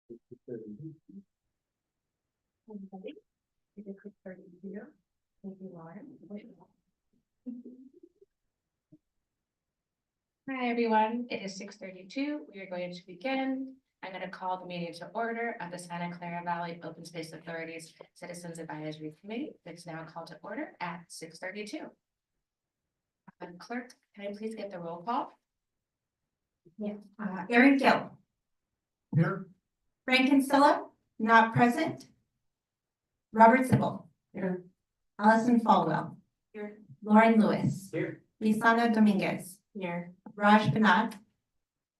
Everybody, you can click 30 here. Thank you, Lauren. Hi, everyone. It is 6:32. We are going to begin. I'm going to call the meeting to order of the Santa Clara Valley Open Space Authority's Citizens Advisory Committee. It's now called to order at 6:32. Clerk, can I please get the roll call? Yeah, Aaron Gill. Here. Frank Kinsella, not present. Robert Sibbel. Here. Allison Falwell. Here. Lauren Lewis. Here. Lisana Dominguez. Here. Raj Banat.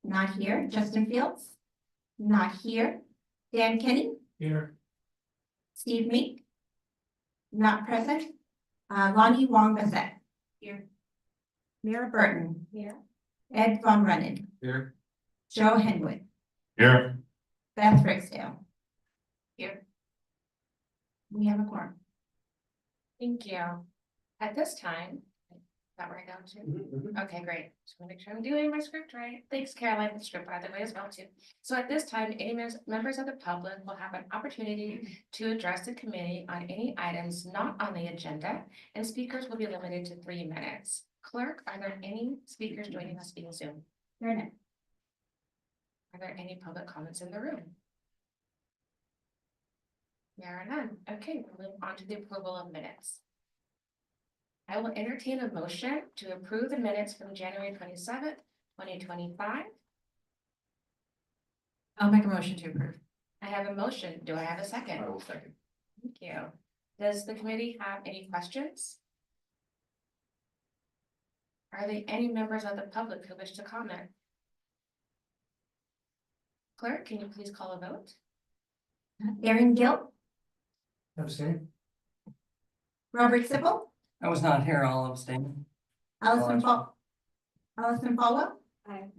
Not here. Justin Fields. Not here. Dan Kenny. Here. Steve Meek. Not present. Lonnie Wong Bassett. Here. Mira Burton. Here. Ed Von Rennen. Here. Joe Henwood. Here. Beth Rigsdale. Here. We have a quorum. Thank you. At this time, is that where I go to? Okay, great. Just want to make sure I'm doing my script right. Thanks, Caroline, for the script, by the way, as well, too. So at this time, any members of the public will have an opportunity to address the committee on any items not on the agenda, and speakers will be limited to 3 minutes. Clerk, are there any speakers joining us via Zoom? There are none. Are there any public comments in the room? There are none. Okay, we'll move on to the approval of minutes. I will entertain a motion to approve the minutes from January 27th, 2025. I'll make a motion to approve. I have a motion. Do I have a second? I will second. Thank you. Does the committee have any questions? Are there any members of the public who wish to comment? Clerk, can you please call a vote? Aaron Gill. Abstain. Robert Sibbel. I was not here, I'll abstain. Allison Falwell. Aye.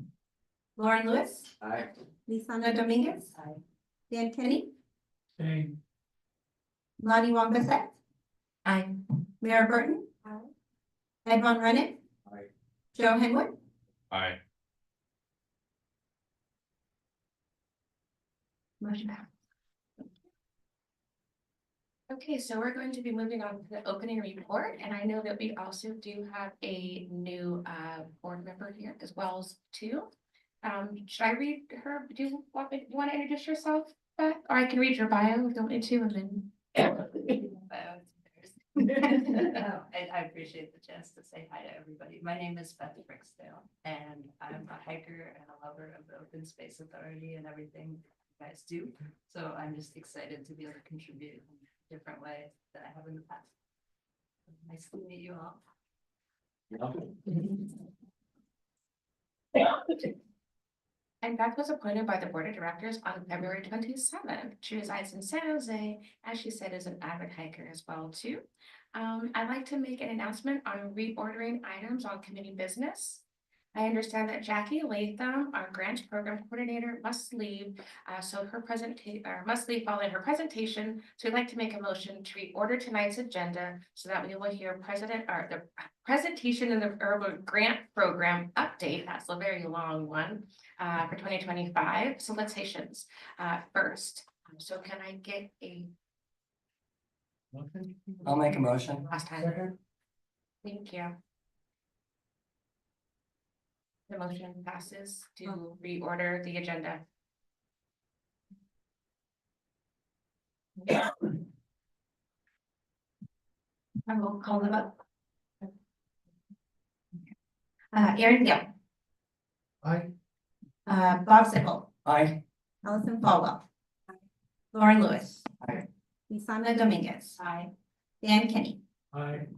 Lauren Lewis. Aye. Lisana Dominguez. Aye. Dan Kenny. Aye. Lonnie Wong Bassett. Aye. Mira Burton. Aye. Ed Von Rennen. Aye. Joe Henwood. Aye. Motion passed. Okay, so we're going to be moving on to the opening report, and I know that we also do have a new board member here as well as two. Should I read her? Do you want to introduce yourself, Beth? Or I can read your bio if you want me to, and then. I appreciate the chance to say hi to everybody. My name is Beth Rigsdale, and I'm a hiker and a lover of the Open Space Authority and everything you guys do. So I'm just excited to be able to contribute in a different way than I have in the past. Nice to meet you all. And Beth was appointed by the Board of Directors on February 27th. She resides in San Jose, as she said, is an avid hiker as well, too. I'd like to make an announcement on reordering items on committee business. I understand that Jackie Latham, our grant program coordinator, must leave, must leave following her presentation. So we'd like to make a motion to reorder tonight's agenda so that we will hear the presentation in the urban grant program update. That's a very long one for 2025 solicitations first. So can I get a I'll make a motion. last time? Thank you. The motion passes to reorder the agenda. I will call them up. Aaron Gill. Aye. Bob Sibbel. Aye. Allison Falwell. Lauren Lewis. Aye. Lisana Dominguez. Aye. Dan Kenny. Aye.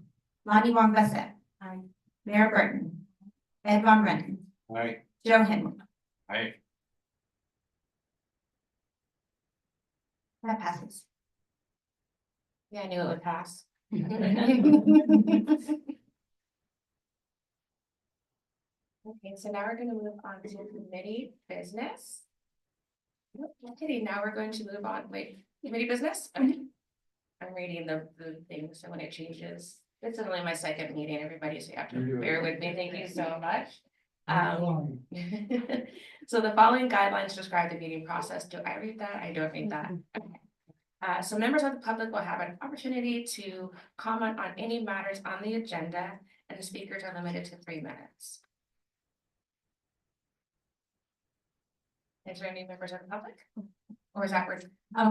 Lonnie Wong Bassett. Aye. Mira Burton. Ed Von Rennen. Aye. Joe Henwood. Aye. That passes. Yeah, I knew it would pass. Okay, so now we're going to move on to committee business. Okay, now we're going to move on, committee business? Okay. I'm reading the thing, so when it changes, this is only my second meeting, everybody, so you have to bear with me, thank you so much. So the following guidelines describe the meeting process. Do I read that? I don't read that. Okay. So members of the public will have an opportunity to comment on any matters on the agenda, and the speakers are limited to 3 minutes. Is there any members of the public? Or is that where?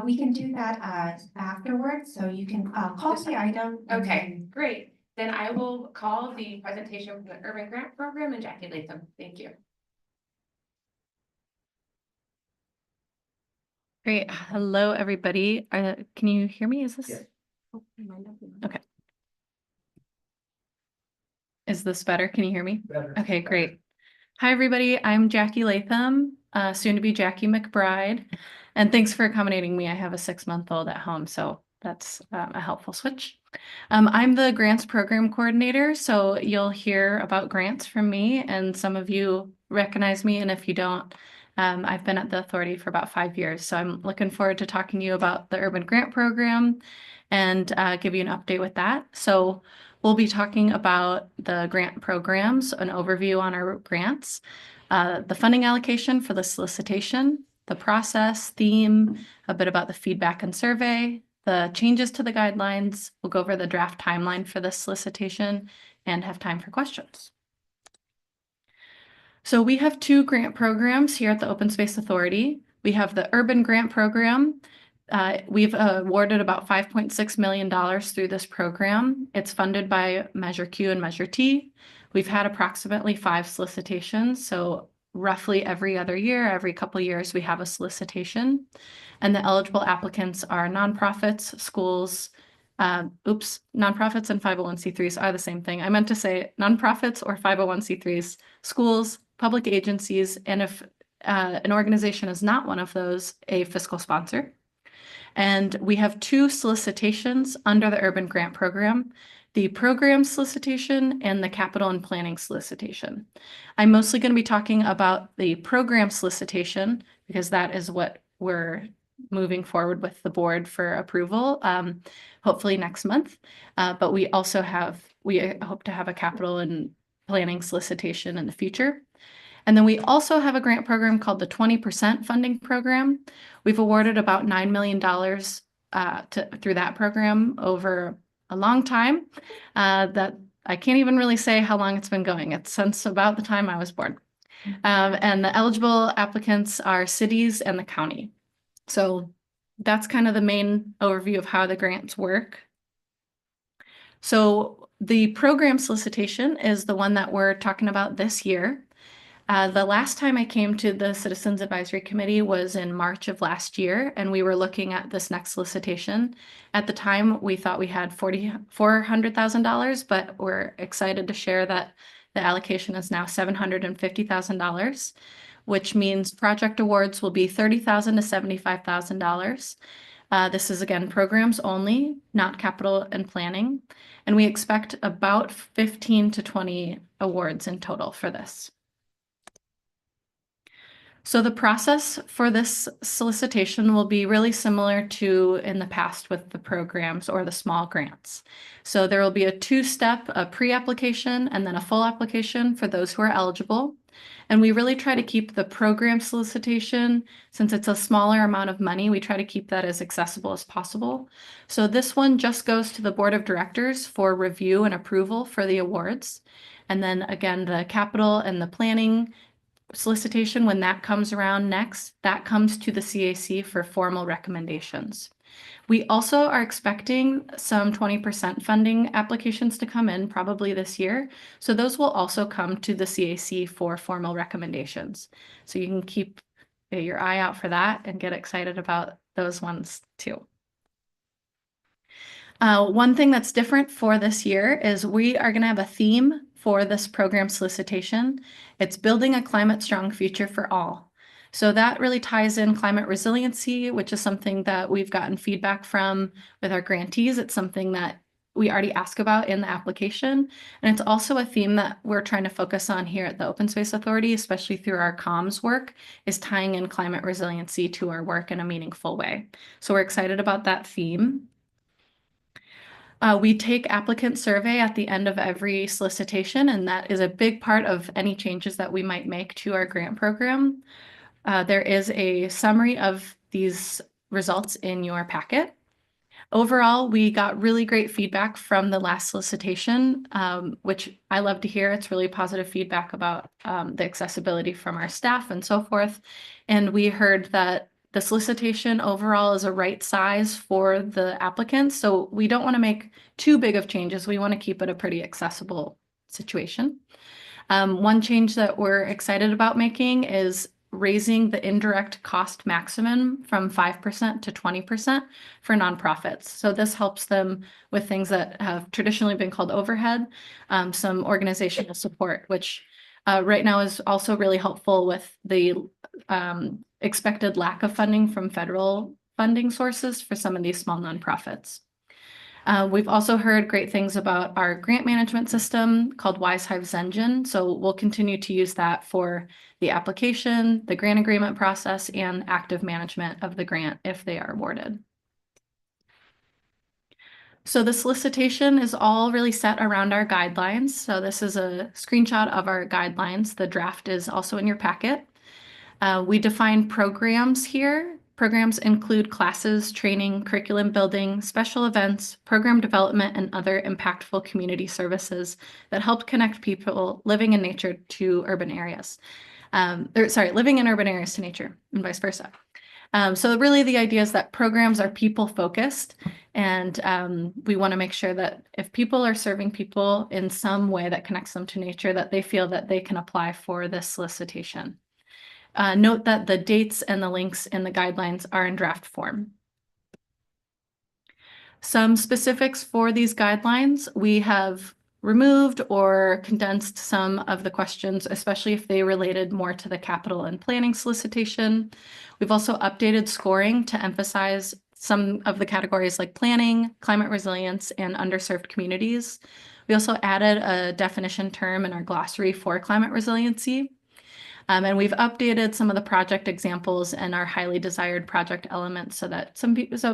We can do that afterwards, so you can call the item. and Okay, great. Then I will call the presentation from the Urban Grant Program and Jackie Latham. Thank you. Great. Hello, everybody. Can you hear me? Is this? Yes. Okay. Is this better? Can you hear me? Better. Okay, great. Hi, everybody. I'm Jackie Latham, soon to be Jackie McBride. And thanks for accommodating me. I have a 6-month-old at home, so that's a helpful switch. I'm the grants program coordinator, so you'll hear about grants from me, and some of you recognize me, and if you don't, I've been at the authority for about 5 years, so I'm looking forward to talking to you about the Urban Grant Program and give you an update with that. So we'll be talking about the grant programs, an overview on our grants, the funding allocation for the solicitation, the process, theme, a bit about the feedback and survey, the changes to the guidelines. We'll go over the draft timeline for the solicitation and have time for questions. So we have 2 grant programs here at the Open Space Authority. We have the Urban Grant Program. We've awarded about $5.6 million through this program. It's funded by Measure Q and Measure T. We've had approximately 5 solicitations, so roughly every other year, every couple years, we have a solicitation. And the eligible applicants are nonprofits, schools, nonprofits and 501c3s are the same thing. I meant to say nonprofits or 501c3s, schools, public agencies, and if an organization is not one of those, a fiscal sponsor. And we have 2 solicitations under the Urban Grant Program, the program solicitation and the capital and planning solicitation. I'm mostly going to be talking about the program solicitation because that is what we're moving forward with the board for approval, hopefully next month. But we also hope to have a capital and planning solicitation in the future. And then we also have a grant program called the 20% funding program. We've awarded about $9 million through that program over a long time. That I can't even really say how long it's been going. It's since about the time I was born. And the eligible applicants are cities and the county. So that's kind of the main overview of how the grants work. So the program solicitation is the one that we're talking about this year. The last time I came to the Citizens Advisory Committee was in March of last year, and we were looking at this next solicitation. At the time, we thought we had $400,000, but we're excited to share that the allocation is now $750,000, which means project awards will be $30,000 to $75,000. This is, again, programs only, not capital and planning, and we expect about 15 to 20 awards in total for this. So the process for this solicitation will be really similar to in the past with the programs or the small grants. So there will be a 2-step, a pre-application and then a full application for those who are eligible. And we really try to keep the program solicitation, since it's a smaller amount of money, we try to keep that as accessible as possible. So this one just goes to the board of directors for review and approval for the awards. And then again, the capital and the planning solicitation, when that comes around next, that comes to the CAC for formal recommendations. We also are expecting some 20% funding applications to come in probably this year. So those will also come to the CAC for formal recommendations. So you can keep your eye out for that and get excited about those ones too. One thing that's different for this year is we are going to have a theme for this program solicitation. It's building a climate strong future for all. So that really ties in climate resiliency, which is something that we've gotten feedback from with our grantees. It's something that we already ask about in the application. And it's also a theme that we're trying to focus on here at the Open Space Authority, especially through our comms work, is tying in climate resiliency to our work in a meaningful way. So we're excited about that theme. We take applicant survey at the end of every solicitation, and that is a big part of any changes that we might make to our grant program. There is a summary of these results in your packet. Overall, we got really great feedback from the last solicitation, which I love to hear. It's really positive feedback about the accessibility from our staff and so forth. And we heard that the solicitation overall is a right size for the applicants. So we don't want to make too big of changes. We want to keep it a pretty accessible situation. One change that we're excited about making is raising the indirect cost maximum from 5% to 20% for nonprofits. So this helps them with things that have traditionally been called overhead, some organizational support, which right now is also really helpful with the expected lack of funding from federal funding sources for some of these small nonprofits. We've also heard great things about our grant management system called WiseHive's Engine. So we'll continue to use that for the application, the grant agreement process, and active management of the grant if they are awarded. So the solicitation is all really set around our guidelines. So this is a screenshot of our guidelines. The draft is also in your packet. We define programs here. Programs include classes, training, curriculum building, special events, program development, and other impactful community services that help connect people living in nature to urban areas. Living in urban areas to nature and vice versa. So really the idea is that programs are people focused, and we want to make sure that if people are serving people in some way that connects them to nature, that they feel that they can apply for this solicitation. Note that the dates and the links in the guidelines are in draft form. Some specifics for these guidelines: we have removed or condensed some of the questions, especially if they related more to the capital and planning solicitation. We've also updated scoring to emphasize some of the categories like planning, climate resilience, and underserved communities. We also added a definition term in our glossary for climate resiliency. And we've updated some of the project examples and our highly desired project elements so that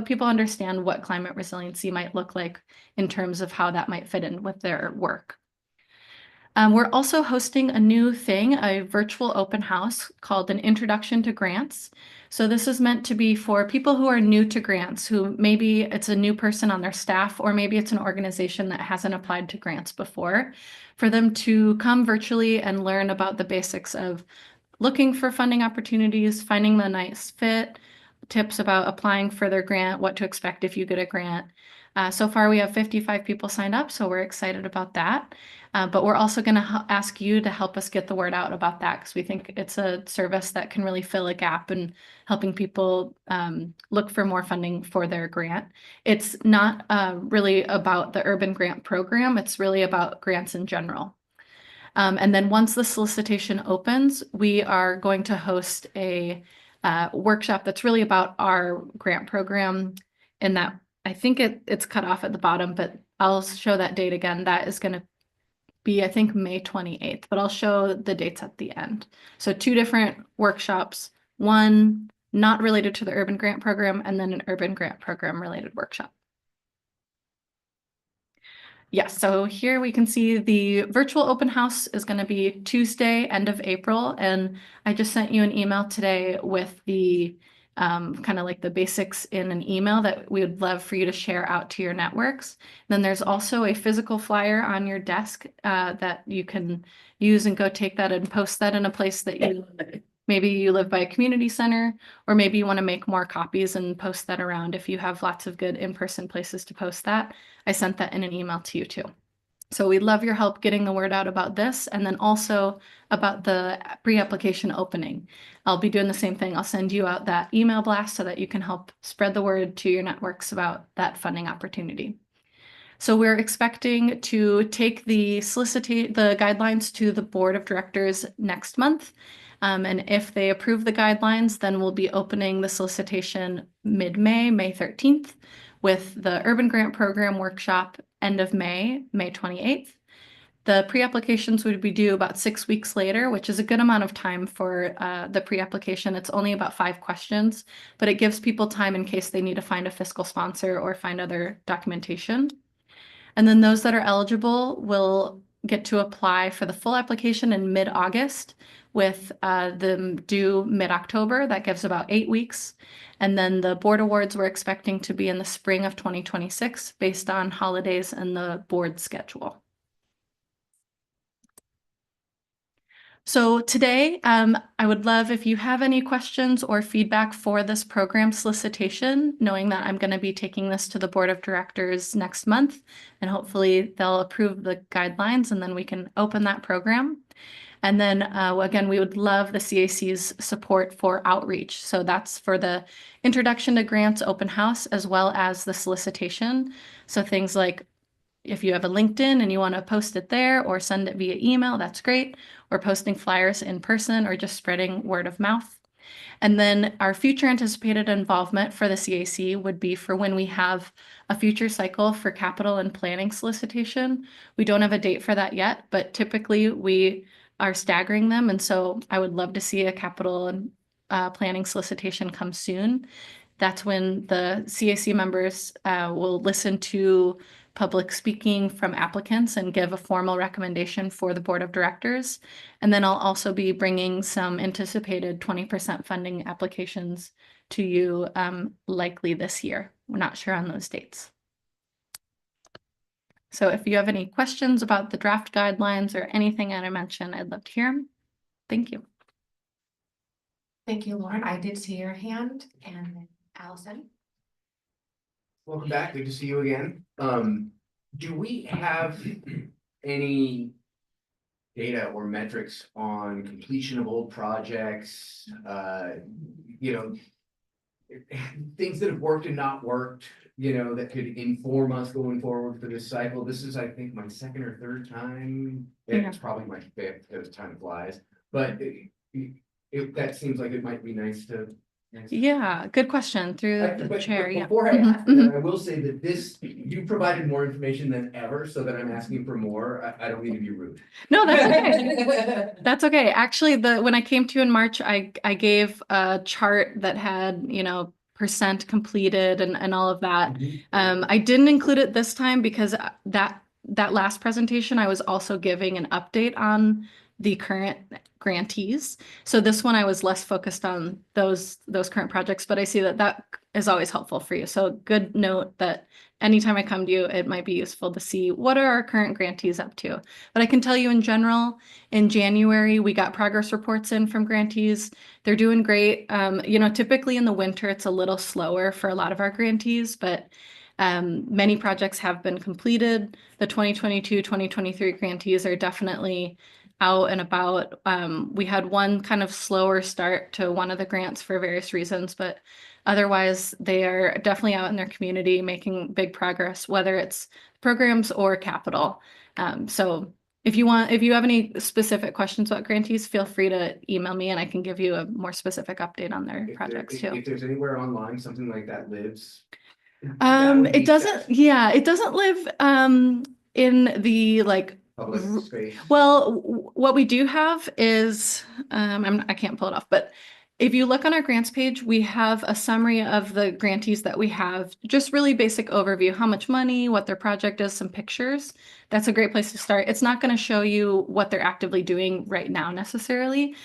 people understand what climate resiliency might look like in terms of how that might fit in with their work. We're also hosting a new thing, a virtual open house called an Introduction to Grants. So this is meant to be for people who are new to grants, who maybe it's a new person on their staff, or maybe it's an organization that hasn't applied to grants before, for them to come virtually and learn about the basics of looking for funding opportunities, finding the nice fit, tips about applying for their grant, what to expect if you get a grant. So far, we have 55 people signed up, so we're excited about that. But we're also going to ask you to help us get the word out about that, because we think it's a service that can really fill a gap in helping people look for more funding for their grant. It's not really about the Urban Grant Program. It's really about grants in general. And then once the solicitation opens, we are going to host a workshop that's really about our grant program, in that I think it's cut off at the bottom, but I'll show that date again. That is going to be, I think, May 28th, but I'll show the dates at the end. So 2 different workshops, one not related to the Urban Grant Program, and then an Urban Grant Program related workshop. Yes, so here we can see the virtual open house is going to be Tuesday, end of April. And I just sent you an email today with the kind of like the basics in an email that we would love for you to share out to your networks. Then there's also a physical flyer on your desk that you can use and go take that and post that in a place that maybe you live by a community center, or maybe you want to make more copies and post that around if you have lots of good in-person places to post that. I sent that in an email to you too. So we'd love your help getting the word out about this, and then also about the pre-application opening. I'll be doing the same thing. I'll send you out that email blast so that you can help spread the word to your networks about that funding opportunity. So we're expecting to take the guidelines to the board of directors next month. And if they approve the guidelines, then we'll be opening the solicitation mid-May, May 13th, with the Urban Grant Program workshop end of May, May 28th. The pre-applications would be due about 6 weeks later, which is a good amount of time for the pre-application. It's only about 5 questions, but it gives people time in case they need to find a fiscal sponsor or find other documentation. And then those that are eligible will get to apply for the full application in mid-August with them due mid-October. That gives about 8 weeks. And then the board awards we're expecting to be in the spring of 2026 based on holidays and the board schedule. So today, I would love if you have any questions or feedback for this program solicitation, knowing that I'm going to be taking this to the board of directors next month, and hopefully they'll approve the guidelines and then we can open that program. And then again, we would love the CAC's support for outreach. So that's for the introduction to grants open house as well as the solicitation. So things like if you have a LinkedIn and you want to post it there or send it via email, that's great. Or posting flyers in person or just spreading word of mouth. And then our future anticipated involvement for the CAC would be for when we have a future cycle for capital and planning solicitation. We don't have a date for that yet, but typically we are staggering them. And so I would love to see a capital and planning solicitation come soon. That's when the CAC members will listen to public speaking from applicants and give a formal recommendation for the board of directors. And then I'll also be bringing some anticipated 20% funding applications to you likely this year. We're not sure on those dates. So if you have any questions about the draft guidelines or anything that I mentioned, I'd love to hear them. Thank you. Thank you, Lauren. I did see your hand, and Allison. Welcome back. Good to see you again. Do we have any data or metrics on completion of old projects? You know, things that have worked and not worked, you know, that could inform us going forward for this cycle. This is, I think, my second or third time. It's probably my fifth as time flies, but that seems like it might be nice to. Yeah, good question through the But chair. Yeah. before I ask, Mhm. I will say that you provided more information than ever, so that I'm asking for more. I don't mean to be rude. No, that's okay. That's okay. Actually, when I came to you in March, I gave a chart that had, you know, percent completed and all of that. I didn't include it this time because that last presentation, I was also giving an update on the current grantees. So this one I was less focused on those current projects, but I see that is always helpful for you. So good note that anytime I come to you, it might be useful to see what are our current grantees up to. But I can tell you in general, in January, we got progress reports in from grantees. They're doing great. You know, typically in the winter, it's a little slower for a lot of our grantees, but many projects have been completed. The 2022-2023 grantees are definitely out and about. We had one kind of slower start to one of the grants for various reasons, but otherwise they are definitely out in their community making big progress, whether it's programs or capital. So if you have any specific questions about grantees, feel free to email me and I can give you a more specific update on their projects too. If there's anywhere online something like that lives. that would be It doesn't, best. yeah, it doesn't live in the like Public space. well, what we do have is, I can't pull it off, but if you look on our grants page, we have a summary of the grantees that we have, just really basic overview, how much money, what their project is, some pictures. That's a great place to start. It's not going to show you what they're actively doing right now necessarily,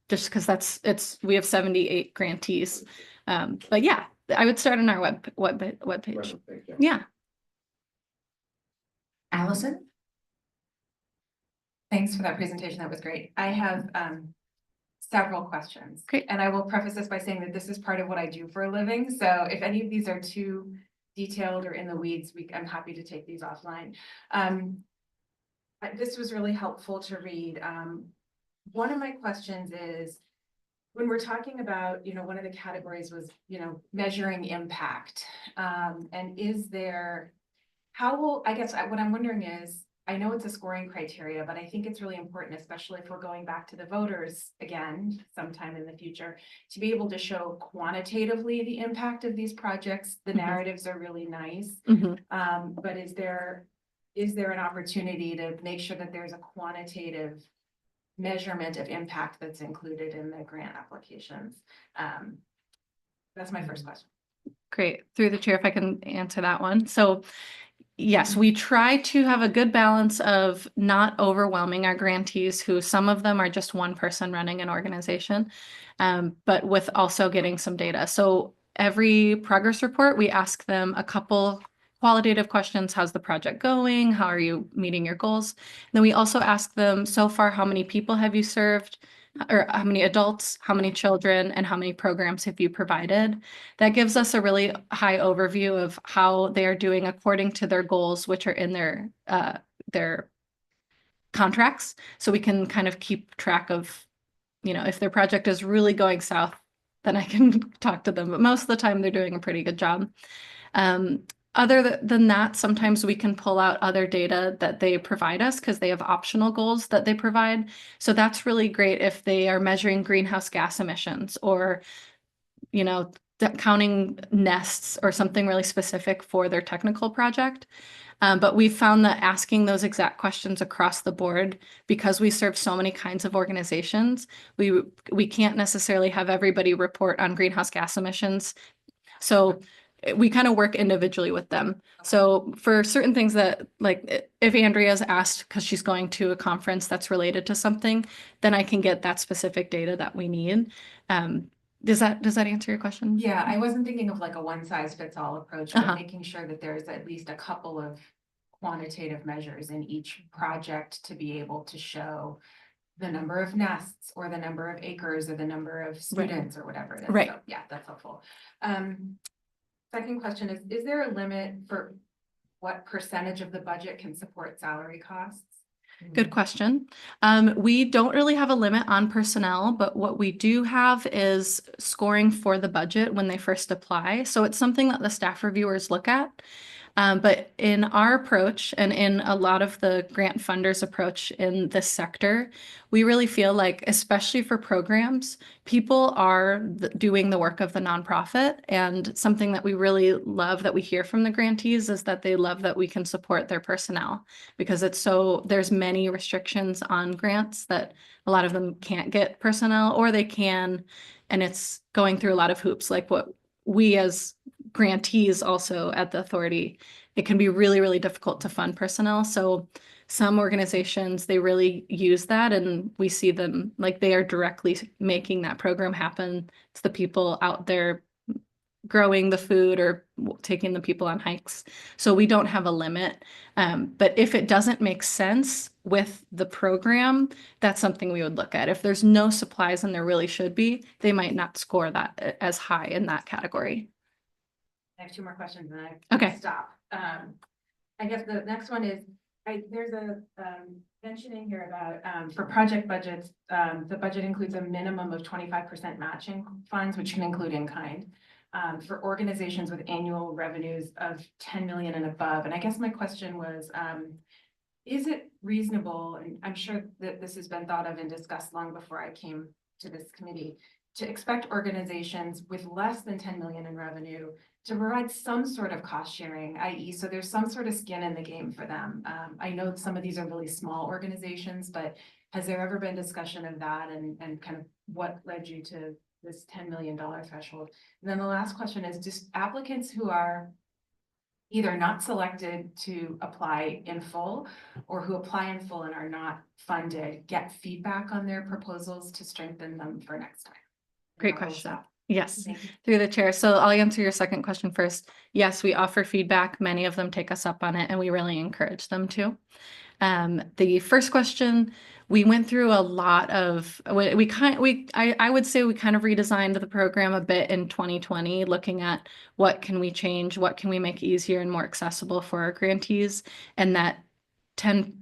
just because we have 78 grantees. But yeah, I would start on our web page. Yeah. Allison? Thanks for that presentation. That was great. I have several questions. Great. And I will preface this by saying that this is part of what I do for a living. So if any of these are too detailed or in the weeds, I'm happy to take these offline. This was really helpful to read. One of my questions is, when we're talking about, you know, one of the categories was, you know, measuring impact. And is there, I guess what I'm wondering is, I know it's a scoring criteria, but I think it's really important, especially if we're going back to the voters again, sometime in the future, to be able to show quantitatively the impact of these projects. The narratives are really nice. But is there an opportunity to make sure that there's a quantitative measurement of impact that's included in the grant applications? That's my first question. Great. Through the chair, if I can answer that one. So Yes, we try to have a good balance of not overwhelming our grantees, who some of them are just one person running an organization, but with also getting some data. So every progress report, we ask them a couple qualitative questions. How's the project going? How are you meeting your goals? Then we also ask them, so far, how many people have you served? Or how many adults, how many children, and how many programs have you provided? That gives us a really high overview of how they are doing according to their goals, which are in their contracts. So we can kind of keep track of, if their project is really going south, then I can talk to them. But most of the time, they're doing a pretty good job. Other than that, sometimes we can pull out other data that they provide us because they have optional goals that they provide. So that's really great if they are measuring greenhouse gas emissions or, counting nests or something really specific for their technical project. But we've found that asking those exact questions across the board, because we serve so many kinds of organizations, we can't necessarily have everybody report on greenhouse gas emissions. So we kind of work individually with them. So for certain things that, like, if Andrea's asked because she's going to a conference that's related to something, then I can get that specific data that we need. Does that answer your question? Yeah, I wasn't thinking of like a one size fits all approach, but making sure that there's at least a couple of quantitative measures in each project to be able to show the number of nests or the number of acres or the number of students or whatever it is. Right. So, yeah, that's helpful. Second question is there a limit for what percentage of the budget can support salary costs? Good question. We don't really have a limit on personnel, but what we do have is scoring for the budget when they first apply. So it's something that the staff reviewers look at. But in our approach and in a lot of the grant funders' approach in this sector, we really feel like, especially for programs, people are doing the work of the nonprofit. And something that we really love that we hear from the grantees is that they love that we can support their personnel, because there's many restrictions on grants that a lot of them can't get personnel, or they can, and it's going through a lot of hoops, like what we as grantees also at the authority, it can be really, really difficult to fund personnel. So some organizations, they really use that, and we see them like they are directly making that program happen. It's the people out there growing the food or taking the people on hikes. So we don't have a limit. But if it doesn't make sense with the program, that's something we would look at. If there's no supplies and there really should be, they might not score that as high in that category. I have two more questions and I Okay. stop. I guess the next one is, there's a mentioning here about for project budgets, the budget includes a minimum of 25% matching funds, which can include in kind, for organizations with annual revenues of 10 million and above. And I guess my question was, is it reasonable, and I'm sure that this has been thought of and discussed long before I came to this committee, to expect organizations with less than 10 million in revenue to provide some sort of cost sharing, i.e. so there's some sort of skin in the game for them. I know some of these are really small organizations, but has there ever been discussion of that and kind of what led you to this $10 million threshold? And then the last question is, just applicants who are either not selected to apply in full or who apply in full and are not funded, get feedback on their proposals to strengthen them for next time? Great And I'll question. stop. Yes, Thank you. through the chair. So I'll answer your second question first. Yes, we offer feedback. Many of them take us up on it, and we really encourage them to. The first question, we went through a lot of, I would say we kind of redesigned the program a bit in 2020, looking at what can we change, what can we make easier and more accessible for our grantees, and that $10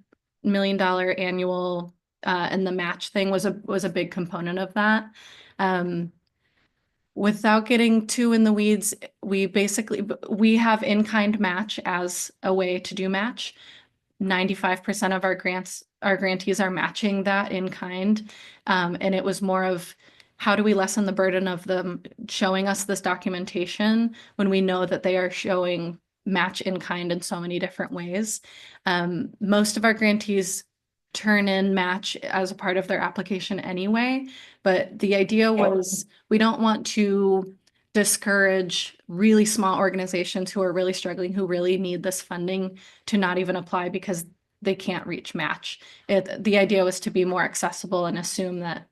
million annual and the match thing was a big component of that. Without getting too in the weeds, we have in-kind match as a way to do match. 95% of our grantees are matching that in kind. And it was more of, how do we lessen the burden of them showing us this documentation when we know that they are showing match in kind in so many different ways? Most of our grantees turn in match as a part of their application anyway, but the idea was we don't want to discourage really small organizations who are really struggling, who really need this funding to not even apply because they can't reach match. The idea was to be more accessible and assume that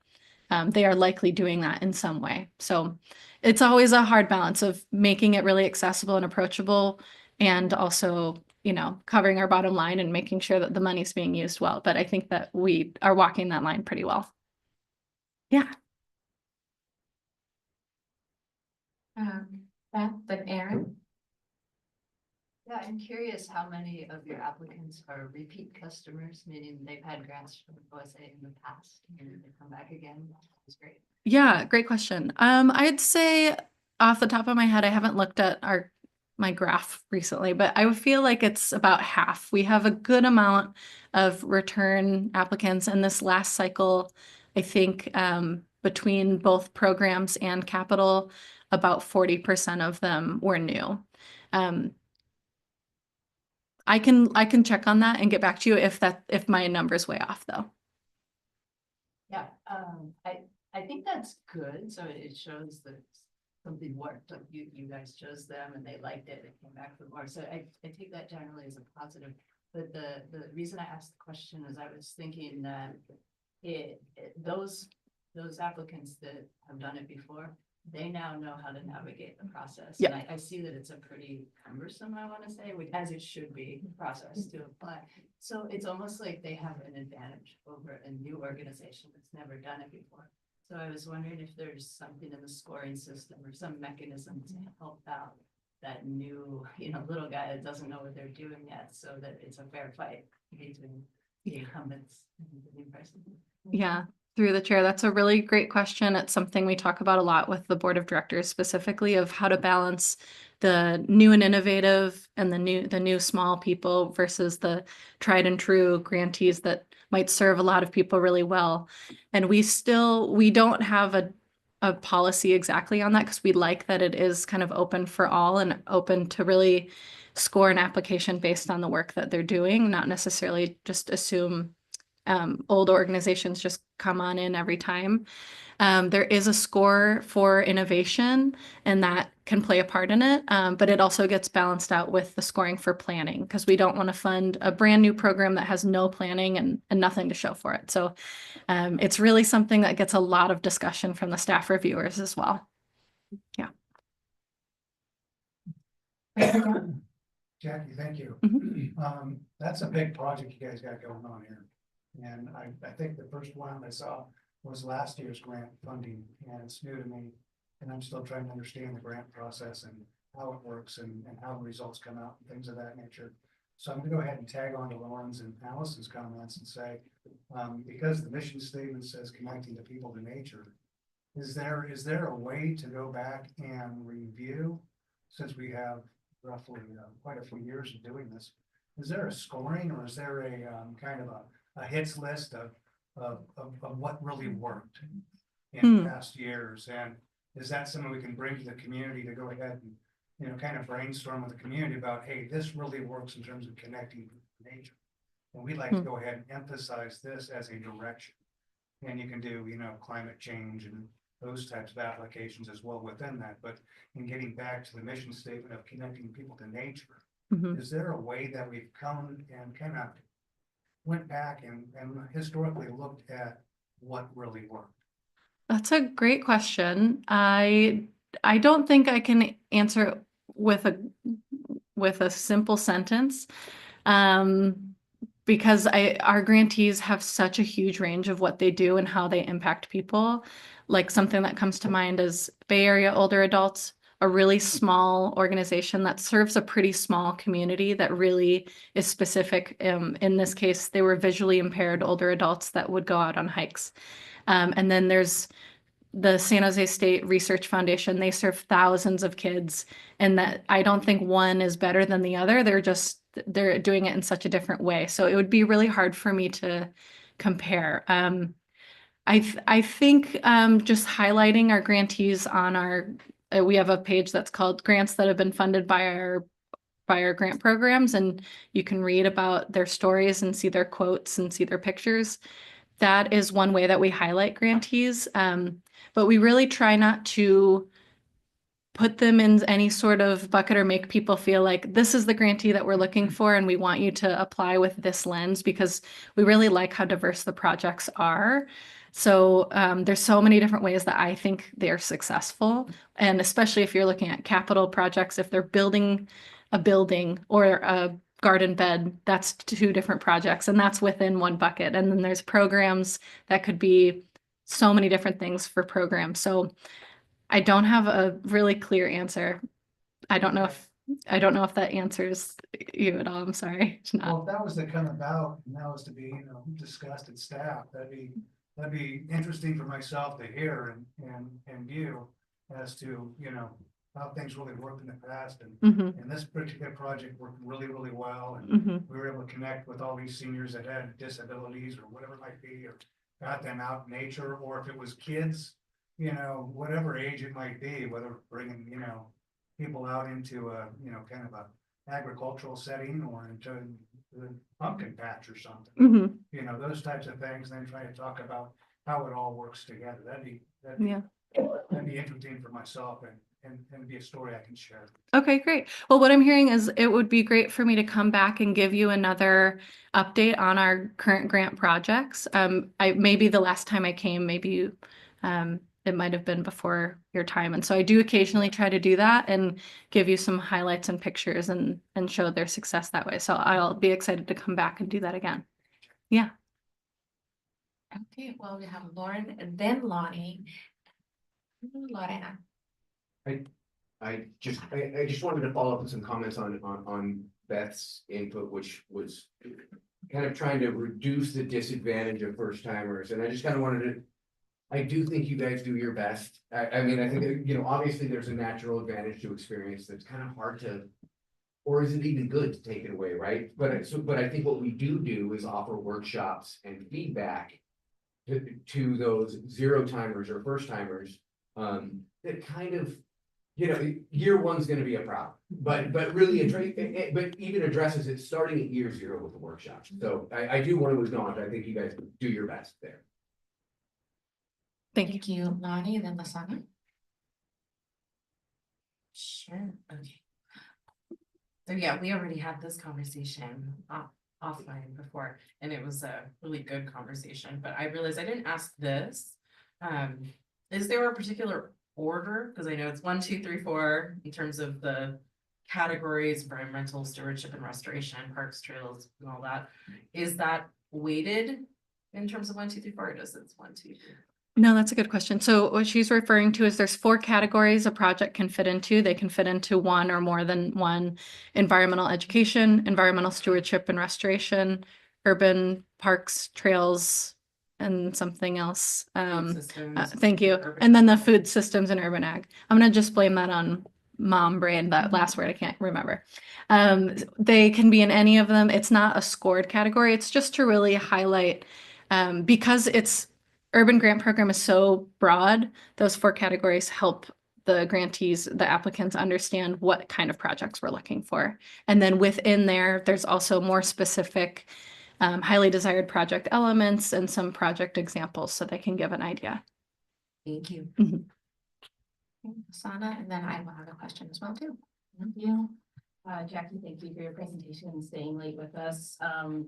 they are likely doing that in some way. So it's always a hard balance of making it really accessible and approachable and also, you know, covering our bottom line and making sure that the money's being used well. But I think that we are walking that line pretty well. Yeah. Beth and Aaron? Yeah, I'm curious how many of your applicants are repeat customers, meaning they've had grants from OSA in the past and they come back again. That's great. Yeah, great question. I'd say off the top of my head, I haven't looked at my graph recently, but I would feel like it's about half. We have a good amount of return applicants, and this last cycle, I think, between both programs and capital, about 40% of them were new. I can check on that and get back to you if my number's way off though. Yeah, I think that's good. So it shows that something worked. Like you guys chose them and they liked it. They came back for more. So I take that generally as a positive. But the reason I asked the question is I was thinking that those applicants that have done it before, they now know how to navigate the process. Yeah. And I see that it's a pretty cumbersome, I want to say, as it should be, process to apply. So it's almost like they have an advantage over a new organization that's never done it before. So I was wondering if there's something in the scoring system or some mechanism to help out that new, little guy that doesn't know what they're doing yet, so that it's a fair fight between the incumbents and the new person. Yeah, through the chair, that's a really great question. It's something we talk about a lot with the board of directors, specifically of how to balance the new and innovative and the new small people versus the tried and true grantees that might serve a lot of people really well. And we don't have a policy exactly on that because we like that it is kind of open for all and open to really score an application based on the work that they're doing, not necessarily just assume old organizations just come on in every time. There is a score for innovation and that can play a part in it, but it also gets balanced out with the scoring for planning because we don't want to fund a brand new program that has no planning and nothing to show for it. So it's really something that gets a lot of discussion from the staff reviewers as well. Yeah. Jackie, thank you. That's a big project you guys got going on here. And I think the first one I saw was last year's grant funding, and it's new to me. And I'm still trying to understand the grant process and how it works and how the results come out and things of that nature. So I'm gonna go ahead and tag on to Lauren's and Allison's comments and say, because the mission statement says connecting the people to nature, is there a way to go back and review, since we have roughly quite a few years of doing this, is there a scoring or is there a kind of a hits list of what really worked in past years? And is that something we can bring to the community to go ahead and, kind of brainstorm with the community about, hey, this really works in terms of connecting with nature. And we'd like to go ahead and emphasize this as a direction. And you can do, climate change and those types of applications as well within that. But in getting back to the mission statement of connecting people to nature, is there a way that we've come and kind of went back and historically looked at what really worked? That's a great question. I don't think I can answer with a simple sentence, because our grantees have such a huge range of what they do and how they impact people. Like something that comes to mind is Bay Area Older Adults, a really small organization that serves a pretty small community that really is specific. In this case, they were visually impaired older adults that would go out on hikes. And then there's the San Jose State Research Foundation. They serve thousands of kids, and that I don't think one is better than the other. They're doing it in such a different way. So it would be really hard for me to compare. I think just highlighting our grantees on we have a page that's called Grants that have been funded by our grant programs, and you can read about their stories and see their quotes and see their pictures. That is one way that we highlight grantees. But we really try not to put them in any sort of bucket or make people feel like this is the grantee that we're looking for and we want you to apply with this lens because we really like how diverse the projects are. So there's so many different ways that I think they're successful. And especially if you're looking at capital projects, if they're building a building or a garden bed, that's two different projects and that's within one bucket. And then there's programs that could be so many different things for programs. So I don't have a really clear answer. I don't know if that answers you at all. I'm sorry. It's not. Well, if that was to come about, and that was to be, discussed at staff, that'd be interesting for myself to hear and view as to, how things really worked in the past and Mhm, this particular project worked really, really well. And mhm, we were able to connect with all these seniors that had disabilities or whatever it might be, or got them out in nature, or if it was kids, whatever age it might be, whether bringing, people out into a, kind of a agricultural setting or into the pumpkin patch or something. mhm. Those types of things, and then try to talk about how it all works together. Yeah. That'd be interesting for myself and be a story I can share. Okay, great. Well, what I'm hearing is it would be great for me to come back and give you another update on our current grant projects. Maybe the last time I came, maybe it might have been before your time. And so I do occasionally try to do that and give you some highlights and pictures and show their success that way. So I'll be excited to come back and do that again. Yeah. Okay, well, we have Lauren and then Lonnie. Lorena. I just wanted to follow up with some comments on Beth's input, which was kind of trying to reduce the disadvantage of first timers, and I just kind of wanted to. I do think you guys do your best. I mean, I think, obviously there's a natural advantage to experience that's kind of hard to, or is it even good to take it away, right? But I think what we do is offer workshops and feedback to those zero timers or first timers, that kind of, year one's gonna be a problem, but really, but even addresses it starting at year zero with the workshop. So I do want to acknowledge, I think you guys do your best there. Thank you. Thank you, Lonnie, and then Lasana. Sure, okay. So yeah, we already had this conversation offline before, and it was a really good conversation, but I realized I didn't ask this. Is there a particular order? Because I know it's 1, 2, 3, 4 in terms of the categories, environmental stewardship and restoration, parks, trails, and all that. Is that weighted in terms of 1, 2, 3, 4, or does it's 1, 2, 3? No, that's a good question. So what she's referring to is there's 4 categories a project can fit into. They can fit into one or more than one: environmental education, environmental stewardship and restoration, urban parks, trails, and something else. Thank you. And then the food systems and urban ag. I'm gonna just blame that on mom brain, that last word I can't remember. They can be in any of them. It's not a scored category. It's just to really highlight, because it's urban grant program is so broad, those 4 categories help the grantees, the applicants, understand what kind of projects we're looking for. And then within there, there's also more specific highly desired project elements and some project examples so they can give an idea. Thank you. Mhm. Lasana, and then I will have a question as well too. Thank you. Jackie, thank you for your presentation and staying late with us.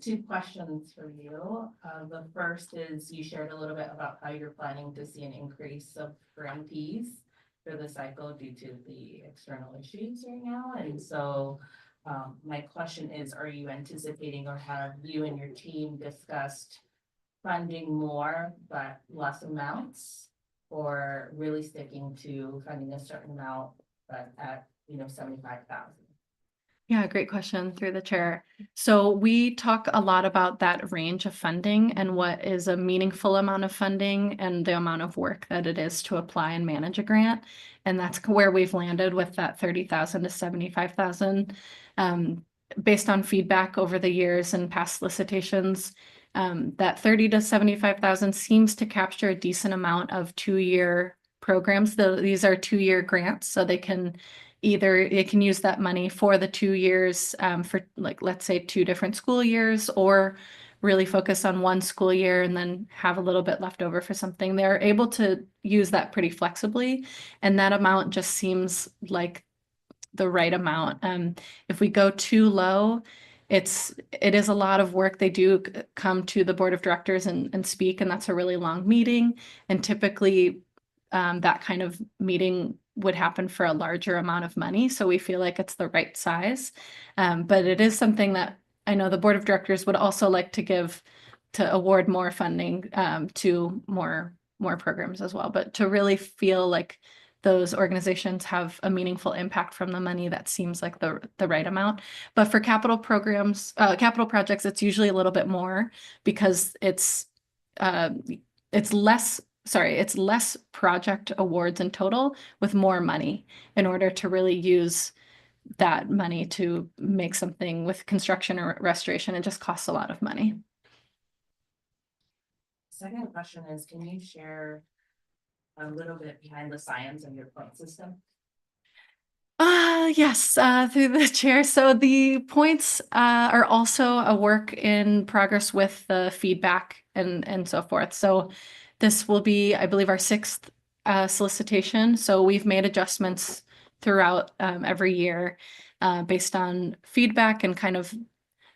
2 questions for you. The first is you shared a little bit about how you're planning to see an increase of grantees for the cycle due to the external issues right now. And so my question is, are you anticipating or have you and your team discussed funding more but less amounts, or really sticking to funding a certain amount but at 75,000? Yeah, great question through the chair. So we talk a lot about that range of funding and what is a meaningful amount of funding and the amount of work that it is to apply and manage a grant. And that's where we've landed with that 30,000 to 75,000. Based on feedback over the years and past solicitations, that 30 to 75,000 seems to capture a decent amount of 2-year programs. These are 2-year grants, so they can use that money for the 2 years, for, like, let's say 2 different school years, or really focus on one school year and then have a little bit left over for something. They're able to use that pretty flexibly, and that amount just seems like the right amount. If we go too low, it is a lot of work. They do come to the board of directors and speak, and that's a really long meeting. And typically, that kind of meeting would happen for a larger amount of money. So we feel like it's the right size. But it is something that I know the board of directors would also like to award more funding to more programs as well. But to really feel like those organizations have a meaningful impact from the money, that seems like the right amount. But for capital programs, capital projects, it's usually a little bit more because it's less project awards in total with more money in order to really use that money to make something with construction or restoration. It just costs a lot of money. Second question is, can you share a little bit behind the science of your point system? Yes, through the chair. So the points are also a work in progress with the feedback and so forth. So this will be, I believe, our 6th solicitation. So we've made adjustments throughout every year based on feedback and kind of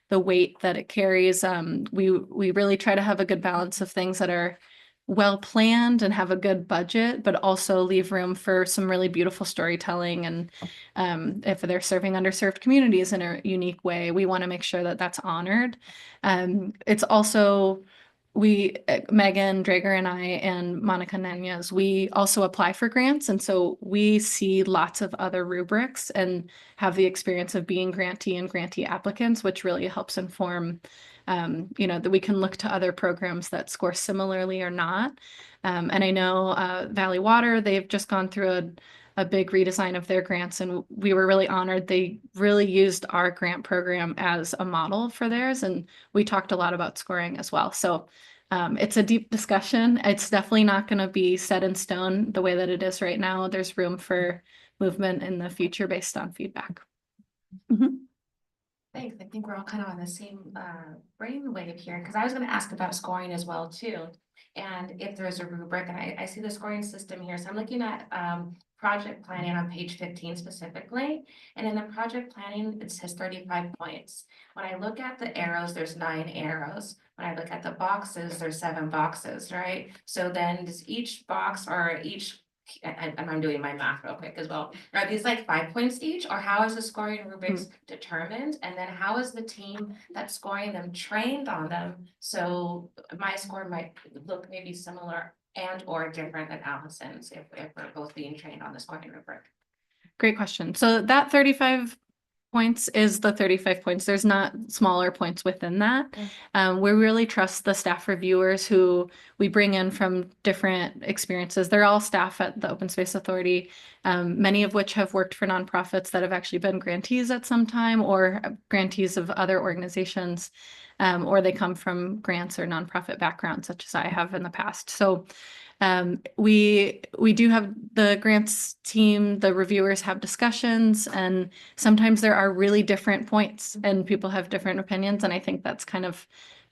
the weight that it carries. We really try to have a good balance of things that are well planned and have a good budget, but also leave room for some really beautiful storytelling. And if they're serving underserved communities in a unique way, we want to make sure that that's honored. It's also, Megan Drager and I and Monica Nunez, we also apply for grants. And so we see lots of other rubrics and have the experience of being grantee and grantee applicants, which really helps inform that we can look to other programs that score similarly or not. And I know Valley Water, they've just gone through a big redesign of their grants, and we were really honored. They really used our grant program as a model for theirs, and we talked a lot about scoring as well. So it's a deep discussion. It's definitely not going to be set in stone the way that it is right now. There's room for movement in the future based on feedback. Thanks. I think we're all kind of on the same brainwave here, because I was going to ask about scoring as well too. And if there's a rubric, and I see the scoring system here. So I'm looking at project planning on page 15 specifically. And in the project planning, it says 35 points. When I look at the arrows, there's 9 arrows. When I look at the boxes, there's 7 boxes, right? So then does each box or each, and I'm doing my math real quick as well. Are these like 5 points each, or how is the scoring rubrics determined? And then how is the team that's scoring them trained on them? So my score might look maybe similar and or different than Allison's if we're both being trained on the scoring rubric. Great question. So that 35 points is the 35 points. There's not smaller points within that. We really trust the staff reviewers who we bring in from different experiences. They're all staff at the Open Space Authority, many of which have worked for nonprofits that have actually been grantees at some time, or grantees of other organizations, or they come from grants or nonprofit backgrounds, such as I have in the past. So we do have the grants team, the reviewers have discussions, and sometimes there are really different points and people have different opinions. And I think that's kind of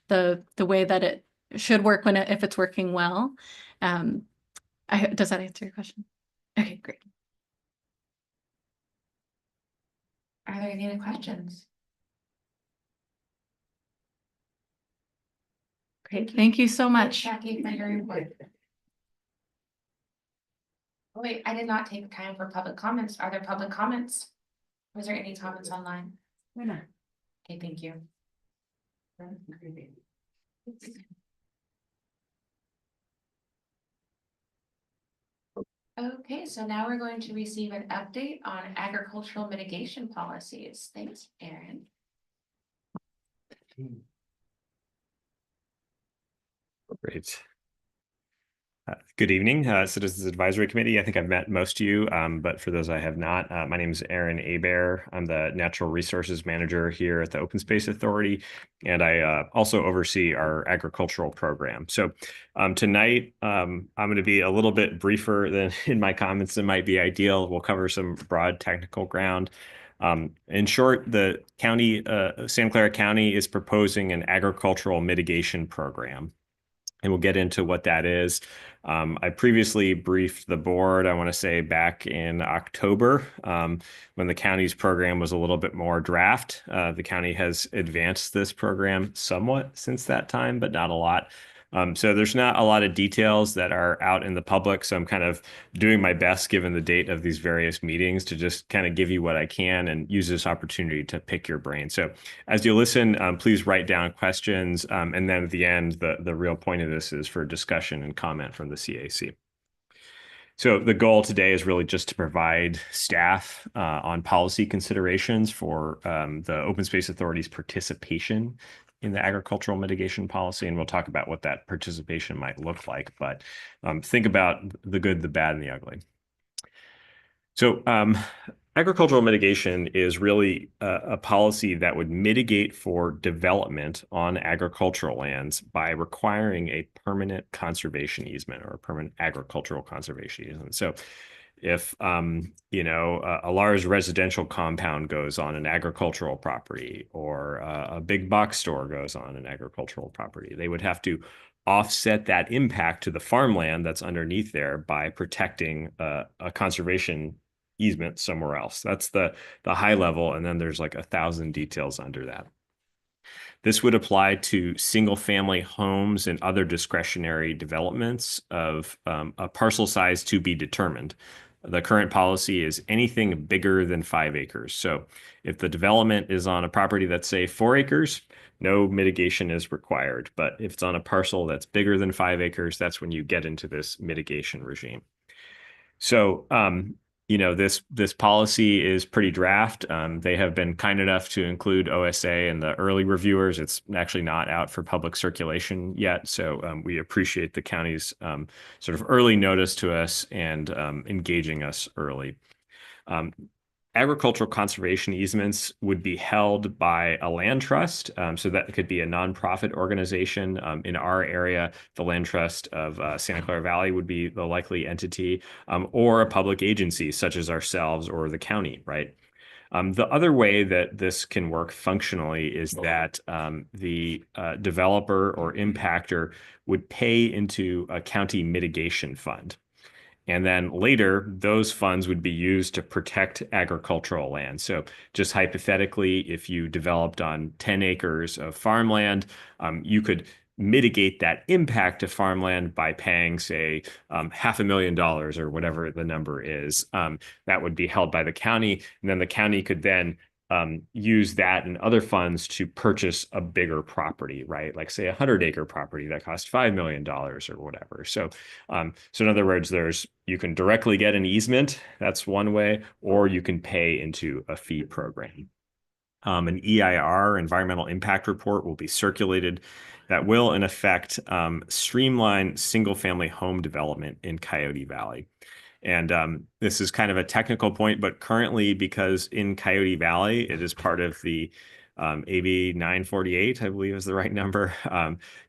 the way that it should work if it's working well. Does that answer your question? Okay, great. Are there any other questions? Great, thank you so much. Jackie, for your input. Oh, wait, I did not take time for public comments. Are there public comments? Was there any comments online? We're not. Okay, thank you. Okay, so now we're going to receive an update on agricultural mitigation policies. Thanks, Erin. Great. Good evening, Citizens Advisory Committee. I think I've met most of you, but for those I have not, my name is Aaron Hebert. I'm the Natural Resources Manager here at the Open Space Authority, and I also oversee our agricultural program. So tonight, I'm going to be a little bit briefer than in my comments than might be ideal. We'll cover some broad technical ground. In short, the county, Santa Clara County is proposing an agricultural mitigation program. And we'll get into what that is. I previously briefed the board, I want to say back in October, when the county's program was a little bit more draft. The county has advanced this program somewhat since that time, but not a lot. So there's not a lot of details that are out in the public. So I'm kind of doing my best, given the date of these various meetings, to just kind of give you what I can and use this opportunity to pick your brain. So as you listen, please write down questions. And then at the end, the real point of this is for discussion and comment from the CAC. So the goal today is really just to provide staff on policy considerations for the Open Space Authority's participation in the agricultural mitigation policy. And we'll talk about what that participation might look like. But think about the good, the bad, and the ugly. So agricultural mitigation is really a policy that would mitigate for development on agricultural lands by requiring a permanent conservation easement or a permanent agricultural conservation easement. So if, a large residential compound goes on an agricultural property, or a big box store goes on an agricultural property, they would have to offset that impact to the farmland that's underneath there by protecting a conservation easement somewhere else. That's the high level, and then there's like 1,000 details under that. This would apply to single family homes and other discretionary developments of a parcel size to be determined. The current policy is anything bigger than 5 acres. So if the development is on a property that's, say, 4 acres, no mitigation is required. But if it's on a parcel that's bigger than 5 acres, that's when you get into this mitigation regime. So this policy is pretty draft. They have been kind enough to include OSA in the early reviewers. It's actually not out for public circulation yet. So we appreciate the county's sort of early notice to us and engaging us early. Agricultural conservation easements would be held by a land trust. So that could be a nonprofit organization. In our area, the Land Trust of Santa Clara Valley would be the likely entity, or a public agency such as ourselves or the county, right? The other way that this can work functionally is that the developer or impactor would pay into a county mitigation fund. And then later, those funds would be used to protect agricultural land. So just hypothetically, if you developed on 10 acres of farmland, you could mitigate that impact to farmland by paying, say, $500,000 or whatever the number is. That would be held by the county. And then the county could then use that and other funds to purchase a bigger property, right? Like, say, a 100-acre property that costs $5 million or whatever. So in other words, you can directly get an easement. That's one way, or you can pay into a fee program. An EIR, Environmental Impact Report, will be circulated that will, in effect, streamline single-family home development in Coyote Valley. And this is kind of a technical point, but currently, because in Coyote Valley, it is part of the AB 948, I believe is the right number,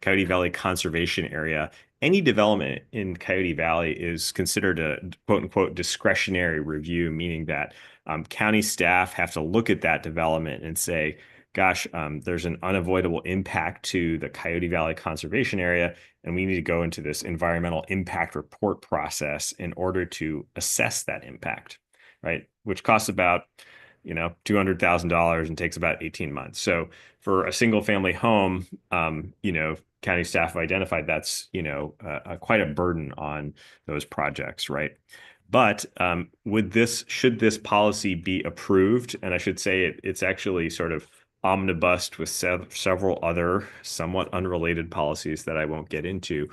Coyote Valley Conservation Area. Any development in Coyote Valley is considered a quote unquote discretionary review, meaning that county staff have to look at that development and say, gosh, there's an unavoidable impact to the Coyote Valley Conservation Area, and we need to go into this environmental impact report process in order to assess that impact, right? Which costs about, $200,000 and takes about 18 months. So for a single family home, county staff have identified that's, quite a burden on those projects, right? But should this policy be approved, and I should say it's actually sort of omnibused with several other somewhat unrelated policies that I won't get into,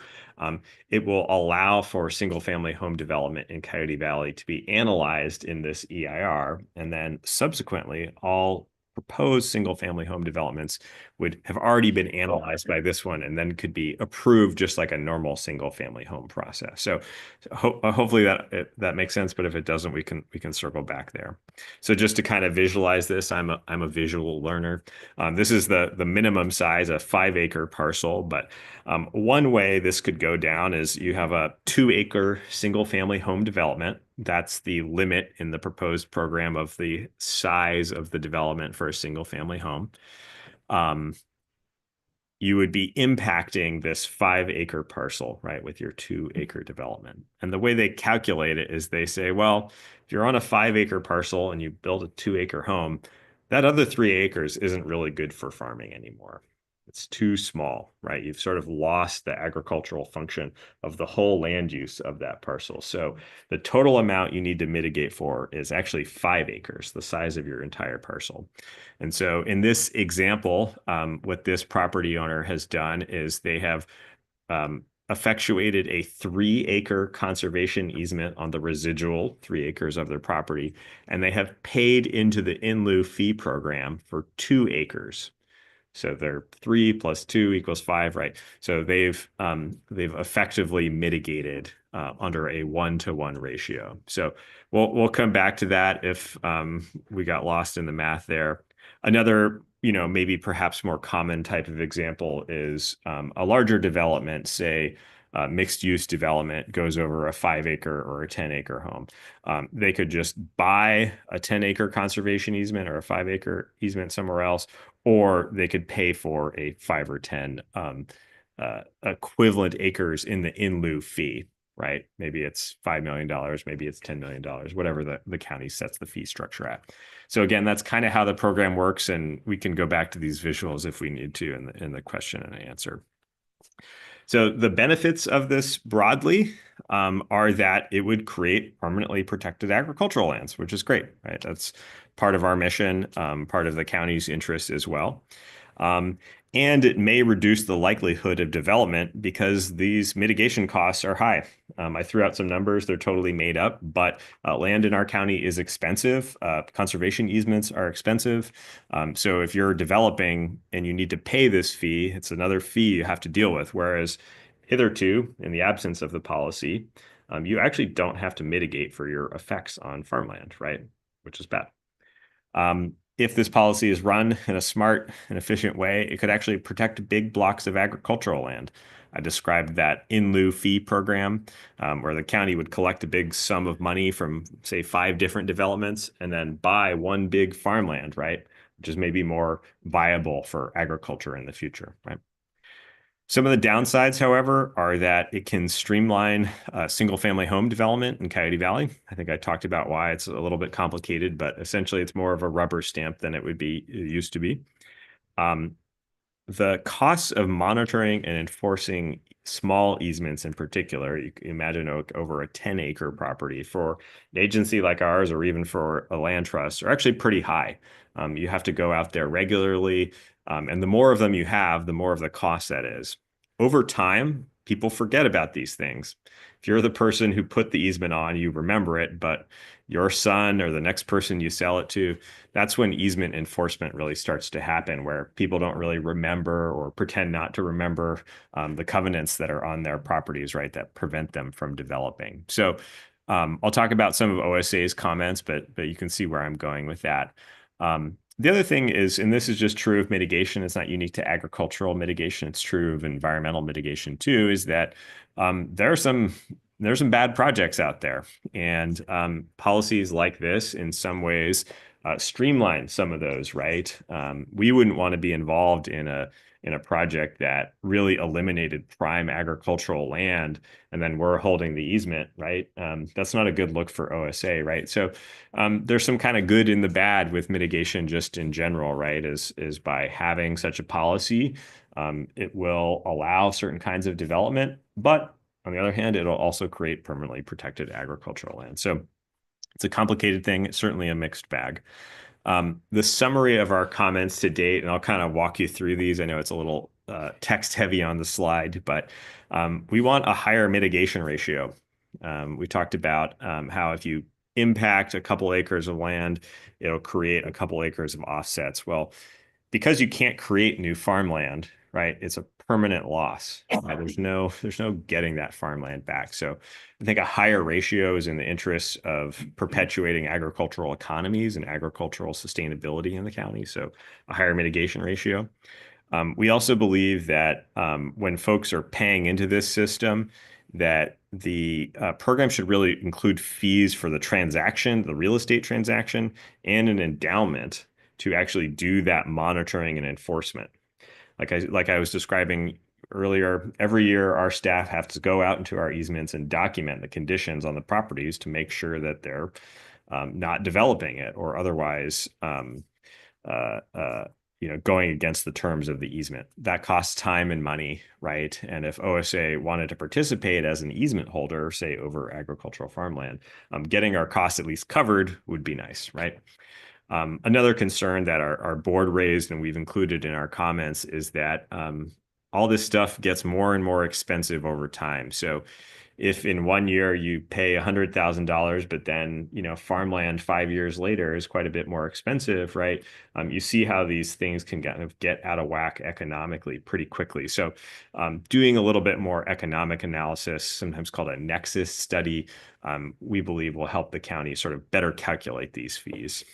it will allow for single-family home development in Coyote Valley to be analyzed in this EIR, and then subsequently all proposed single-family home developments would have already been analyzed by this one and then could be approved just like a normal single-family home process. So hopefully that makes sense, but if it doesn't, we can circle back there. So just to kind of visualize this, I'm a visual learner. This is the minimum size, a 5-acre parcel. But one way this could go down is you have a 2-acre single family home development. That's the limit in the proposed program of the size of the development for a single family home. You would be impacting this 5-acre parcel, right, with your 2-acre development. And the way they calculate it is they say, well, if you're on a 5-acre parcel and you build a 2-acre home, that other 3 acres isn't really good for farming anymore. It's too small, right? You've sort of lost the agricultural function of the whole land use of that parcel. So the total amount you need to mitigate for is actually 5 acres, the size of your entire parcel. And so in this example, what this property owner has done is they have effectuated a 3-acre conservation easement on the residual 3 acres of their property, and they have paid into the in lieu fee program for 2 acres. So they're 3 plus 2 equals 5, right? So they've effectively mitigated under a 1-to-1 ratio. So we'll come back to that if we got lost in the math there. Another, maybe perhaps more common type of example is a larger development, say mixed use development goes over a 5-acre or a 10-acre home. They could just buy a 10-acre conservation easement or a 5-acre easement somewhere else, or they could pay for a 5 or 10 equivalent acres in the in lieu fee, right? Maybe it's $5 million, maybe it's $10 million, whatever the county sets the fee structure at. So again, that's kind of how the program works, and we can go back to these visuals if we need to in the question and answer. So the benefits of this broadly are that it would create permanently protected agricultural lands, which is great, right? That's part of our mission, part of the county's interest as well. And it may reduce the likelihood of development because these mitigation costs are high. I threw out some numbers, they're totally made up, but land in our county is expensive. Conservation easements are expensive. So if you're developing and you need to pay this fee, it's another fee you have to deal with. Whereas hitherto, in the absence of the policy, you actually don't have to mitigate for your effects on farmland, right? Which is bad. If this policy is run in a smart and efficient way, it could actually protect big blocks of agricultural land. I described that in lieu fee program where the county would collect a big sum of money from, say, 5 different developments and then buy one big farmland, right? Which is maybe more viable for agriculture in the future, right? Some of the downsides, however, are that it can streamline single-family home development in Coyote Valley. I think I talked about why it's a little bit complicated, but essentially it's more of a rubber stamp than it used to be. The costs of monitoring and enforcing small easements in particular, you can imagine over a 10-acre property for an agency like ours or even for a land trust are actually pretty high. You have to go out there regularly. And the more of them you have, the more of the cost that is. Over time, people forget about these things. If you're the person who put the easement on, you remember it, but your son or the next person you sell it to, that's when easement enforcement really starts to happen, where people don't really remember or pretend not to remember the covenants that are on their properties, right, that prevent them from developing. So I'll talk about some of OSA's comments, but you can see where I'm going with that. The other thing is, and this is just true of mitigation, it's not unique to agricultural mitigation, it's true of environmental mitigation too, is that there's some bad projects out there. And policies like this, in some ways, streamline some of those, right? We wouldn't want to be involved in a project that really eliminated prime agricultural land, and then we're holding the easement, right? That's not a good look for OSA, right? So there's some kind of good in the bad with mitigation just in general, right? Is by having such a policy, it will allow certain kinds of development, but on the other hand, it'll also create permanently protected agricultural land. So it's a complicated thing. It's certainly a mixed bag. The summary of our comments to date, and I'll kind of walk you through these. I know it's a little text heavy on the slide, but we want a higher mitigation ratio. We talked about how if you impact a couple acres of land, it'll create a couple acres of offsets. Well, because you can't create new farmland, right? It's a permanent loss. There's no getting that farmland back. So I think a higher ratio is in the interest of perpetuating agricultural economies and agricultural sustainability in the county. So a higher mitigation ratio. We also believe that when folks are paying into this system, that the program should really include fees for the transaction, the real estate transaction, and an endowment to actually do that monitoring and enforcement. Like I was describing earlier, every year our staff have to go out into our easements and document the conditions on the properties to make sure that they're not developing it or otherwise going against the terms of the easement. That costs time and money, right? And if OSA wanted to participate as an easement holder, say over agricultural farmland, getting our costs at least covered would be nice, right? Another concern that our board raised and we've included in our comments is that all this stuff gets more and more expensive over time. So if in 1 year you pay $100,000, but then, farmland 5 years later is quite a bit more expensive, right? You see how these things can kind of get out of whack economically pretty quickly. So doing a little bit more economic analysis, sometimes called a nexus study, we believe will help the county sort of better calculate these fees.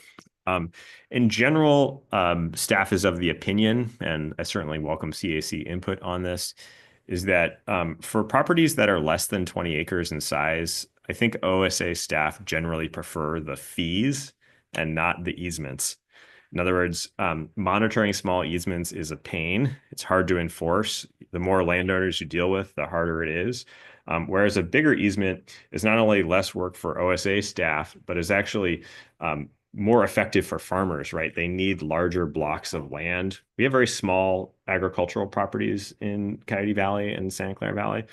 In general, staff is of the opinion, and I certainly welcome CAC input on this, is that for properties that are less than 20 acres in size, I think OSA staff generally prefer the fees and not the easements. In other words, monitoring small easements is a pain. It's hard to enforce. The more landowners you deal with, the harder it is. Whereas a bigger easement is not only less work for OSA staff, but is actually more effective for farmers, right? They need larger blocks of land. We have very small agricultural properties in Coyote Valley and Santa Clara Valley.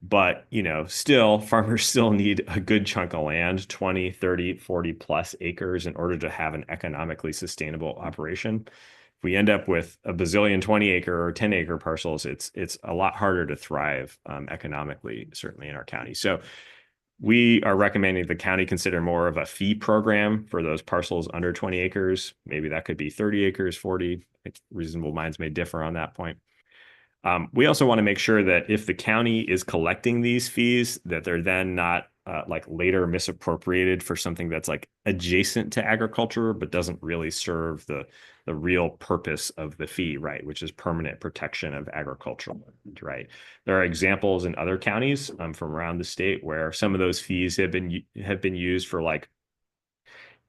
But, still, farmers still need a good chunk of land, 20, 30, 40 plus acres in order to have an economically sustainable operation. If we end up with a bazillion 20 acre or 10 acre parcels, it's a lot harder to thrive economically, certainly in our county. So we are recommending the county consider more of a fee program for those parcels under 20 acres. Maybe that could be 30 acres, 40. Reasonable minds may differ on that point. We also want to make sure that if the county is collecting these fees, that they're then not later misappropriated for something that's adjacent to agriculture, but doesn't really serve the real purpose of the fee, right? Which is permanent protection of agricultural land, right? There are examples in other counties from around the state where some of those fees have been used for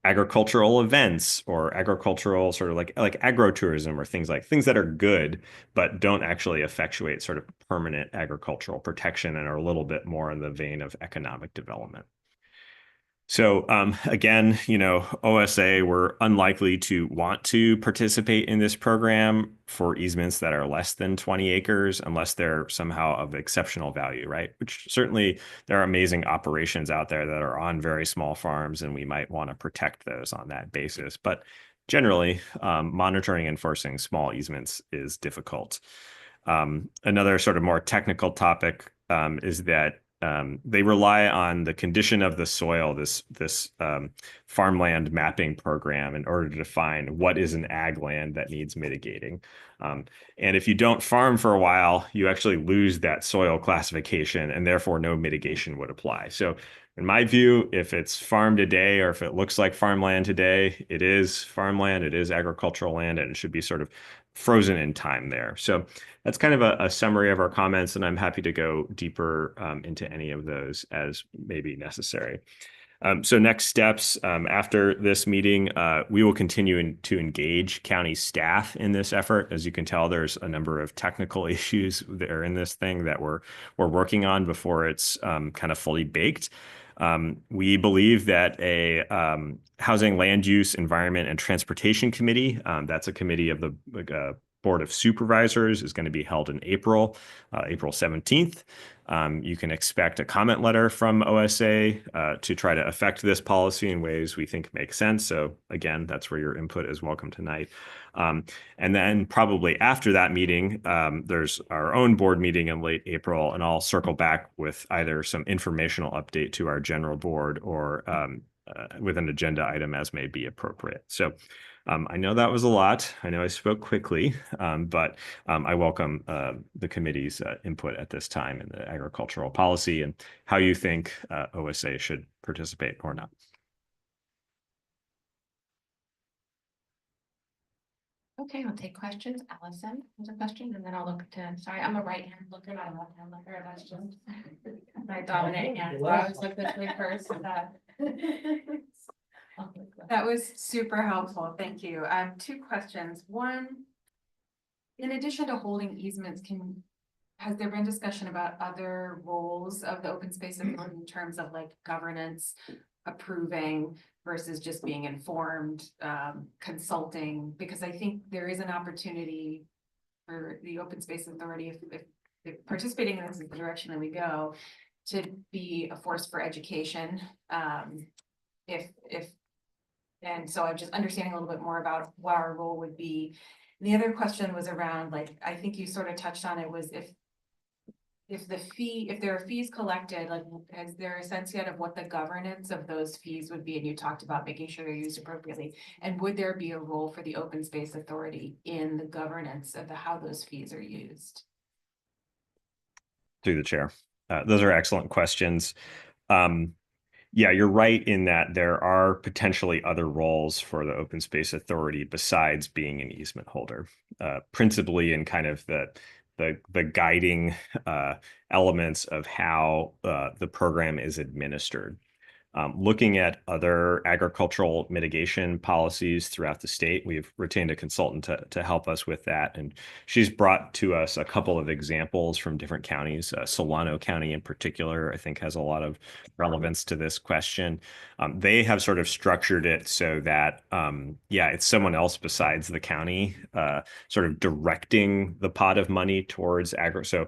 agricultural events or agricultural sort of like agrotourism or things that are good, but don't actually effectuate sort of permanent agricultural protection and are a little bit more in the vein of economic development. So again, OSA, we're unlikely to want to participate in this program for easements that are less than 20 acres unless they're somehow of exceptional value, right? Which certainly there are amazing operations out there that are on very small farms, and we might want to protect those on that basis. But generally, monitoring and enforcing small easements is difficult. Another sort of more technical topic is that they rely on the condition of the soil, this farmland mapping program, in order to define what is an ag land that needs mitigating. And if you don't farm for a while, you actually lose that soil classification, and therefore no mitigation would apply. So in my view, if it's farmed today or if it looks like farmland today, it is farmland, it is agricultural land, and it should be sort of frozen in time there. So that's kind of a summary of our comments, and I'm happy to go deeper into any of those as may be necessary. So next steps after this meeting, we will continue to engage county staff in this effort. As you can tell, there's a number of technical issues that are in this thing that we're working on before it's kind of fully baked. We believe that a Housing, Land Use, Environment, and Transportation Committee, that's a committee of the Board of Supervisors, is going to be held in April 17th. You can expect a comment letter from OSA to try to affect this policy in ways we think make sense. So again, that's where your input is welcome tonight. And then probably after that meeting, there's our own board meeting in late April, and I'll circle back with either some informational update to our general board or with an agenda item as may be appropriate. So I know that was a lot. I know I spoke quickly, but I welcome the committee's input at this time in the agricultural policy and how you think OSA should participate or not. Okay, I'll take questions. Allison has a question, and then I'll look to, sorry, I'm a right hand looker, not a left hand looker. That's just my dominant hand. So I always look this way first. That was super helpful. Thank you. Two questions. One, in addition to holding easements, has there been discussion about other roles of the open space authority in terms of like governance, approving versus just being informed, consulting? Because I think there is an opportunity for the open space authority, if participating in this is the direction that we go, to be a force for education. And so I'm just understanding a little bit more about what our role would be. And the other question was around, like, I think you sort of touched on it, was if there are fees collected, like, is there a sense yet of what the governance of those fees would be? And you talked about making sure they're used appropriately. And would there be a role for the open space authority in the governance of how those fees are used? Through the chair. Those are excellent questions. Yeah, you're right in that there are potentially other roles for the Open Space Authority besides being an easement holder, principally in kind of the guiding elements of how the program is administered. Looking at other agricultural mitigation policies throughout the state, we've retained a consultant to help us with that. And she's brought to us a couple of examples from different counties. Solano County in particular, I think, has a lot of relevance to this question. They have sort of structured it so that, yeah, it's someone else besides the county sort of directing the pot of money towards So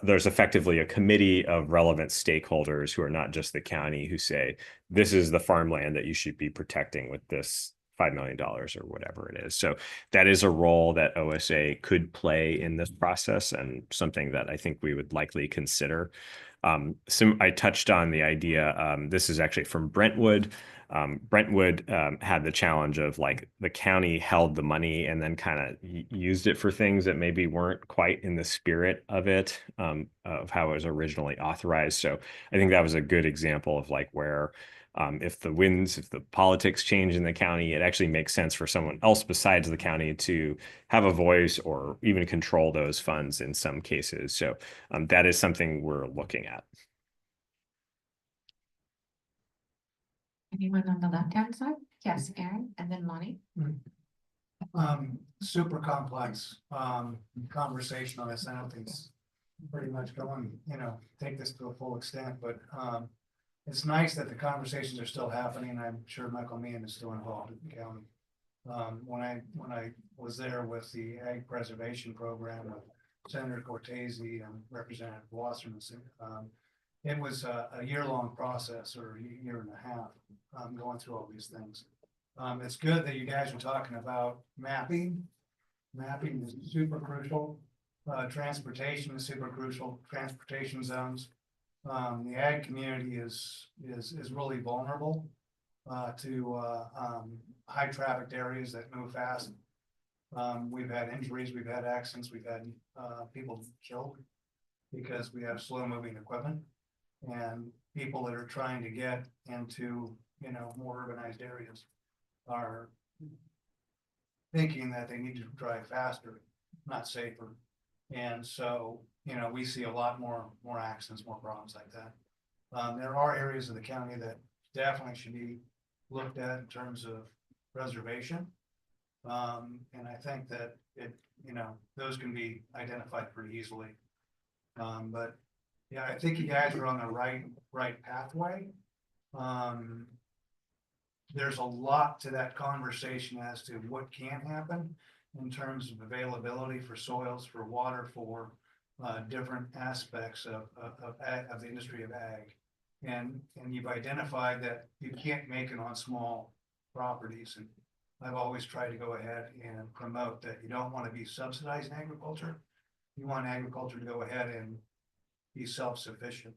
there's effectively a committee of relevant stakeholders who are not just the county, who say, this is the farmland that you should be protecting with this $5 million or whatever it is. So that is a role that OSA could play in this process, and something that I think we would likely consider. I touched on the idea, this is actually from Brentwood. Brentwood had the challenge of, like, the county held the money and then kind of used it for things that maybe weren't quite in the spirit of it, of how it was originally authorized. So I think that was a good example of, like, where if the politics change in the county, it actually makes sense for someone else besides the county to have a voice or even control those funds in some cases. So that is something we're looking at. Anyone on the left-hand side? Yes, Aaron, and then Lonnie. Super complex, conversation on this. I don't think it's pretty much going, take this to a full extent, but, it's nice that the conversations are still happening. I'm sure Michael Meehan is still involved in the county. When I was there with the Ag Preservation Program with Senator Cortese and Representative Wasserman, it was a year-long process, or a year and a half, going through all these things. It's good that you guys are talking about mapping. Mapping is super crucial. Transportation is super crucial. Transportation zones. The ag community is really vulnerable to high trafficked areas that move fast. We've had injuries, we've had accidents, we've had people killed because we have slow moving equipment, and people that are trying to get into, more urbanized areas are thinking that they need to drive faster, not safer. And so, we see a lot more accidents, more problems like that. There are areas of the county that definitely should be looked at in terms of preservation. And I think that those can be identified pretty easily. But yeah, I think you guys are on the right pathway. There's a lot to that conversation as to what can happen in terms of availability for soils, for water, for different aspects of the industry of ag. And you've identified that you can't make it on small properties. And I've always tried to go ahead and promote that you don't want to be subsidizing agriculture. You want agriculture to go ahead and be self-sufficient,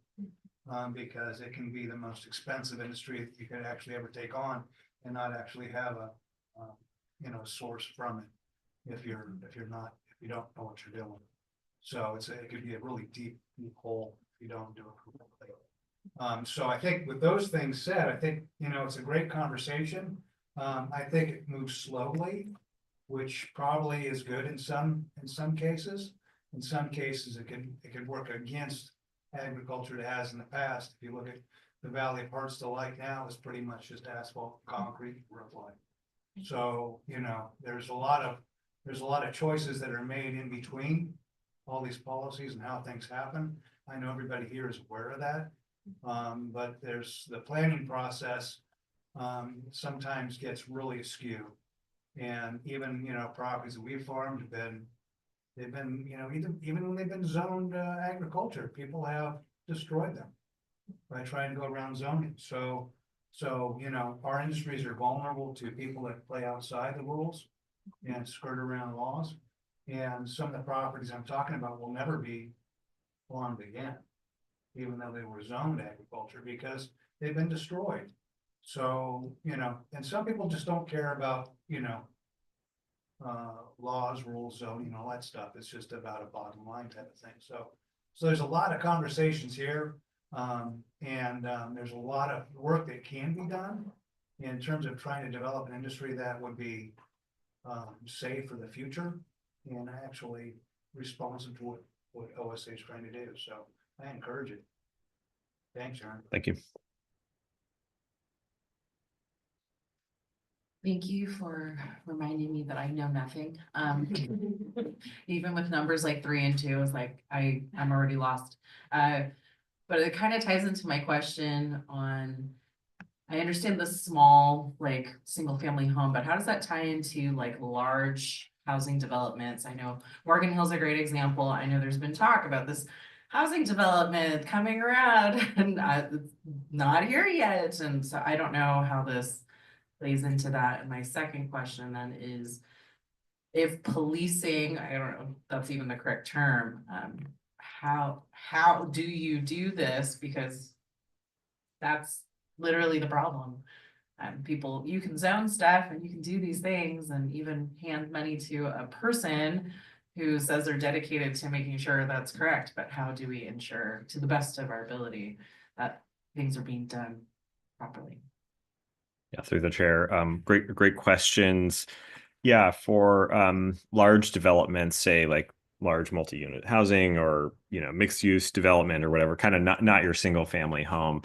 because it can be the most expensive industry that you could actually ever take on and not actually have source from it. If you don't know what you're doing. So it could be a really deep hole if you don't do it correctly. So I think with those things said, I think, it's a great conversation. I think it moves slowly, which probably is good in some cases. In some cases, it could work against agriculture it has in the past. If you look at the Valley of Hartsville like now, it's pretty much just asphalt, concrete, roof line. So, there's a lot of choices that are made in between all these policies and how things happen. I know everybody here is aware of that. But there's the planning process, sometimes gets really askew. And even, properties that we've farmed they've been, even when they've been zoned, agriculture, people have destroyed them by trying to go around zoning. So, our industries are vulnerable to people that play outside the rules and skirt around laws. And some of the properties I'm talking about will never be farmed again, even though they were zoned agriculture, because they've been destroyed. So, and some people just don't care about, laws, rules, zoning, all that stuff. It's just about a bottom line type of thing. So there's a lot of conversations here. There's a lot of work that can be done in terms of trying to develop an industry that would be safe for the future and actually responsive to what OSA is trying to do. So I encourage it. Thanks, Aaron. Thank you. Thank you for reminding me that I know nothing. Even with numbers like 3 and 2, it's like I'm already lost. But it kind of ties into my question on, I understand the small, like single family home, but how does that tie into like large housing developments? I know Morgan Hill's a great example. I know there's been talk about this housing development coming around and it's not here yet. And so I don't know how this plays into that. And my second question then is, if policing, I don't know if that's even the correct term, how do you do this? Because that's literally the problem. People, you can zone stuff and you can do these things and even hand money to a person who says they're dedicated to making sure that's correct. But how do we ensure, to the best of our ability, that things are being done properly? Yeah, through the chair. Great questions. Yeah, for large developments, say like large multi-unit housing or mixed use development or whatever, kind of not your single family home.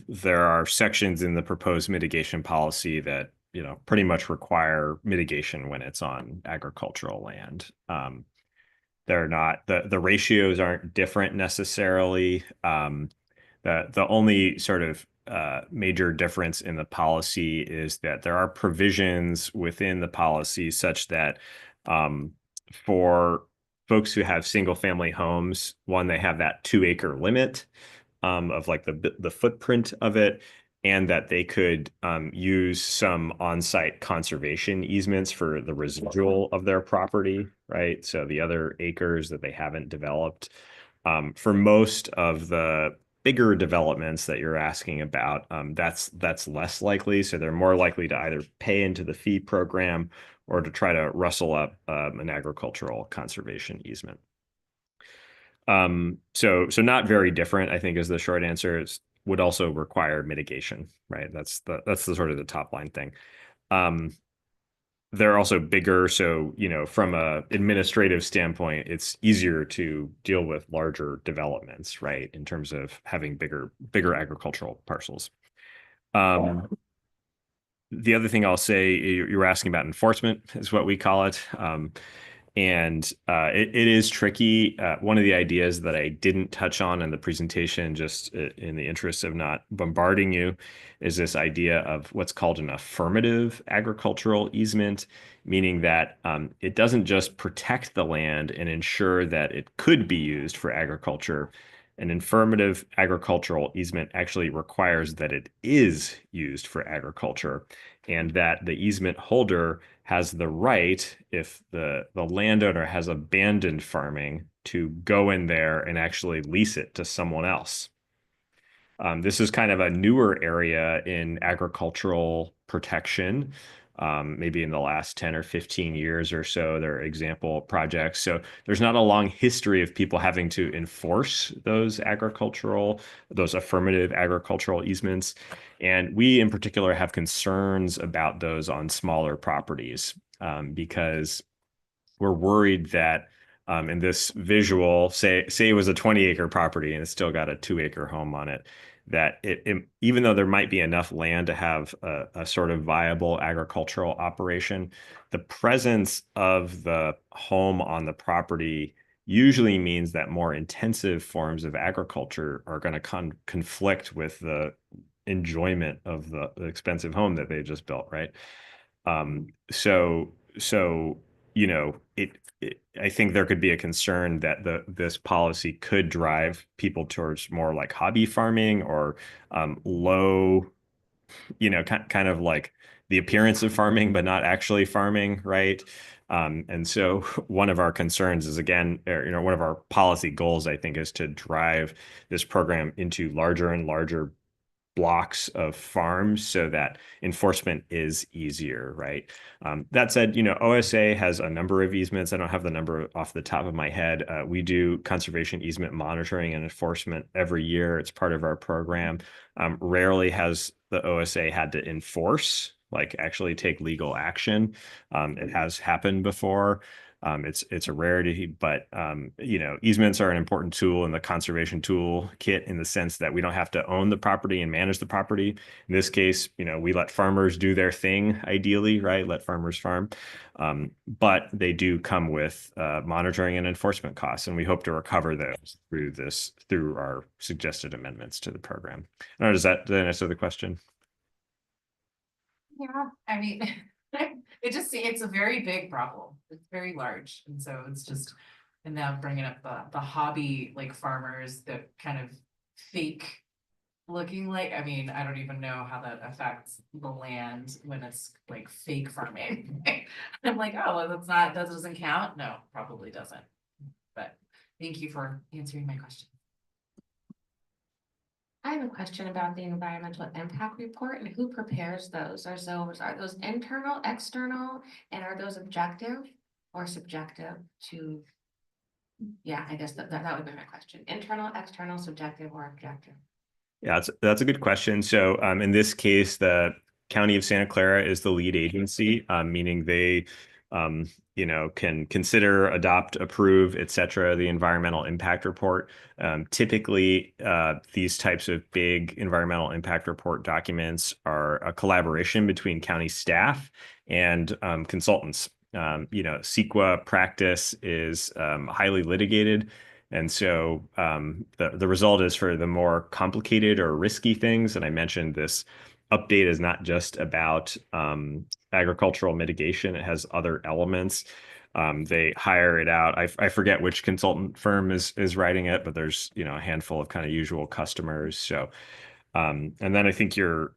There are sections in the proposed mitigation policy that pretty much require mitigation when it's on agricultural land. They're not, the ratios aren't different necessarily. The only sort of major difference in the policy is that there are provisions within the policy such that for folks who have single family homes, one, they have that 2-acre limit of like the footprint of it, and that they could use some on-site conservation easements for the residual of their property, right? So the other acres that they haven't developed. For most of the bigger developments that you're asking about, that's less likely. So they're more likely to either pay into the fee program or to try to rustle up an agricultural conservation easement. So not very different, I think, is the short answer. It would also require mitigation, right? That's the sort of the top line thing. They're also bigger, so from a administrative standpoint, it's easier to deal with larger developments, right? In terms of having bigger agricultural parcels. The other thing I'll say, you were asking about enforcement, is what we call it. And it is tricky. One of the ideas that I didn't touch on in the presentation, just in the interest of not bombarding you, is this idea of what's called an affirmative agricultural easement, meaning that it doesn't just protect the land and ensure that it could be used for agriculture. An affirmative agricultural easement actually requires that it is used for agriculture, and that the easement holder has the right, if the landowner has abandoned farming, to go in there and actually lease it to someone else. This is kind of a newer area in agricultural protection. maybe in the last 10 or 15 years or so. There are example projects. So there's not a long history of people having to enforce those affirmative agricultural easements. And we in particular have concerns about those on smaller properties because we're worried that in this visual, say it was a 20-acre property and it's still got a 2-acre home on it, that even though there might be enough land to have a sort of viable agricultural operation, the presence of the home on the property usually means that more intensive forms of agriculture are going to conflict with the enjoyment of the expensive home that they just built, right? So you know, I think there could be a concern that this policy could drive people towards more like hobby farming or low, you know, kind of like the appearance of farming, but not actually farming, right? And so one of our concerns is, again, you know, one of our policy goals, I think, is to drive this program into larger and larger blocks of farms so that enforcement is easier, right? That said, you know, OSA has a number of easements. I don't have the number off the top of my head. We do conservation easement monitoring and enforcement every year. It's part of our program. Rarely has the OSA had to enforce, like actually take legal action. It has happened before. It's a rarity, but you know, easements are an important tool in the conservation tool kit in the sense that we don't have to own the property and manage the property. In this case, you know, we let farmers do their thing, ideally, right? Let farmers farm. But they do come with monitoring and enforcement costs, and we hope to recover those through our suggested amendments to the program. I don't know, does that answer the question? Yeah, I mean, it's a very big problem. It's very large. And so it's just, and now bringing up the hobby, like farmers that kind of fake looking like, I mean, I don't even know how that affects the land when it's like fake farming. I'm like, oh, well, that doesn't count. No, probably doesn't. But thank you for answering my question. I have a question about the environmental impact report and who prepares those? Are those internal, external, and are those objective or subjective to? Yeah, I guess that would be my question. Internal, external, subjective, or objective? Yeah, that's a good question. So in this case, the County of Santa Clara is the lead agency, meaning they you know, can consider, adopt, approve, et cetera, the environmental impact report. Typically, these types of big environmental impact report documents are a collaboration between county staff and consultants. You know, CEQA practice is highly litigated. And so the result is for the more complicated or risky things, and I mentioned this update is not just about agricultural mitigation. It has other elements. They hire it out. I forget which consultant firm is writing it, but there's, you know, a handful of kind of usual customers. So, and then I think your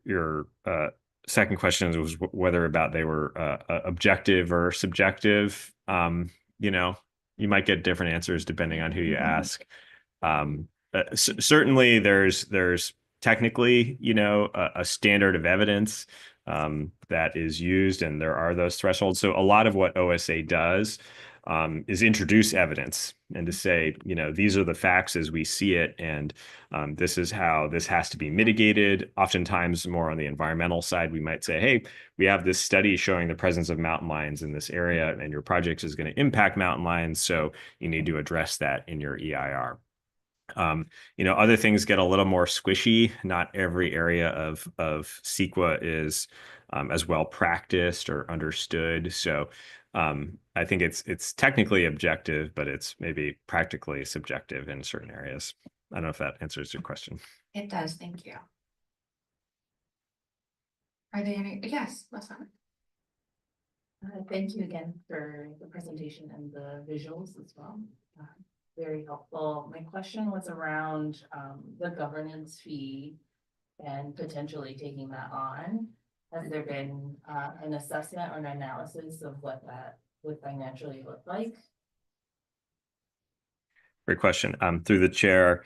second question was whether about they were objective or subjective. You know, you might get different answers depending on who you ask. Certainly there's technically, you know, a standard of evidence that is used, and there are those thresholds. So a lot of what OSA does is introduce evidence and to say, you know, these are the facts as we see it, and this is how this has to be mitigated. Oftentimes more on the environmental side, we might say, hey, we have this study showing the presence of mountain lions in this area, and your project is going to impact mountain lions, so you need to address that in your EIR. You know, other things get a little more squishy. Not every area of CEQA is as well practiced or understood. So I think it's technically objective, but it's maybe practically subjective in certain areas. I don't know if that answers your question. It does, thank you. Are there any? Yes, Lisa. Thank you again for the presentation and the visuals as well. Very helpful. My question was around the governance fee and potentially taking that on. Has there been an assessment or an analysis of what that would financially look like? Great question. Through the chair,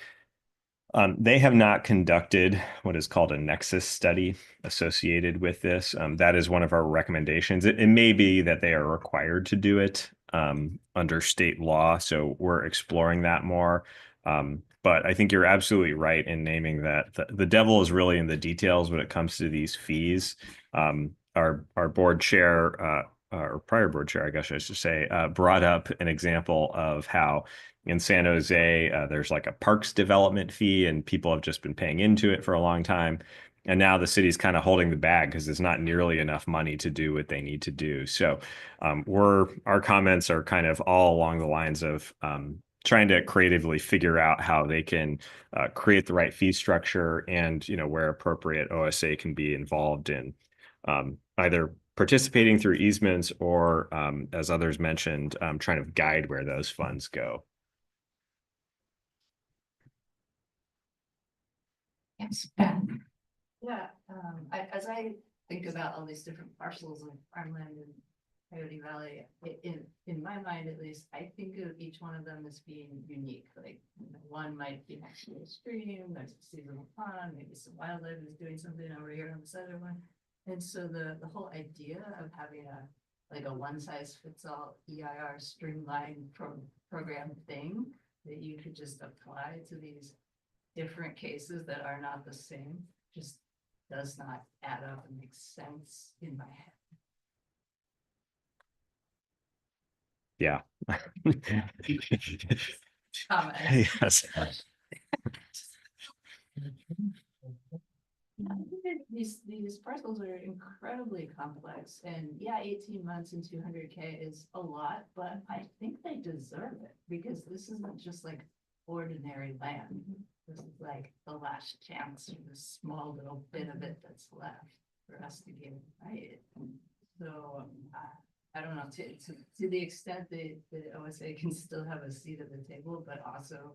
They have not conducted what is called a nexus study associated with this. That is one of our recommendations. It may be that they are required to do it under state law, so we're exploring that more. But I think you're absolutely right in naming that the devil is really in the details when it comes to these fees. Our board chair, or prior board chair, I guess I should say, brought up an example of how in San Jose, there's like a parks development fee, and people have just been paying into it for a long time. And now the city's kind of holding the bag because there's not nearly enough money to do what they need to do. So our comments are kind of all along the lines of trying to creatively figure out how they can create the right fee structure, and where appropriate, OSA can be involved in either participating through easements or, as others mentioned, trying to guide where those funds go. Yes, Ben. Yeah, as I think about all these different parcels of farmland in Coyote Valley, in my mind at least, I think of each one of them as being unique. Like, one might be next to a stream, there's a seasonal pond, maybe some wildlife is doing something over here on this other one. And so the whole idea of having a one size fits all EIR streamlined program thing that you could just apply to these different cases that are not the same just does not add up and make sense in my head. Yeah. Comment. Yes. These parcels are incredibly complex, and yeah, 18 months and 200K is a lot, but I think they deserve it because this isn't just like ordinary land. This is like the last chance for this small little bit of it that's left for us to get right. So I don't know, to the extent that the OSA can still have a seat at the table, but also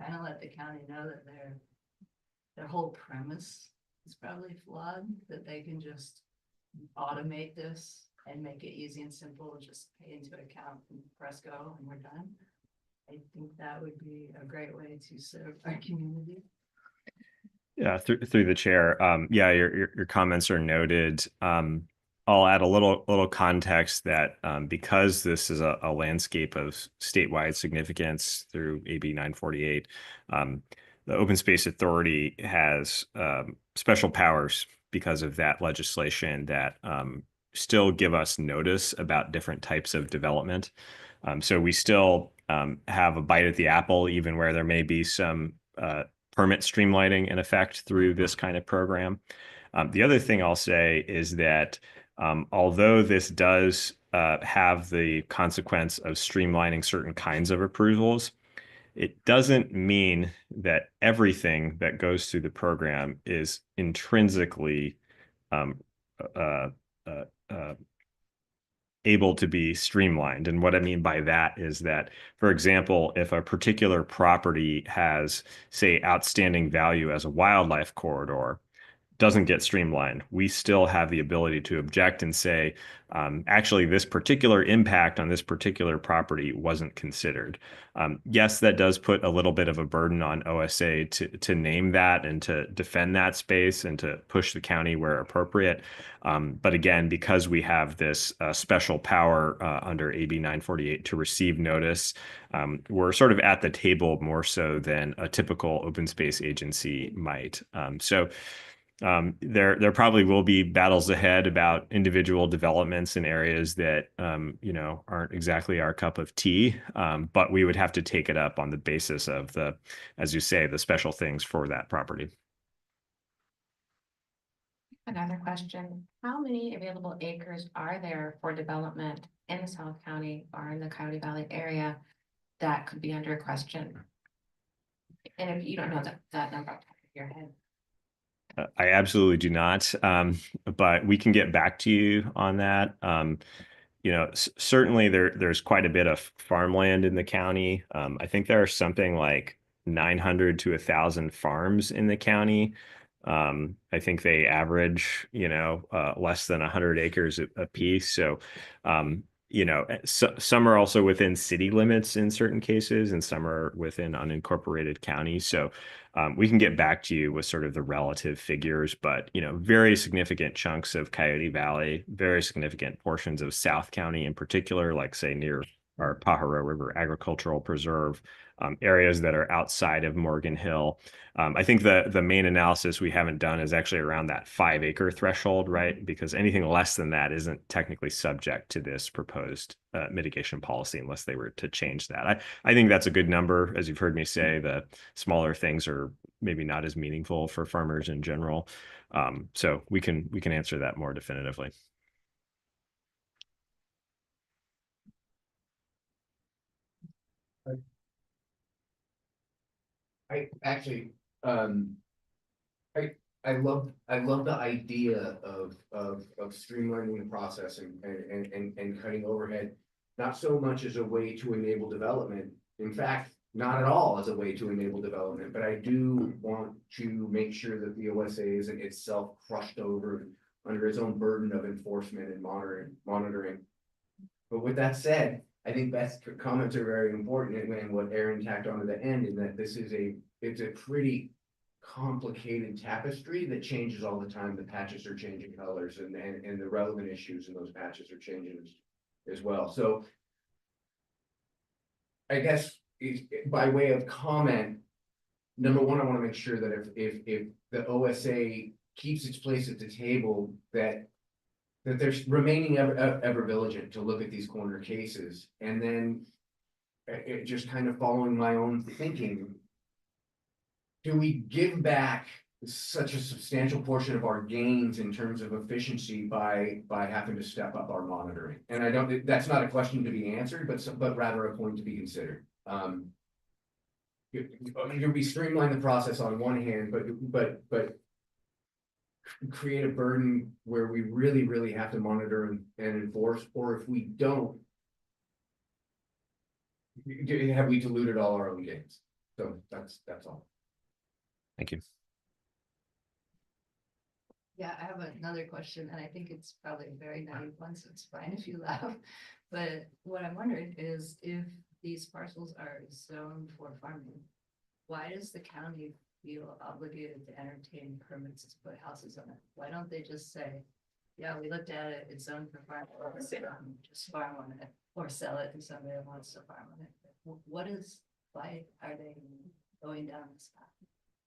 kind of let the county know that their whole premise is probably flawed, that they can just automate this and make it easy and simple, just pay into account and press go and we're done. I think that would be a great way to serve our community. Yeah, through the chair. Yeah, your comments are noted. I'll add a little context that because this is a landscape of statewide significance through AB 948, the Open Space Authority has special powers because of that legislation that still give us notice about different types of development. So we still have a bite at the apple, even where there may be some permit streamlining in effect through this kind of program. The other thing I'll say is that although this does have the consequence of streamlining certain kinds of approvals, it doesn't mean that everything that goes through the program is intrinsically able to be streamlined. And what I mean by that is that, for example, if a particular property has, say, outstanding value as a wildlife corridor, doesn't get streamlined, we still have the ability to object and say, actually, this particular impact on this particular property wasn't considered. Yes, that does put a little bit of a burden on OSA to name that and to defend that space and to push the county where appropriate. But again, because we have this special power under AB 948 to receive notice, we're sort of at the table more so than a typical open space agency might. There probably will be battles ahead about individual developments in areas that aren't exactly our cup of tea, but we would have to take it up on the basis of the, as you say, the special things for that property. Another question, how many available acres are there for development in the South County or in the Coyote Valley area that could be under question? And if you don't know that number off the top of your head. I absolutely do not, but we can get back to you on that. Certainly there's quite a bit of farmland in the county. I think there are something like 900 to 1,000 farms in the county. I think they average, less than 100 acres a piece. So, some are also within city limits in certain cases, and some are within unincorporated counties. So We can get back to you with sort of the relative figures, but very significant chunks of Coyote Valley, very significant portions of South County in particular, like say near our Pajaro River Agricultural Preserve, areas that are outside of Morgan Hill. I think the main analysis we haven't done is actually around that 5-acre threshold, right? Because anything less than that isn't technically subject to this proposed mitigation policy unless they were to change that. I think that's a good number. As you've heard me say, the smaller things are maybe not as meaningful for farmers in general. So we can answer that more definitively. I actually, I love the idea of streamlining the process and cutting overhead. Not so much as a way to enable development. In fact, not at all as a way to enable development, but I do want to make sure that the OSA isn't itself crushed over under its own burden of enforcement and monitoring. But with that said, I think Beth's comments are very important, and what Aaron tacked on to the end, in that it's a pretty complicated tapestry that changes all the time. The patches are changing colors, and the relevant issues in those patches are changing as well. So I guess by way of comment, number one, I want to make sure that if the OSA keeps its place at the table, that they're remaining ever vigilant to look at these corner cases, and then just kind of following my own thinking. Do we give back such a substantial portion of our gains in terms of efficiency by having to step up our monitoring? And that's not a question to be answered, but rather a point to be considered. We streamline the process on one hand, but create a burden where we really have to monitor and enforce, or if we don't, have we diluted all our own gains? So that's all. Thank you. Yeah, I have another question, and I think it's probably a very naive one, so it's fine if you laugh. But what I'm wondering is, if these parcels are zoned for farming, why does the county feel obligated to entertain permits to put houses on it? Why don't they just say, yeah, we looked at it, it's zoned for farm, just farm on it, or sell it to somebody that wants to farm on it? Why are they going down this path?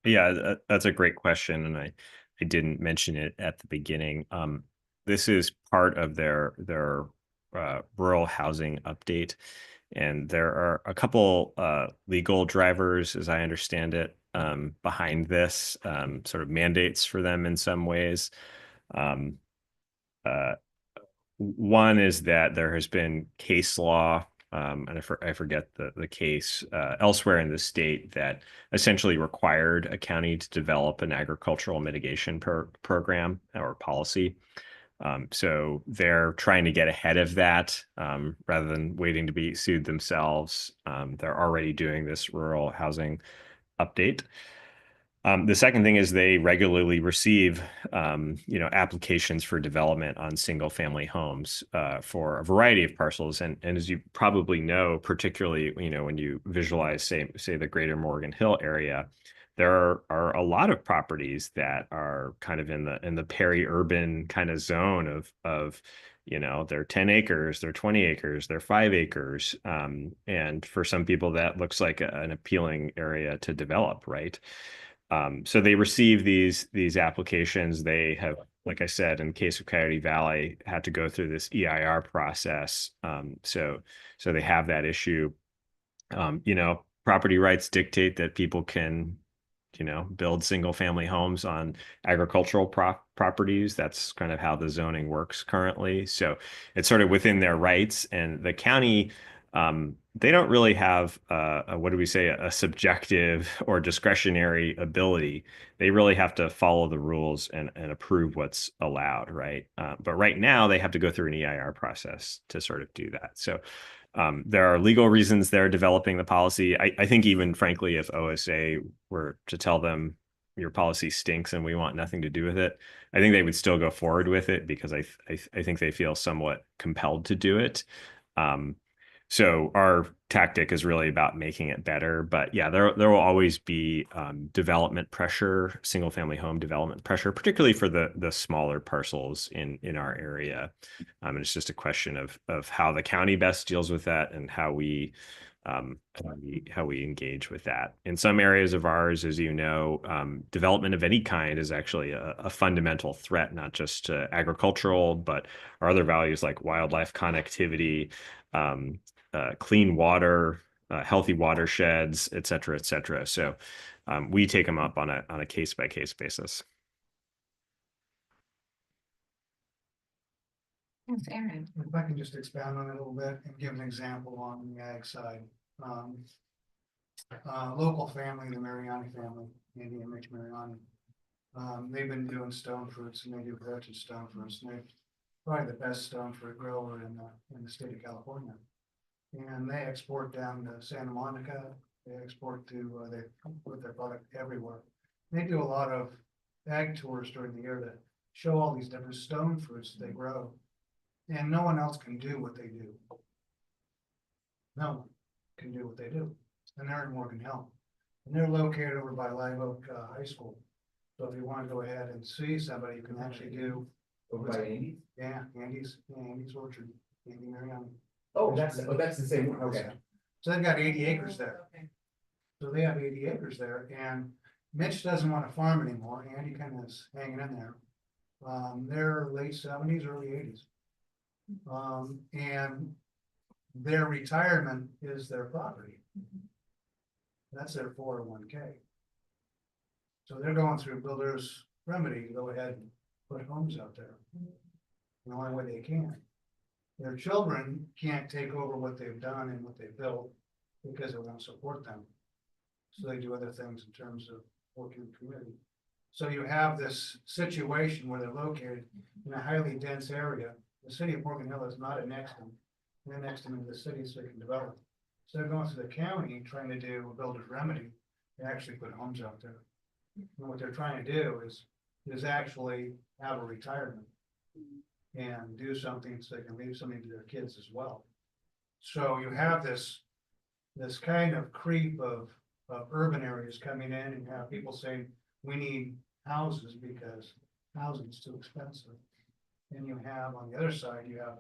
Yeah, that's a great question, and I didn't mention it at the beginning. This is part of their rural housing update, and there are a couple legal drivers, as I understand it, behind this, sort of mandates for them in some ways. One is that there has been case law, and I forget the case elsewhere in the state, that essentially required a county to develop an agricultural mitigation program or policy. So they're trying to get ahead of that rather than waiting to be sued themselves. They're already doing this rural housing update. The second thing is they regularly receive, applications for development on single family homes for a variety of parcels. And as you probably know, particularly, when you visualize, say the greater Morgan Hill area, there are a lot of properties that are kind of in the peri-urban kind of zone of they're 10 acres, they're 20 acres, they're 5 acres. And for some people, that looks like an appealing area to develop, right? So they receive these applications. They have, like I said, in the case of Coyote Valley, had to go through this EIR process. So they have that issue. Property rights dictate that people can, build single family homes on agricultural properties. That's kind of how the zoning works currently. So it's sort of within their rights, and the county, they don't really have a subjective or discretionary ability. They really have to follow the rules and approve what's allowed, right? But right now they have to go through an EIR process to sort of do that. So there are legal reasons they're developing the policy. I think even frankly, if OSA were to tell them your policy stinks and we want nothing to do with it, I think they would still go forward with it, because I think they feel somewhat compelled to do it. So our tactic is really about making it better. But yeah, there will always be development pressure, single family home development pressure, particularly for the smaller parcels in our area. And it's just a question of how the county best deals with that and how we engage with that. In some areas of ours, as you know, development of any kind is actually a fundamental threat, not just to agricultural, but our other values like wildlife connectivity, clean water, healthy watersheds, et cetera, et cetera. So we take them up on a case by case basis. Thanks, Aaron. If I can just expound on it a little bit and give an example on the ag side. Local family, the Mariani family, Andy and Rich Mariani. They've been doing stone fruits and they do heritage stone fruits. And they're probably the best stone fruit grower in the state of California. And they export down to Santa Monica. They export to, they put their product everywhere. They do a lot of ag tours during the year that show all these different stone fruits they grow. And no one else can do what they do. No one can do what they do. And they're in Morgan Hill. And they're located over by Live Oak High School. So if you want to go ahead and see somebody, you can actually do. Over by Andy? Yeah, Andy's Orchard, Andy Mariani. Oh, that's the same one, okay. So they've got 80 acres there. So they have 80 acres there, and Mitch doesn't want to farm anymore. Andy kind of is hanging in there. They're late 70s, early 80s. And their retirement is their property. That's their 401k. So they're going through builder's remedy to go ahead and put homes out there. The only way they can. Their children can't take over what they've done and what they've built because it won't support them. So they do other things in terms of working in the community. So you have this situation where they're located in a highly dense area. The city of Morgan Hill is not annexed them. They're annexed them into the city so they can develop. So they're going through the county trying to do a builder's remedy to actually put homes out there. And what they're trying to do is actually have a retirement and do something so they can leave something to their kids as well. So you have this kind of creep of urban areas coming in, and you have people saying, we need houses because housing is too expensive. And you have on the other side, you have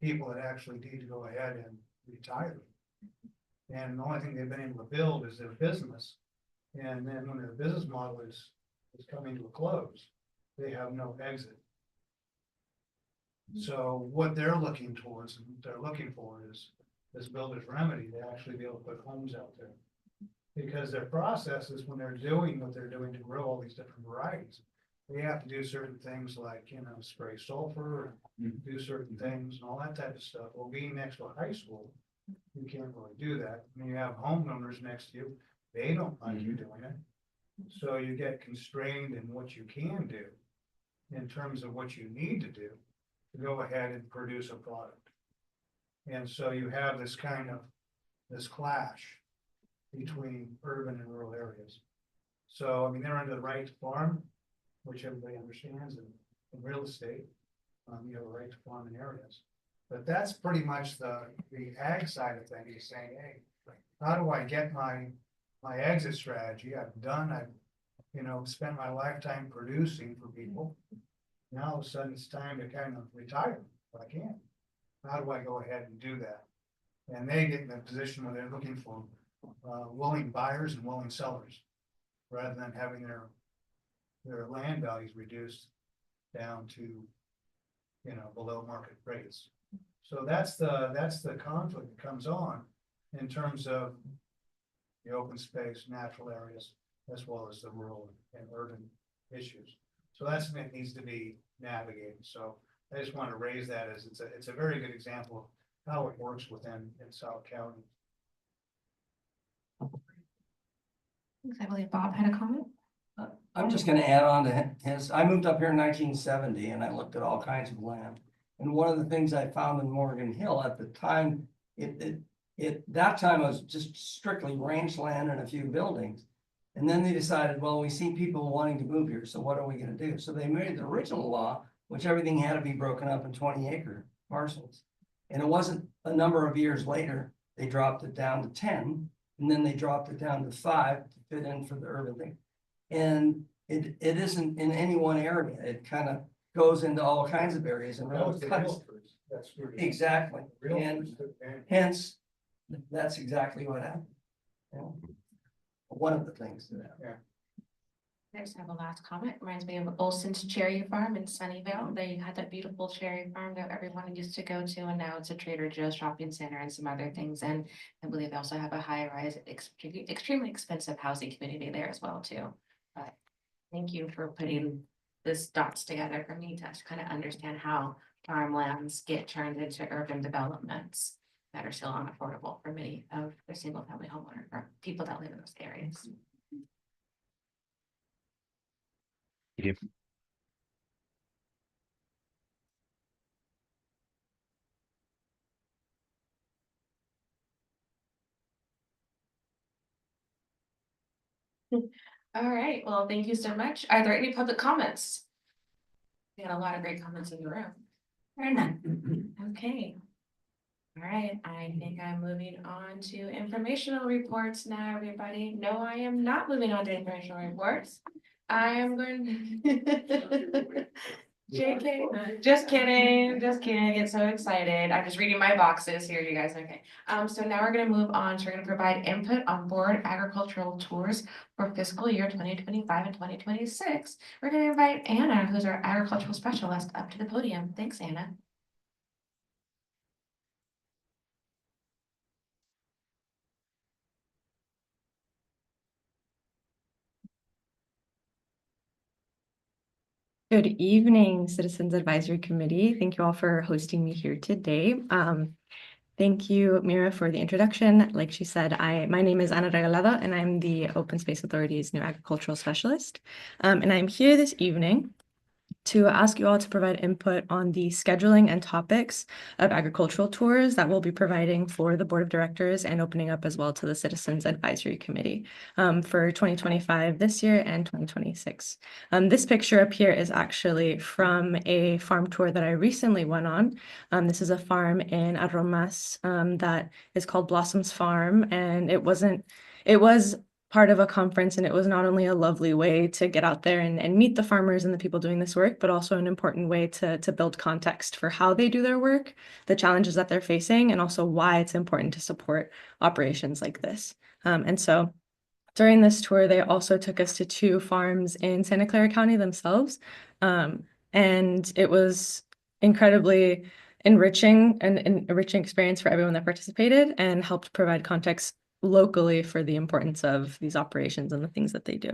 people that actually need to go ahead and retire. And the only thing they've been able to build is their business. And then when their business model is coming to a close, they have no exit. So what they're looking towards and what they're looking for is this builder's remedy to actually be able to put homes out there. Because their process is when they're doing what they're doing to grow all these different varieties, they have to do certain things like, spray sulfur, do certain things and all that type of stuff. Well, being next to a high school, you can't really do that. When you have homeowners next to you, they don't like you doing it. So you get constrained in what you can do in terms of what you need to do to go ahead and produce a product. And so you have this kind of, this clash between urban and rural areas. So, I mean, they're under the right to farm, which everybody understands in real estate. You have a right to farm in areas. But that's pretty much the ag side of things, is saying, hey, how do I get my exit strategy? I've spent my lifetime producing for people. Now all of a sudden it's time to kind of retire, but I can't. How do I go ahead and do that? And they get in a position where they're looking for willing buyers and willing sellers, rather than having their land values reduced down to, below market rates. So that's the conflict that comes on in terms of the open space, natural areas, as well as the rural and urban issues. So that's something that needs to be navigated. So I just want to raise that as it's a very good example of how it works in South County. I believe Bob had a comment. I'm just gonna add on to his, I moved up here in 1970 and I looked at all kinds of land. And one of the things I found in Morgan Hill at the time, that time was just strictly ranch land and a few buildings. And then they decided, well, we see people wanting to move here, so what are we gonna do? So they made the original law, which everything had to be broken up in 20-acre parcels. And it wasn't a number of years later, they dropped it down to 10, and then they dropped it down to 5 to fit in for the urban thing. And it isn't in any one area. It kind of goes into all kinds of areas and That was the really realtors. That's where. exactly. Realtors And took advantage. hence, that's exactly what happened. Yeah. One of the things that happened. I just have a last comment. Reminds me of Olson's Cherry Farm in Sunnyvale. They had that beautiful cherry farm that everyone used to go to, and now it's a Trader Joe's shopping center and some other things. And I believe they also have a high-rise, extremely expensive housing community there as well too. But thank you for putting this dots together for me to kind of understand how farmlands get turned into urban developments that are still unaffordable for many of the single-family homeowner or people that live in those areas. Thank you. All right, well, thank you so much. Are there any public comments? We had a lot of great comments in the room. There are none. Okay. All right, I think I'm moving on to informational reports now, everybody. No, I am not moving on to informational reports. I am going. JK, just kidding, I get so excited. I'm just reading my boxes here, you guys, okay. So now we're gonna move on, so we're gonna provide input on board agricultural tours for fiscal year 2025 and 2026. We're gonna invite Anna, who's our agricultural specialist, up to the podium. Thanks, Anna. Good evening, Citizens Advisory Committee. Thank you all for hosting me here today. Thank you, Mira, for the introduction. Like she said, my name is Ana Regalado, and I'm the Open Space Authority's new agricultural specialist. And I'm here this evening to ask you all to provide input on the scheduling and topics of agricultural tours that we'll be providing for the Board of Directors and opening up as well to the Citizens Advisory Committee for 2025 this year and 2026. This picture up here is actually from a farm tour that I recently went on. This is a farm in Aromas that is called Blossoms Farm, and it was part of a conference, and it was not only a lovely way to get out there and meet the farmers and the people doing this work, but also an important way to build context for how they do their work, the challenges that they're facing, and also why it's important to support operations like this. And so during this tour, they also took us to 2 farms in Santa Clara County themselves. And it was incredibly enriching experience for everyone that participated and helped provide context locally for the importance of these operations and the things that they do.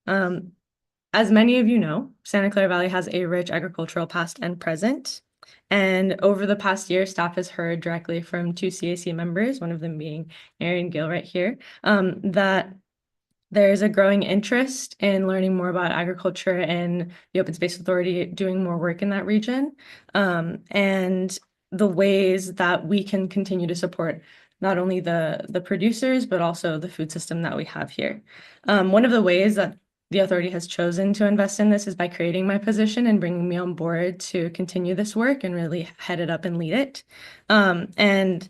As many of you know, Santa Clara Valley has a rich agricultural past and present. And over the past year, staff has heard directly from 2 CAC members, one of them being Erin Gill right here, that there's a growing interest in learning more about agriculture and the Open Space Authority doing more work in that region, and the ways that we can continue to support not only the producers, but also the food system that we have here. One of the ways that the authority has chosen to invest in this is by creating my position and bringing me on board to continue this work and really head it up and lead it. And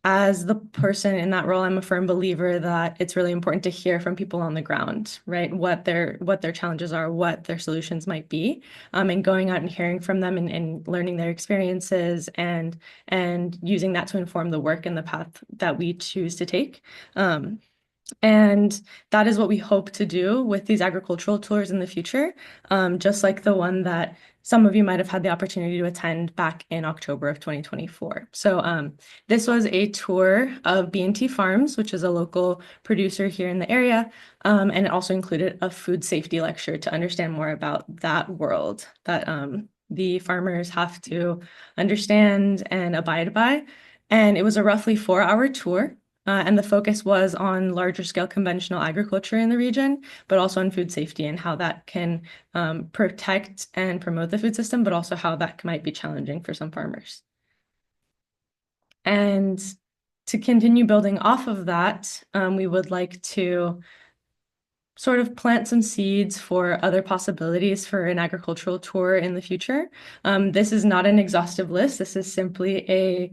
as the person in that role, I'm a firm believer that it's really important to hear from people on the ground, right? What their challenges are, what their solutions might be, and going out and hearing from them and learning their experiences and using that to inform the work and the path that we choose to take. And that is what we hope to do with these agricultural tours in the future, just like the one that some of you might have had the opportunity to attend back in October of 2024. So this was a tour of B&T Farms, which is a local producer here in the area, and it also included a food safety lecture to understand more about that world that the farmers have to understand and abide by. And it was a roughly 4-hour tour. And the focus was on larger scale conventional agriculture in the region, but also on food safety and how that can protect and promote the food system, but also how that might be challenging for some farmers. And to continue building off of that, we would like to sort of plant some seeds for other possibilities for an agricultural tour in the future. This is not an exhaustive list. This is simply a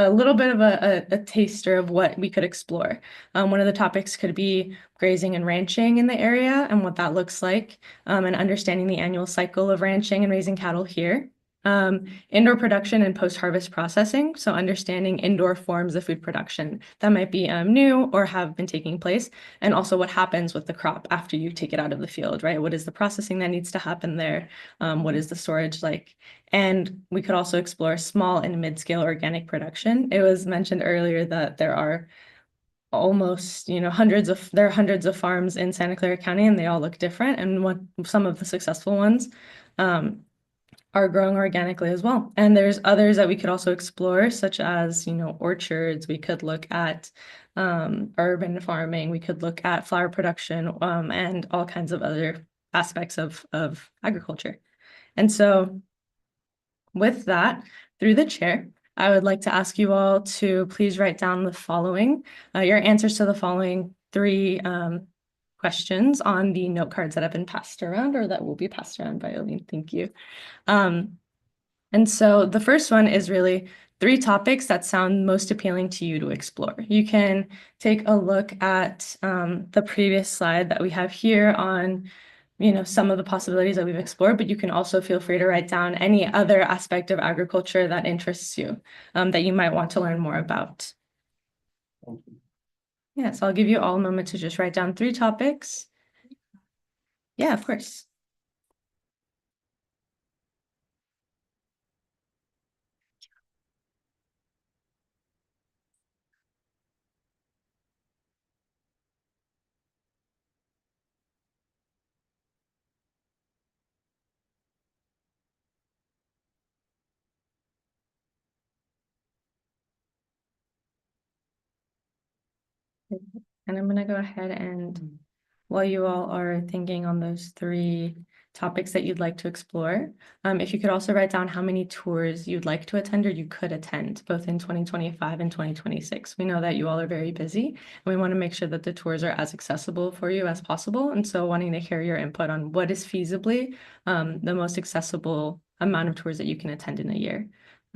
little bit of a taster of what we could explore. One of the topics could be grazing and ranching in the area and what that looks like, and understanding the annual cycle of ranching and raising cattle here. Indoor production and post-harvest processing, so understanding indoor forms of food production that might be new or have been taking place, and also what happens with the crop after you take it out of the field, right? What is the processing that needs to happen there? What is the storage like? And we could also explore small and mid-scale organic production. It was mentioned earlier that there are almost, there are hundreds of farms in Santa Clara County, and they all look different. And some of the successful ones are growing organically as well. And there's others that we could also explore, such as, orchards. We could look at urban farming. We could look at flower production, and all kinds of other aspects of agriculture. And so with that, through the chair, I would like to ask you all to please write down the following, your answers to the following 3 questions on the note cards that have been passed around, or that will be passed around by Eileen. Thank you. And so the first one is really 3 topics that sound most appealing to you to explore. You can take a look at the previous slide that we have here on, some of the possibilities that we've explored, but you can also feel free to write down any other aspect of agriculture that interests you, that you might want to learn more about. Yeah, so I'll give you all a moment to just write down 3 topics. Yeah, of course. And I'm going to go ahead and, while you all are thinking on those 3 topics that you'd like to explore, if you could also write down how many tours you'd like to attend or you could attend, both in 2025 and 2026. We know that you all are very busy, and we want to make sure that the tours are as accessible for you as possible. And so wanting to hear your input on what is feasibly the most accessible amount of tours that you can attend in a year.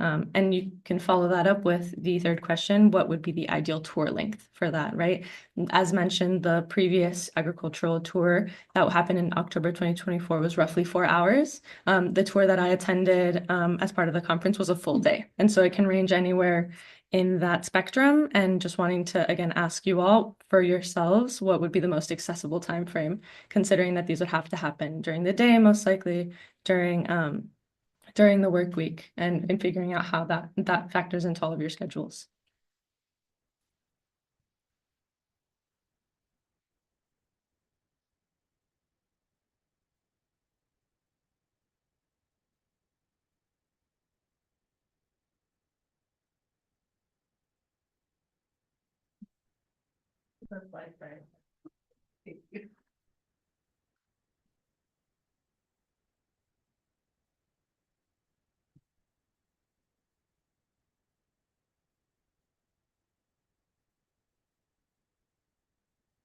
And you can follow that up with the 3rd question: what would be the ideal tour length for that, right? As mentioned, the previous agricultural tour that happened in October 2024 was roughly 4 hours. The tour that I attended as part of the conference was a full day. And so it can range anywhere in that spectrum, and just wanting to, again, ask you all for yourselves, what would be the most accessible time frame, considering that these would have to happen during the day, most likely during the work week, and figuring out how that factors into all of your schedules.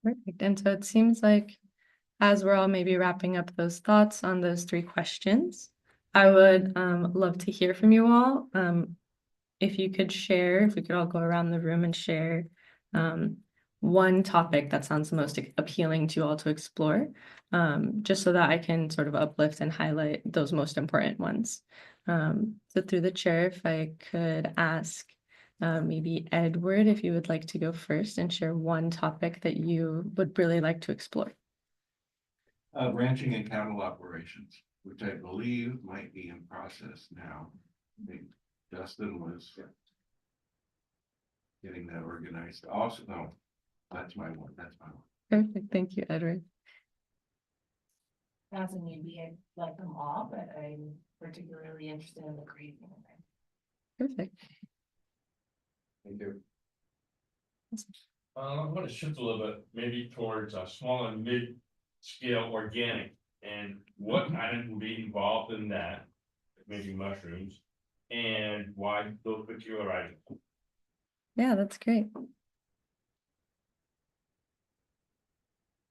Perfect. And so it seems like, as we're all maybe wrapping up those thoughts on those 3 questions, I would love to hear from you all. If you could share, if we could all go around the room and share one topic that sounds most appealing to you all to explore, just so that I can sort of uplift and highlight those most important ones. So through the chair, if I could ask maybe Edward, if you would like to go first and share one topic that you would really like to explore. Ranching and cattle operations, which I believe might be in process now. I think Justin was getting that organized. Also, no, that's my one. Perfect. Thank you, Edward. As a newbie, I like them all, but I'm particularly interested in the grazing. Perfect. Thank you. I want to shift a little bit, maybe towards a small and mid-scale organic, and what items will be involved in that, maybe mushrooms, and why those particular items. Yeah, that's great.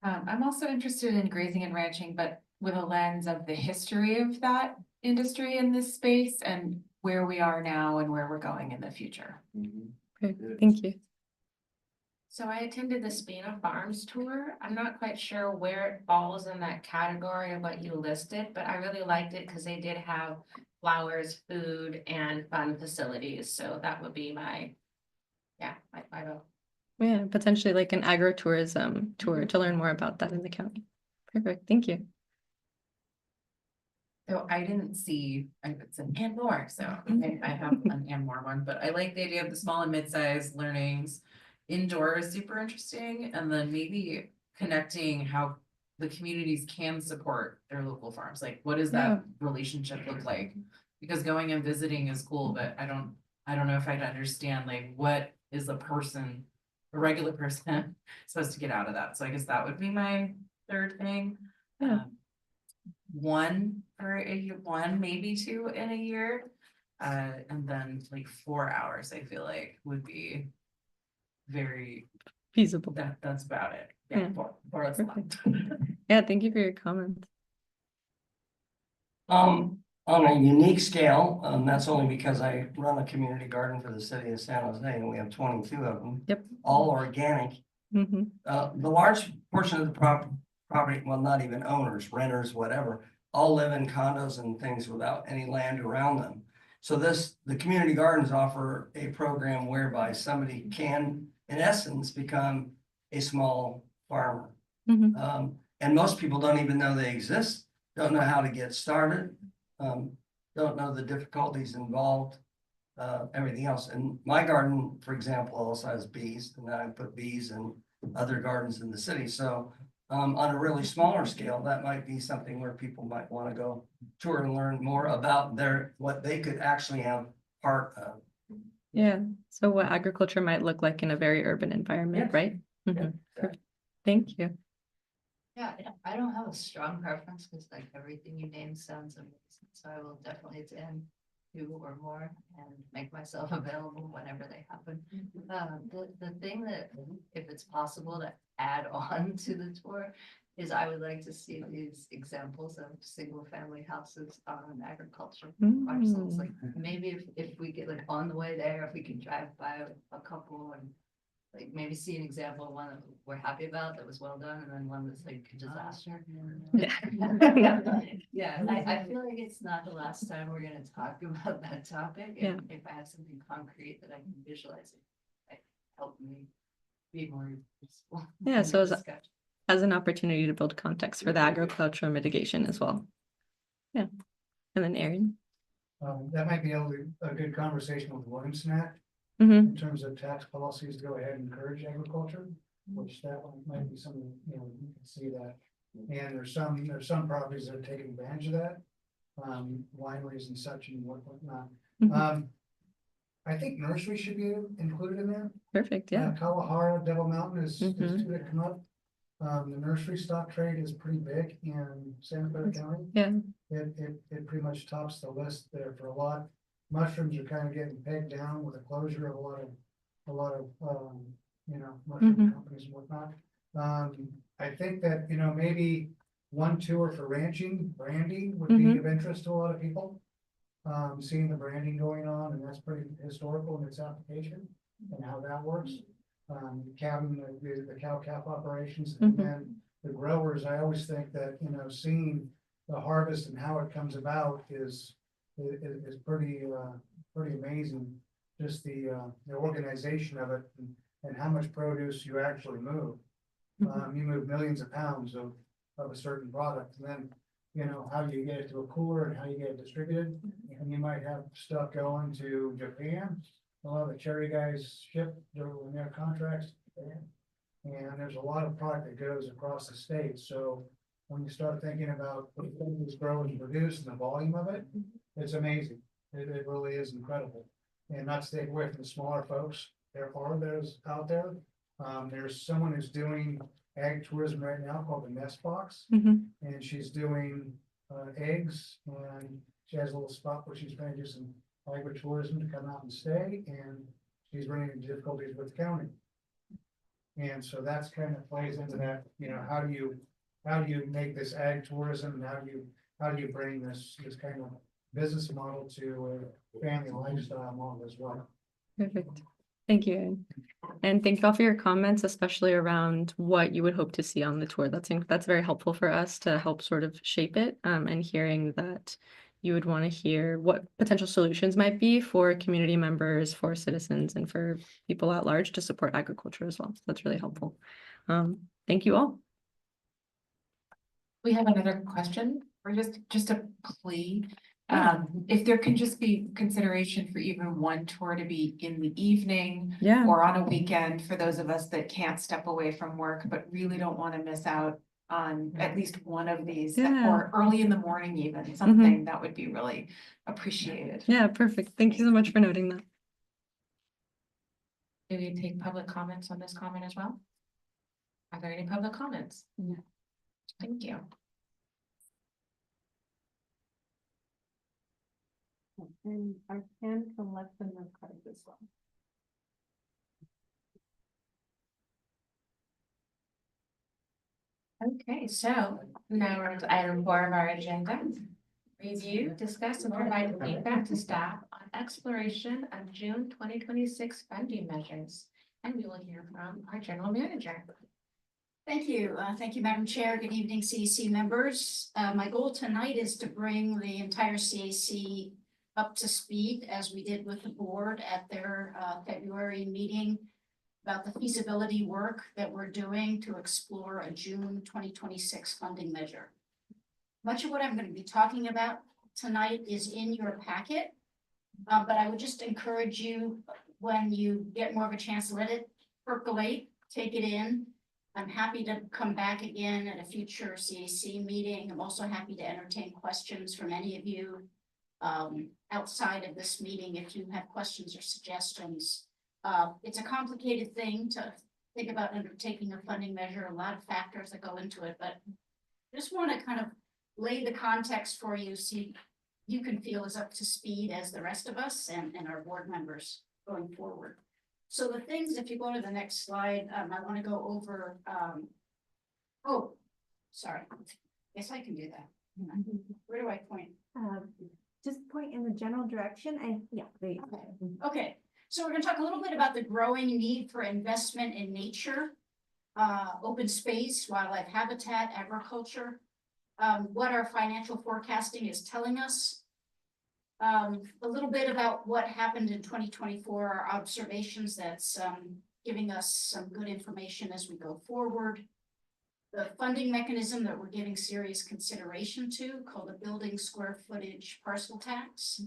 I'm also interested in grazing and ranching, but with a lens of the history of that industry in this space and where we are now and where we're going in the future. Great, thank you. So I attended the Spina Farms tour. I'm not quite sure where it falls in that category of what you listed, but I really liked it because they did have flowers, food, and fun facilities. So that would be my, yeah, my vote. Yeah, potentially like an agritourism tour to learn more about that in the county. Perfect, thank you. So I didn't see, it's an and more, so I have an and more one, but I like the idea of the small and mid-sized learnings. Indoor is super interesting, and then maybe connecting how the communities can support their local farms, like what does that relationship look like? Because going and visiting is cool, but I don't know if I'd understand like what is a regular person supposed to get out of that, so I guess that would be my third thing. Yeah. One for a year, one, maybe two in a year. And then like 4 hours, I feel like would be very, Feasible. that's about it. Yeah, Yeah. four is a lot. Yeah, thank you for your comments. On a unique scale, that's only because I run a community garden for the city of San Jose and we have 22 of them. Yep. All organic. Mm-hmm. The large portion of the property, well, not even owners, renters, whatever, all live in condos and things without any land around them. So the community gardens offer a program whereby somebody can, in essence, become a small farmer. Mm-hmm. And most people don't even know they exist, don't know how to get started, don't know the difficulties involved, everything else. And my garden, for example, also has bees, and I put bees in other gardens in the city. So on a really smaller scale, that might be something where people might want to go tour and learn more about what they could actually have part of. Yeah, so what agriculture might look like in a very urban environment, Yes. right? Mhm. Perfect. Thank you. Yeah, I don't have a strong preference because like everything you named sounds amazing. So I will definitely attend 2 or more and make myself available whenever they happen. The thing that, if it's possible to add on to the tour, is I would like to see these examples of single family houses on agricultural parcels. Like maybe if we get like on the way there, if we can drive by a couple and like maybe see an example of one that we're happy about that was well done, and then one that's like a disaster. Yeah, I feel like it's not the last time we're gonna talk about that topic. And if I have something concrete that I can visualize, it help me be more useful. Yeah, so as an opportunity to build context for the agricultural mitigation as well. Yeah, and then Erin. That might be a good conversation with Williamson Act. Mm-hmm. In terms of tax policies to go ahead and encourage agriculture, which that one might be something, you can see that. And there's some properties that are taking advantage of that, wineries and such and whatnot. Mm-hmm. I think nursery should be included in there. Perfect, yeah. Kalahara, Devil Mountain is two Mm-hmm. that come up. The nursery stock trade is pretty big in Santa Clara County. Yeah. It pretty much tops the list there for a lot. Mushrooms are kind of getting pegged down with the closure of a lot of mushroom companies and whatnot. I think that, maybe one tour for ranching, branding would be of interest to a lot of people. Seeing the branding going on, and that's pretty historical in its application and how that works. Cabin, the cow calf operations, and then the growers. I always think that, seeing the harvest and how it comes about is pretty amazing. Just the organization of it and how much produce you actually move. You move millions of pounds of a certain product, and then how you get it to a cooler and how you get it distributed. And you might have stuff going to Japan. A lot of the cherry guys ship their contracts, and there's a lot of product that goes across the state. So when you start thinking about what these growers produce and the volume of it, it's amazing. It really is incredible. And not to take away from the smaller folks, there are those out there. There's someone who's doing ag tourism right now called the Nest Box, and she's doing eggs, and she has a little spot where she's trying to do some agritourism to come out and stay, and she's running into difficulties with the county. And so that's kind of plays into that, you know, how do you make this ag tourism? How do you bring this kind of business model to a family lifestyle model as well? Perfect. Thank you, Erin. And thank you all for your comments, especially around what you would hope to see on the tour. That's very helpful for us to help sort of shape it, and hearing that you would want to hear what potential solutions might be for community members, for citizens, and for people at large to support agriculture as well. So that's really helpful. Thank you all. We have another question, or just a plea. If there can just be consideration for even one tour to be in the evening Yeah. or on a weekend for those of us that can't step away from work, but really don't want to miss out on at least one of these, Yeah. or early in the morning even, something that would be really appreciated. Yeah, perfect. Thank you so much for noting that. Do we take public comments on this comment as well? Are there any public comments? No. Thank you. And I can collect them in card as well. Okay, so now we're on to item 4 of our agenda. Review, discuss, and provide feedback to staff on exploration of June 2026 funding measures. And we will hear from our general manager. Thank you. Thank you, Madam Chair. Good evening, CAC members. My goal tonight is to bring the entire CAC up to speed, as we did with the board at their February meeting, about the feasibility work that we're doing to explore a June 2026 funding measure. Much of what I'm going to be talking about tonight is in your packet, but I would just encourage you, when you get more of a chance, let it percolate, take it in. I'm happy to come back again at a future CAC meeting. I'm also happy to entertain questions from any of you outside of this meeting if you have questions or suggestions. It's a complicated thing to think about undertaking a funding measure, a lot of factors that go into it, but just want to kind of lay the context for you so you can feel as up to speed as the rest of us and our board members going forward. So the things, if you go to the next slide, I want to go over, oh, sorry. Yes, I can do that. Where do I point? Just point in the general direction and yeah, there you go. Okay, so we're going to talk a little bit about the growing need for investment in nature, open space, wildlife habitat, agriculture, what our financial forecasting is telling us. A little bit about what happened in 2024, our observations that's giving us some good information as we go forward. The funding mechanism that we're giving serious consideration to, called the Building Square Footage Parcel Tax.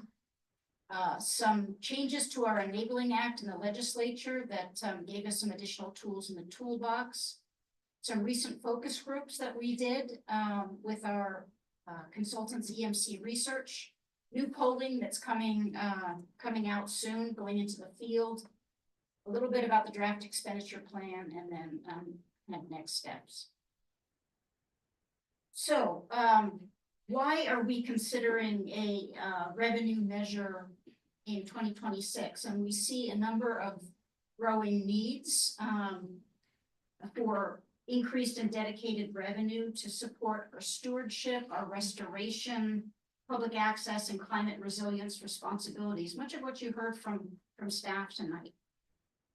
Some changes to our Enabling Act in the legislature that gave us some additional tools in the toolbox. Some recent focus groups that we did with our consultants, EMC Research. New polling that's coming out soon, going into the field. A little bit about the draft expenditure plan, and then kind of next steps. So why are we considering a revenue measure in 2026? And we see a number of growing needs for increased and dedicated revenue to support our stewardship, our restoration, public access, and climate resilience responsibilities, much of what you heard from staff tonight.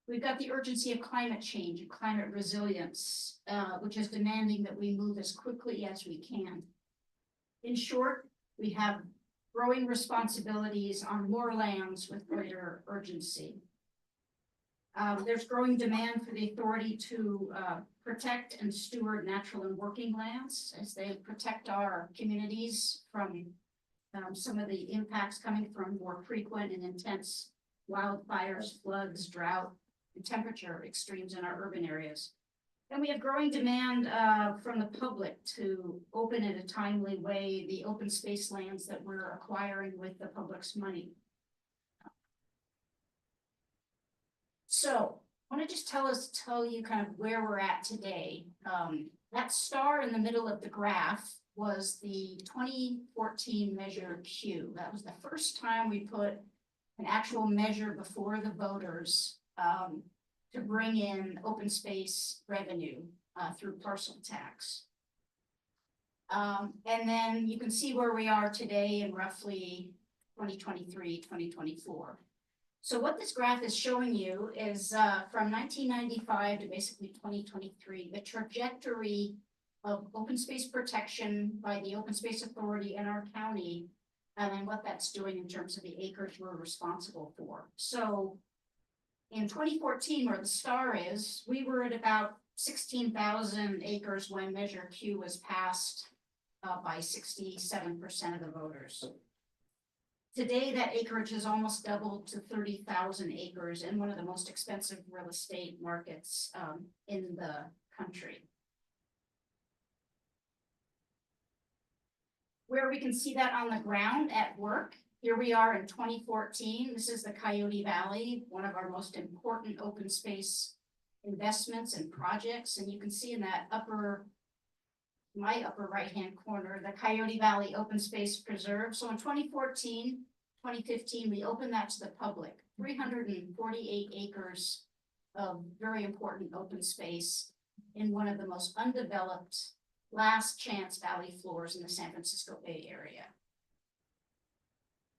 We've got the urgency of climate change and climate resilience, which is demanding that we move as quickly as we can. In short, we have growing responsibilities on more lands with greater urgency. There's growing demand for the authority to protect and steward natural and working lands as they protect our communities from some of the impacts coming from more frequent and intense wildfires, floods, drought, and temperature extremes in our urban areas. And we have growing demand from the public to open in a timely way the open space lands that we're acquiring with the public's money. So I want to just tell you kind of where we're at today. That star in the middle of the graph was the 2014 Measure Q. That was the first time we put an actual measure before the voters to bring in open space revenue through parcel tax. And then you can see where we are today in roughly 2023, 2024. So what this graph is showing you is from 1995 to basically 2023, the trajectory of open space protection by the Open Space Authority in our county, and then what that's doing in terms of the acreage we're responsible for. So in 2014, where the star is, we were at about 16,000 acres when Measure Q was passed by 67% of the voters. Today, that acreage has almost doubled to 30,000 acres in one of the most expensive real estate markets in the country. Where we can see that on the ground at work, here we are in 2014. This is the Coyote Valley, one of our most important open space investments and projects. And you can see in that my upper right-hand corner, the Coyote Valley Open Space Preserve. So in 2014, 2015, we opened that to the public, 348 acres of very important open space in one of the most undeveloped last chance valley floors in the San Francisco Bay Area.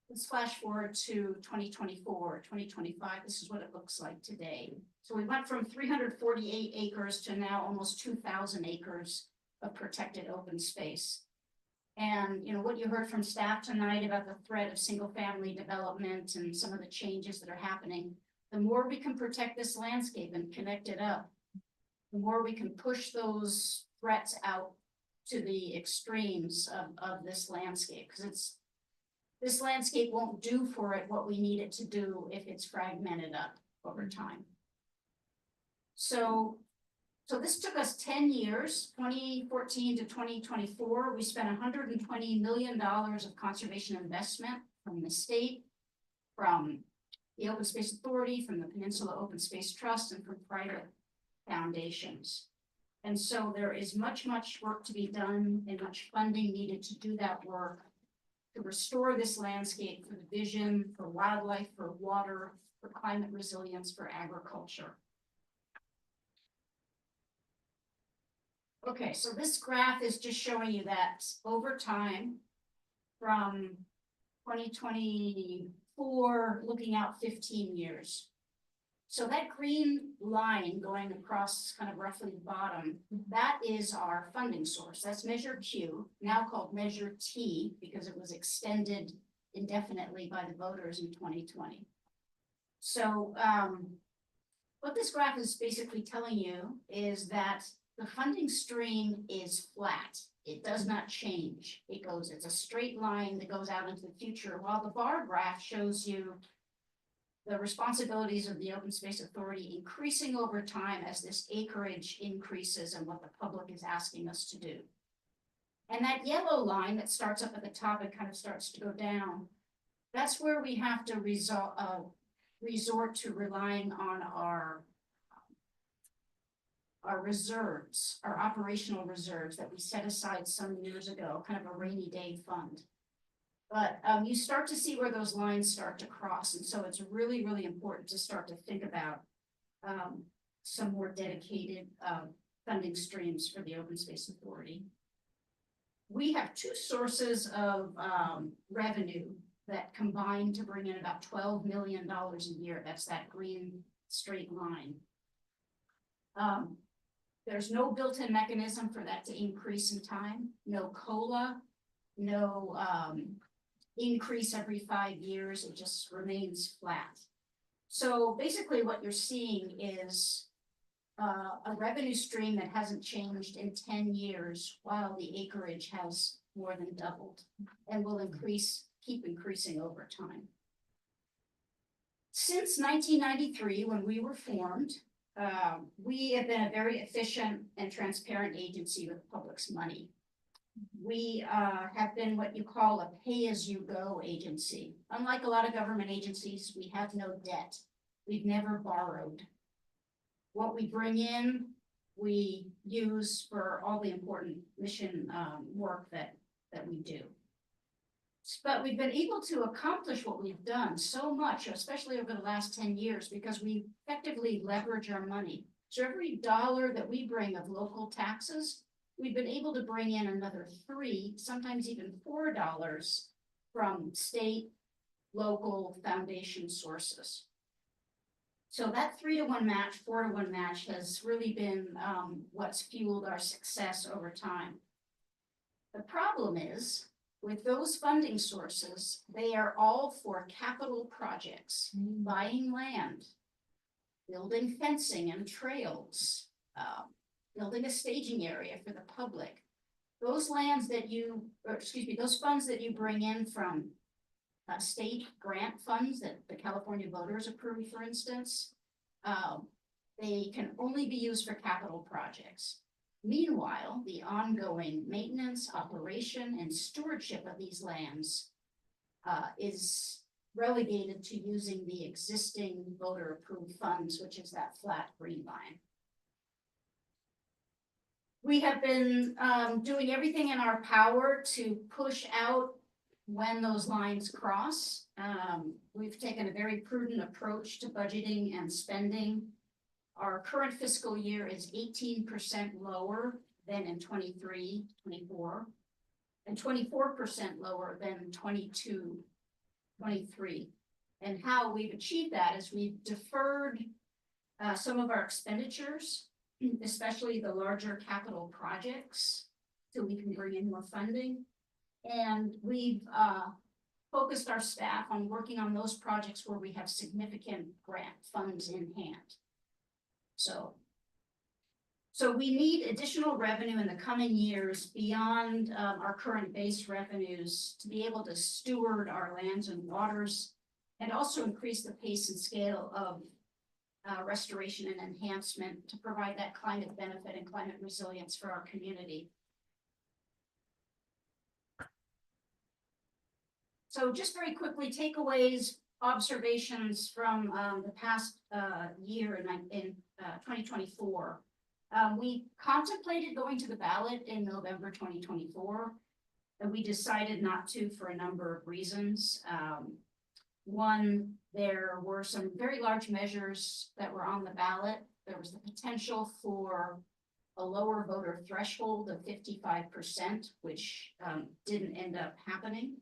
Let's flash forward to 2024, 2025. This is what it looks like today. So we went from 348 acres to now almost 2,000 acres of protected open space. And what you heard from staff tonight about the threat of single family development and some of the changes that are happening, the more we can protect this landscape and connect it up, the more we can push those threats out to the extremes of this landscape, because this landscape won't do for it what we need it to do if it's fragmented up over time. So this took us 10 years, 2014 to 2024. We spent $120 million of conservation investment from the state, from the Open Space Authority, from the Peninsula Open Space Trust, and from private foundations. And so there is much work to be done and much funding needed to do that work, to restore this landscape for the vision, for wildlife, for water, for climate resilience, for agriculture. Okay, so this graph is just showing you that over time, from 2024, looking out 15 years. So that green line going across kind of roughly the bottom, that is our funding source. That's Measure Q, now called Measure T, because it was extended indefinitely by the voters in 2020. So what this graph is basically telling you is that the funding stream is flat. It does not change. It's a straight line that goes out into the future, while the bar graph shows you the responsibilities of the Open Space Authority increasing over time as this acreage increases and what the public is asking us to do. And that yellow line that starts up at the top and kind of starts to go down, that's where we have to resort to relying on our reserves, our operational reserves that we set aside some years ago, kind of a rainy day fund. But you start to see where those lines start to cross. And so it's really important to start to think about some more dedicated funding streams for the Open Space Authority. We have two sources of revenue that combine to bring in about $12 million a year. That's that green straight line. There's no built-in mechanism for that to increase in time, no COLA, no increase every 5 years, it just remains flat. So basically what you're seeing is a revenue stream that hasn't changed in 10 years while the acreage has more than doubled and will keep increasing over time. Since 1993, when we were formed, we have been a very efficient and transparent agency with the public's money. We have been what you call a pay-as-you-go agency. Unlike a lot of government agencies, we have no debt. We've never borrowed. What we bring in, we use for all the important mission work that we do. But we've been able to accomplish what we've done so much, especially over the last 10 years, because we effectively leverage our money. So every dollar that we bring of local taxes, we've been able to bring in another $3, sometimes even $4 from state, local foundation sources. So that 3-to-1 match, 4-to-1 match has really been what's fueled our success over time. The problem is, with those funding sources, they are all for capital projects, buying land, building fencing and trails, building a staging area for the public. Those lands that those funds that you bring in from state grant funds that the California voters approve, for instance, they can only be used for capital projects. Meanwhile, the ongoing maintenance, operation, and stewardship of these lands is relegated to using the existing voter-approved funds, which is that flat green line. We have been doing everything in our power to push out when those lines cross. We've taken a very prudent approach to budgeting and spending. Our current fiscal year is 18% lower than in 23-24, and 24% lower than 22-23. And how we've achieved that is we've deferred some of our expenditures, especially the larger capital projects, so we can bring in more funding. And we've focused our staff on working on those projects where we have significant grant funds in hand. So we need additional revenue in the coming years beyond our current base revenues to be able to steward our lands and waters, and also increase the pace and scale of restoration and enhancement to provide that climate benefit and climate resilience for our community. So just very quickly, takeaways, observations from the past year in 2024. We contemplated going to the ballot in November 2024, and we decided not to for a number of reasons. One, there were some very large measures that were on the ballot. There was the potential for a lower voter threshold of 55%, which didn't end up happening.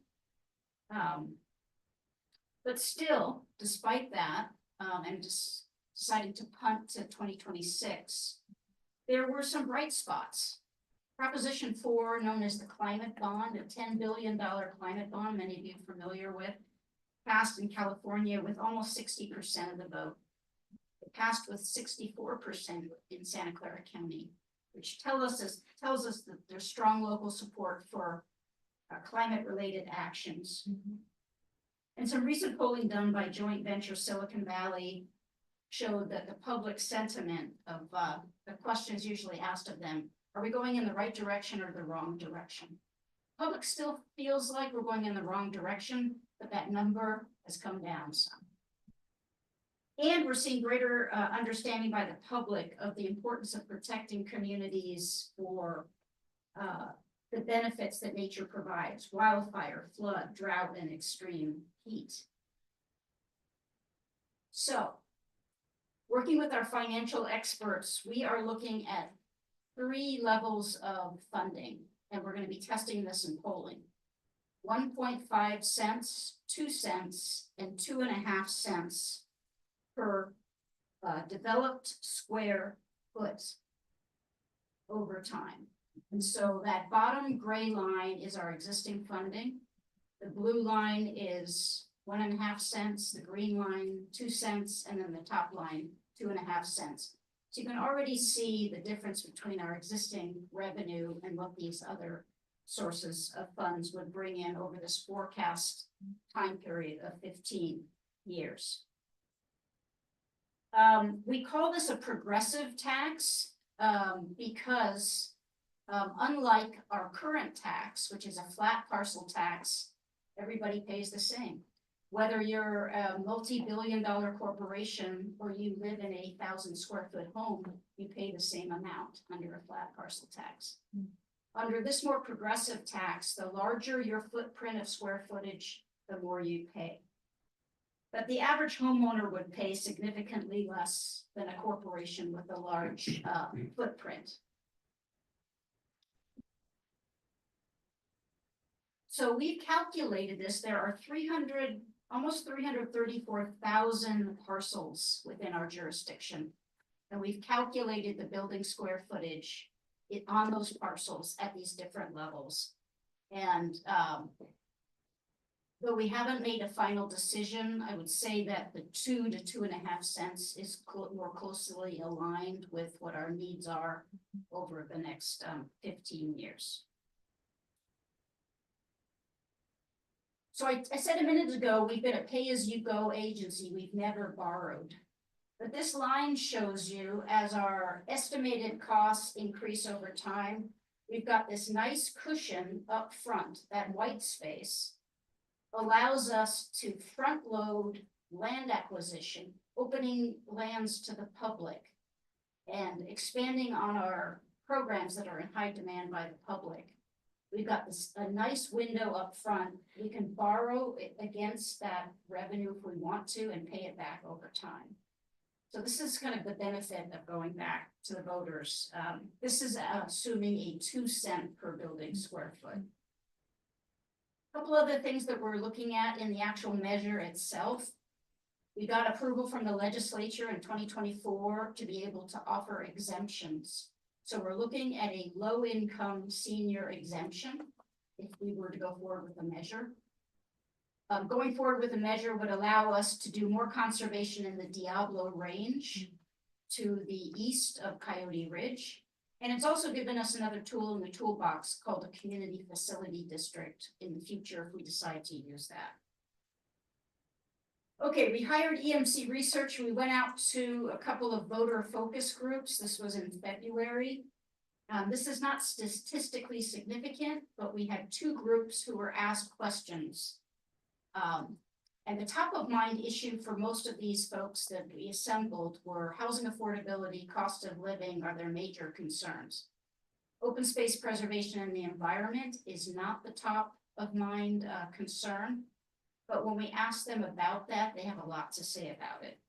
But still, despite that, and just deciding to punt to 2026, there were some bright spots. Proposition 4, known as the climate bond, a $10 billion climate bond, many of you are familiar with, passed in California with almost 60% of the vote. It passed with 64% in Santa Clara County, which tells us that there's strong local support for climate-related actions. And some recent polling done by joint venture Silicon Valley showed that the public sentiment of the questions usually asked of them, are we going in the right direction or the wrong direction? Public still feels like we're going in the wrong direction, but that number has come down some. And we're seeing greater understanding by the public of the importance of protecting communities for the benefits that nature provides: wildfire, flood, drought, and extreme heat. So, working with our financial experts, we are looking at 3 levels of funding, and we're going to be testing this in polling. 1.5 cents, 2 cents, and 2.5 cents per developed square foot over time. And so that bottom gray line is our existing funding. The blue line is 1.5 cents, the green line 2 cents, and then the top line 2.5 cents. So you can already see the difference between our existing revenue and what these other sources of funds would bring in over this forecast time period of 15 years. We call this a progressive tax because unlike our current tax, which is a flat parcel tax, everybody pays the same. Whether you're a multi-billion-dollar corporation or you live in a 1,000 square foot home, you pay the same amount under a flat parcel tax. Under this more progressive tax, the larger your footprint of square footage, the more you pay. But the average homeowner would pay significantly less than a corporation with a large footprint. So we've calculated this. There are almost 334,000 parcels within our jurisdiction. And we've calculated the building square footage on those parcels at these different levels. And though we haven't made a final decision, I would say that the 2 to 2.5 cents is more closely aligned with what our needs are over the next 15 years. So I said a minute ago, we've been a pay-as-you-go agency. We've never borrowed. But this line shows you as our estimated costs increase over time, we've got this nice cushion up front. That white space allows us to front load land acquisition, opening lands to the public, and expanding on our programs that are in high demand by the public. We've got a nice window up front. We can borrow against that revenue if we want to and pay it back over time. So this is kind of the benefit of going back to the voters. This is assuming a 2 cent per building square foot. A couple other things that we're looking at in the actual measure itself. We got approval from the legislature in 2024 to be able to offer exemptions. So we're looking at a low-income senior exemption if we were to go forward with the measure. Going forward with the measure would allow us to do more conservation in the Diablo Range to the east of Coyote Ridge. And it's also given us another tool in the toolbox called a community facility district in the future if we decide to use that. Okay, we hired EMC Research. We went out to a couple of voter focus groups. This was in February. This is not statistically significant, but we had 2 groups who were asked questions. And the top of mind issue for most of these folks that we assembled were housing affordability, cost of living are their major concerns. Open space preservation and the environment is not the top of mind concern. But when we ask them about that, they have a lot to say about it.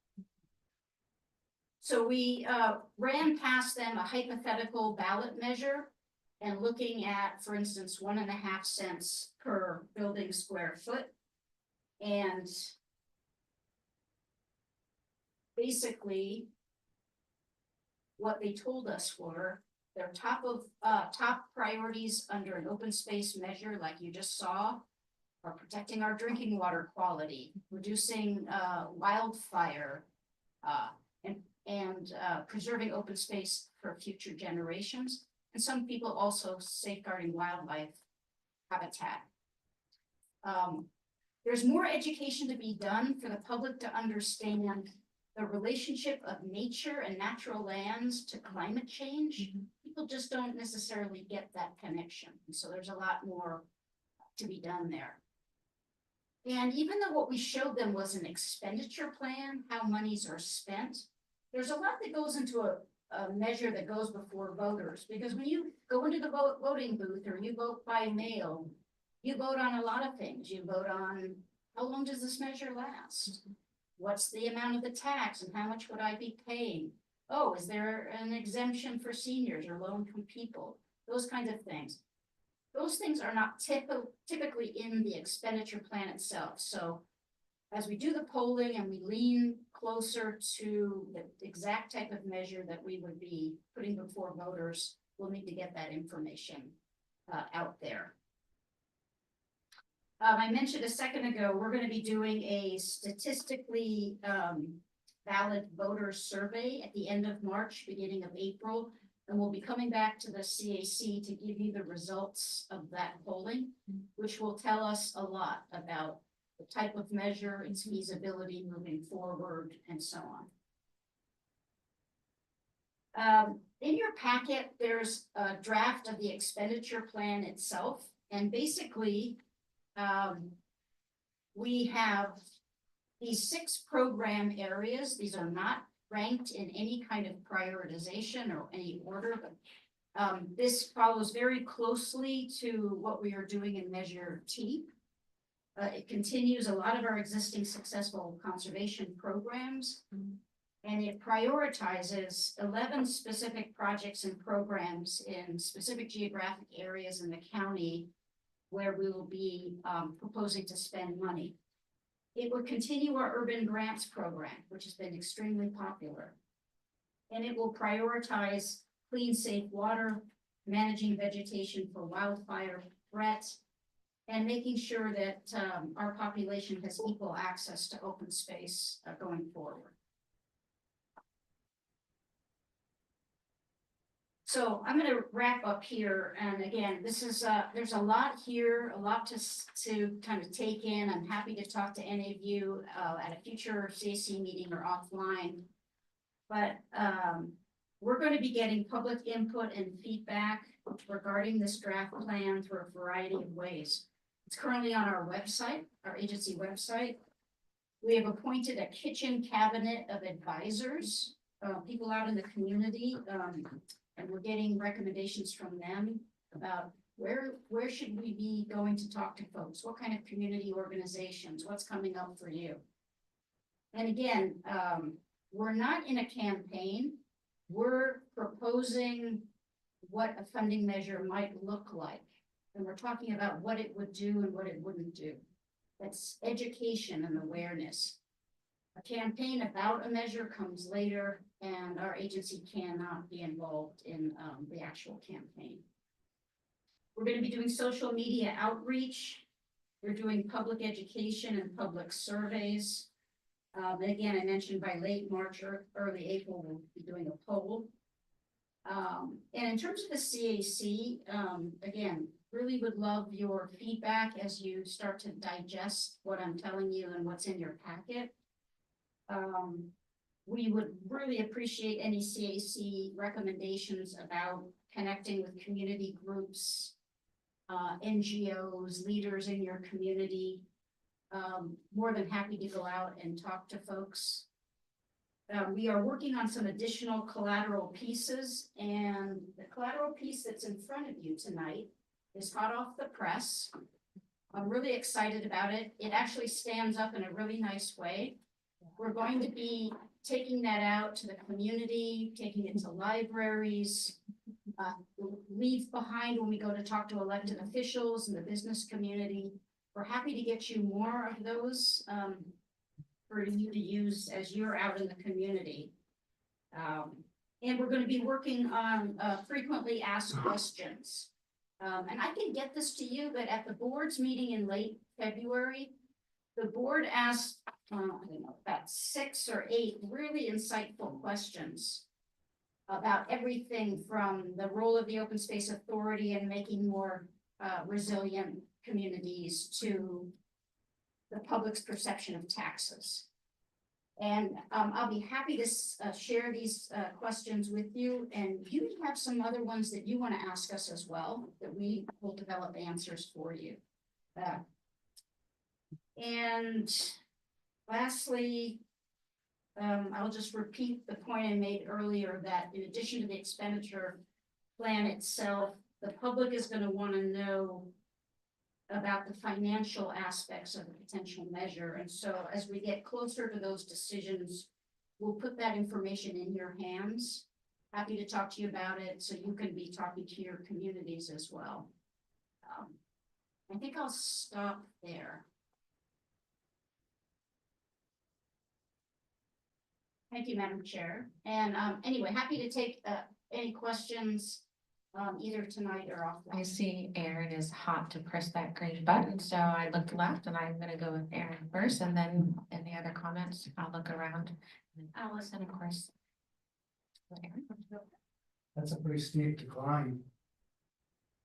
So we ran past them a hypothetical ballot measure and looking at, for instance, 1.5 cents per building square foot. And basically, what they told us were their top priorities under an open space measure, like you just saw, are protecting our drinking water quality, reducing wildfire, and preserving open space for future generations. And some people also safeguarding wildlife habitat. There's more education to be done for the public to understand the relationship of nature and natural lands to climate change. People just don't necessarily get that connection. And so there's a lot more to be done there. And even though what we showed them was an expenditure plan, how monies are spent, there's a lot that goes into a measure that goes before voters. Because when you go into the voting booth or you vote by mail, you vote on a lot of things. You vote on how long does this measure last? What's the amount of the tax and how much would I be paying? Oh, is there an exemption for seniors or low-income people? Those kinds of things. Those things are not typically in the expenditure plan itself. So as we do the polling and we lean closer to the exact type of measure that we would be putting before voters, we'll need to get that information out there. I mentioned a second ago, we're going to be doing a statistically valid voter survey at the end of March, beginning of April. And we'll be coming back to the CAC to give you the results of that polling, which will tell us a lot about the type of measure, its feasibility moving forward, and so on. In your packet, there's a draft of the expenditure plan itself. And basically, we have these 6 program areas. These are not ranked in any kind of prioritization or any order, but This follows very closely to what we are doing in Measure T. It continues a lot of our existing successful conservation programs. And it prioritizes 11 specific projects and programs in specific geographic areas in the county where we will be proposing to spend money. It will continue our urban grants program, which has been extremely popular. And it will prioritize clean, safe water, managing vegetation for wildfire threat, and making sure that our population has equal access to open space going forward. So I'm going to wrap up here. And again, this is there's a lot here, a lot to kind of take in. I'm happy to talk to any of you at a future CAC meeting or offline. But we're going to be getting public input and feedback regarding this draft plan through a variety of ways. It's currently on our website, our agency website. We have appointed a kitchen cabinet of advisors, people out in the community. And we're getting recommendations from them about where should we be going to talk to folks? What kind of community organizations? What's coming up for you? And again, we're not in a campaign. We're proposing what a funding measure might look like. And we're talking about what it would do and what it wouldn't do. That's education and awareness. A campaign about a measure comes later, and our agency cannot be involved in the actual campaign. We're going to be doing social media outreach. We're doing public education and public surveys. And again, I mentioned by late March or early April, we'll be doing a poll. And in terms of the CAC, again, really would love your feedback as you start to digest what I'm telling you and what's in your packet. We would really appreciate any CAC recommendations about connecting with community groups, NGOs, leaders in your community. More than happy to go out and talk to folks. We are working on some additional collateral pieces, and the collateral piece that's in front of you tonight is hot off the press. I'm really excited about it. It actually stands up in a really nice way. We're going to be taking that out to the community, taking it to libraries, leave behind when we go to talk to elected officials and the business community. We're happy to get you more of those for you to use as you're out in the community. And we're going to be working on frequently asked questions. And I can get this to you, but at the board's meeting in late February, the board asked, I don't know, about 6 or 8 really insightful questions about everything from the role of the Open Space Authority in making more resilient communities to the public's perception of taxes. And I'll be happy to share these questions with you, and you have some other ones that you want to ask us as well, that we will develop answers for you. And lastly, I'll just repeat the point I made earlier that in addition to the expenditure plan itself, the public is going to want to know about the financial aspects of the potential measure. And so as we get closer to those decisions, we'll put that information in your hands. Happy to talk to you about it so you can be talking to your communities as well. I think I'll stop there. Thank you, Madam Chair. And anyway, happy to take any questions either tonight or offline. I see Aaron is hot to press that green button, so I looked left and I'm gonna go with Aaron first, and then any other comments, I'll look around. And Alice, and of course. That's a pretty steep decline.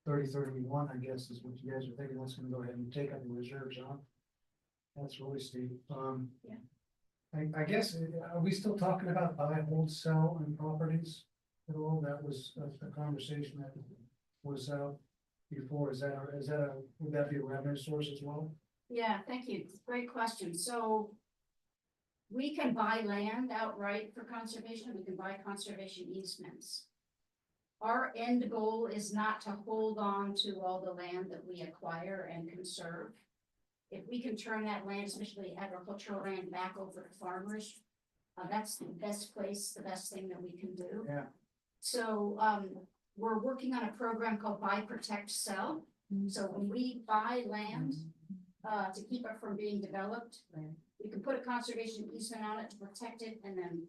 30-31, I guess, is what you guys are thinking. That's gonna go ahead and take up the reserves, huh? That's really steep. Yeah. I guess, are we still talking about buy, hold, sell and properties at all? That was a conversation that was before. Is that would that be a revenue source as well? Yeah, thank you. Great question. So we can buy land outright for conservation. We can buy conservation easements. Our end goal is not to hold on to all the land that we acquire and conserve. If we can turn that land, especially agricultural land, back over to farmers, that's the best place, the best thing that we can do. Yeah. So, we're working on a program called Buy, Protect, Sell. So when we buy land, to keep it from being developed, we can put a conservation easement on it to protect it and then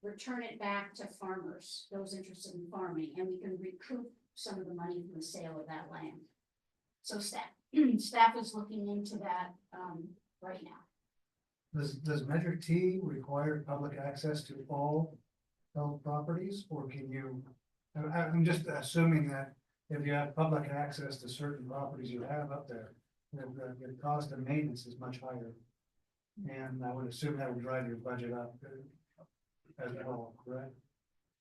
return it back to farmers, those interested in farming, and we can recoup some of the money from the sale of that land. So staff is looking into that, right now. Does Measure T require public access to all held properties, or can you? I'm just assuming that if you have public access to certain properties you have up there, the cost of maintenance is much higher. And I would assume that would drive your budget up as well, correct?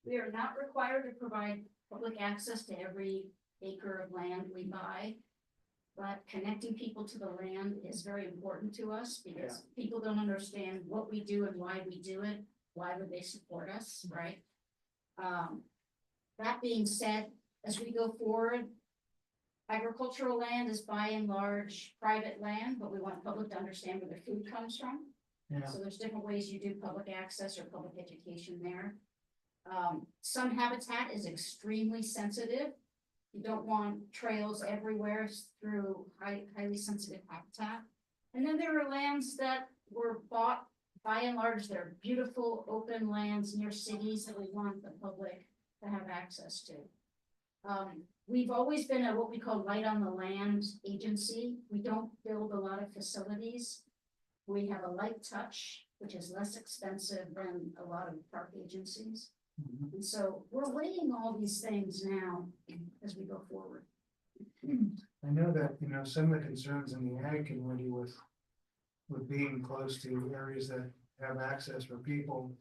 We are not required to provide public access to every acre of land we buy. But connecting people to the land is very important to us because people don't understand what we do and why we do it. Why would they support us, right? That being said, as we go forward, agricultural land is by and large private land, but we want public to understand where their food comes from. Yeah. So there's different ways you do public access or public education there. Some habitat is extremely sensitive. You don't want trails everywhere through highly sensitive habitat. And then there are lands that were bought, by and large, they're beautiful open lands near cities that we want the public to have access to. We've always been a what we call light on the land agency. We don't build a lot of facilities. We have a light touch, which is less expensive than a lot of park agencies. And so we're weighing all these things now as we go forward. I know that, some of the concerns in the ag community with being close to areas that have access for people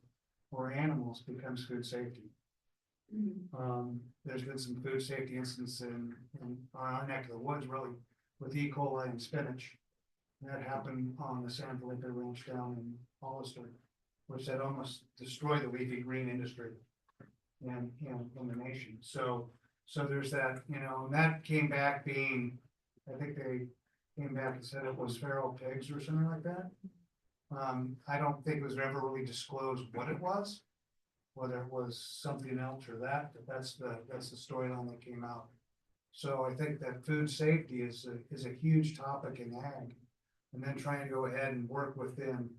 or animals becomes food safety. There's been some food safety incidents in our neck of the woods, really, with E. coli and spinach. That happened on the San Felipe Ranch down in Hollister, which had almost destroyed the leafy green industry in the nation. So there's that, and that came back being, I think they came back and said it was feral pigs or something like that. I don't think it was ever really disclosed what it was, whether it was something else or that, but that's the storyline that came out. So I think that food safety is a huge topic in ag. And then trying to go ahead and work within,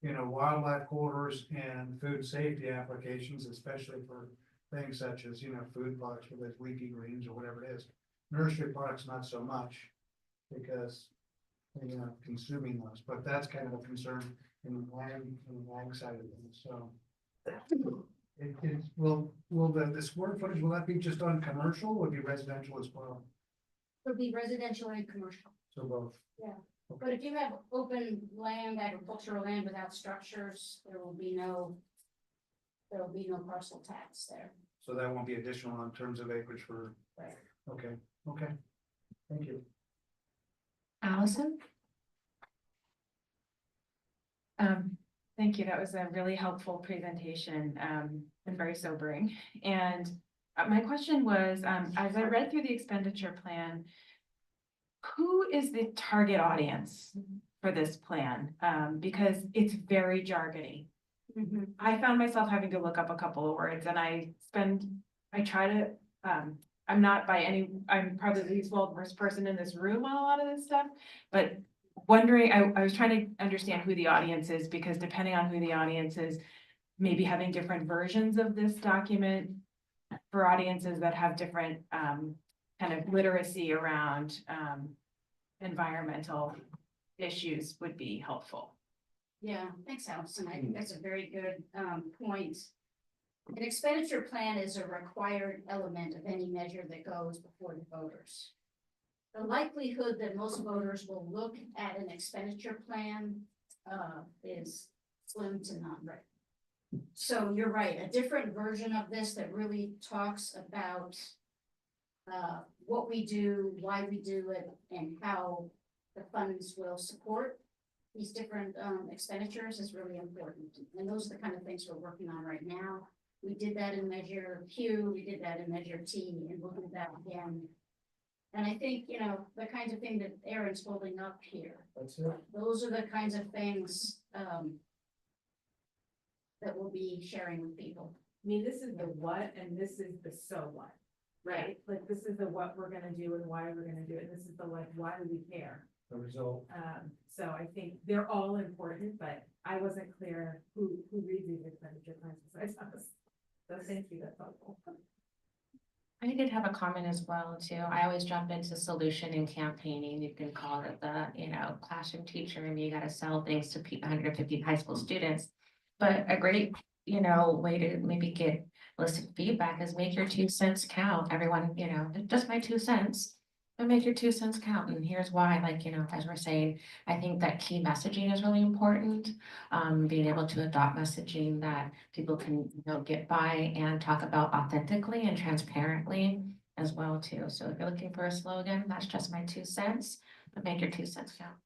wildlife corridors and food safety applications, especially for things such as, food products, whether it's leafy greens or whatever it is. Nursery products, not so much, because, consuming those, but that's kind of a concern in the ag side of things, so. Will the square footage, will that be just on commercial, or will it be residential as well? It'll be residential and commercial. So both? Yeah. But if you have open land, agricultural land without structures, there will be no parcel tax there. So that won't be additional in terms of acreage for, Right. okay, thank you. Allison? Thank you. That was a really helpful presentation, and very sobering. And my question was, as I read through the expenditure plan, who is the target audience for this plan? Because it's very jargony. I found myself having to look up a couple of words, and I'm probably the least well-versed person in this room on a lot of this stuff, but wondering, I was trying to understand who the audience is, because depending on who the audience is, maybe having different versions of this document for audiences that have different kind of literacy around environmental issues would be helpful. Yeah, thanks, Allison. I think that's a very good point. An expenditure plan is a required element of any measure that goes before the voters. The likelihood that most voters will look at an expenditure plan is slim to none, right? So you're right, a different version of this that really talks about what we do, why we do it, and how the funds will support these different expenditures is really important. And those are the kind of things we're working on right now. We did that in Measure Q, we did that in Measure T, and we'll do that again. And I think, you know, the kinds of thing that Aaron's holding up here, That's it. those are the kinds of things, that we'll be sharing with people. I mean, this is the what and this is the so what, right? Like, this is the what we're gonna do and why we're gonna do it. This is the like, why do we care? The result. So I think they're all important, but I wasn't clear who reads these expenditure plans besides us. So thank you, that's helpful. I did have a comment as well too. I always jump into solution and campaigning. You can call it the, you know, classroom teacher and you gotta sell things to 150 high school students. But a great, you know, way to maybe get listening feedback is make your 2 cents count. Everyone, you know, just my 2 cents. But make your 2 cents count. And here's why, like, you know, as we're saying, I think that key messaging is really important. Being able to adopt messaging that people can, you know, get by and talk about authentically and transparently as well too. So if you're looking for a slogan, that's just my 2 cents, but make your 2 cents count.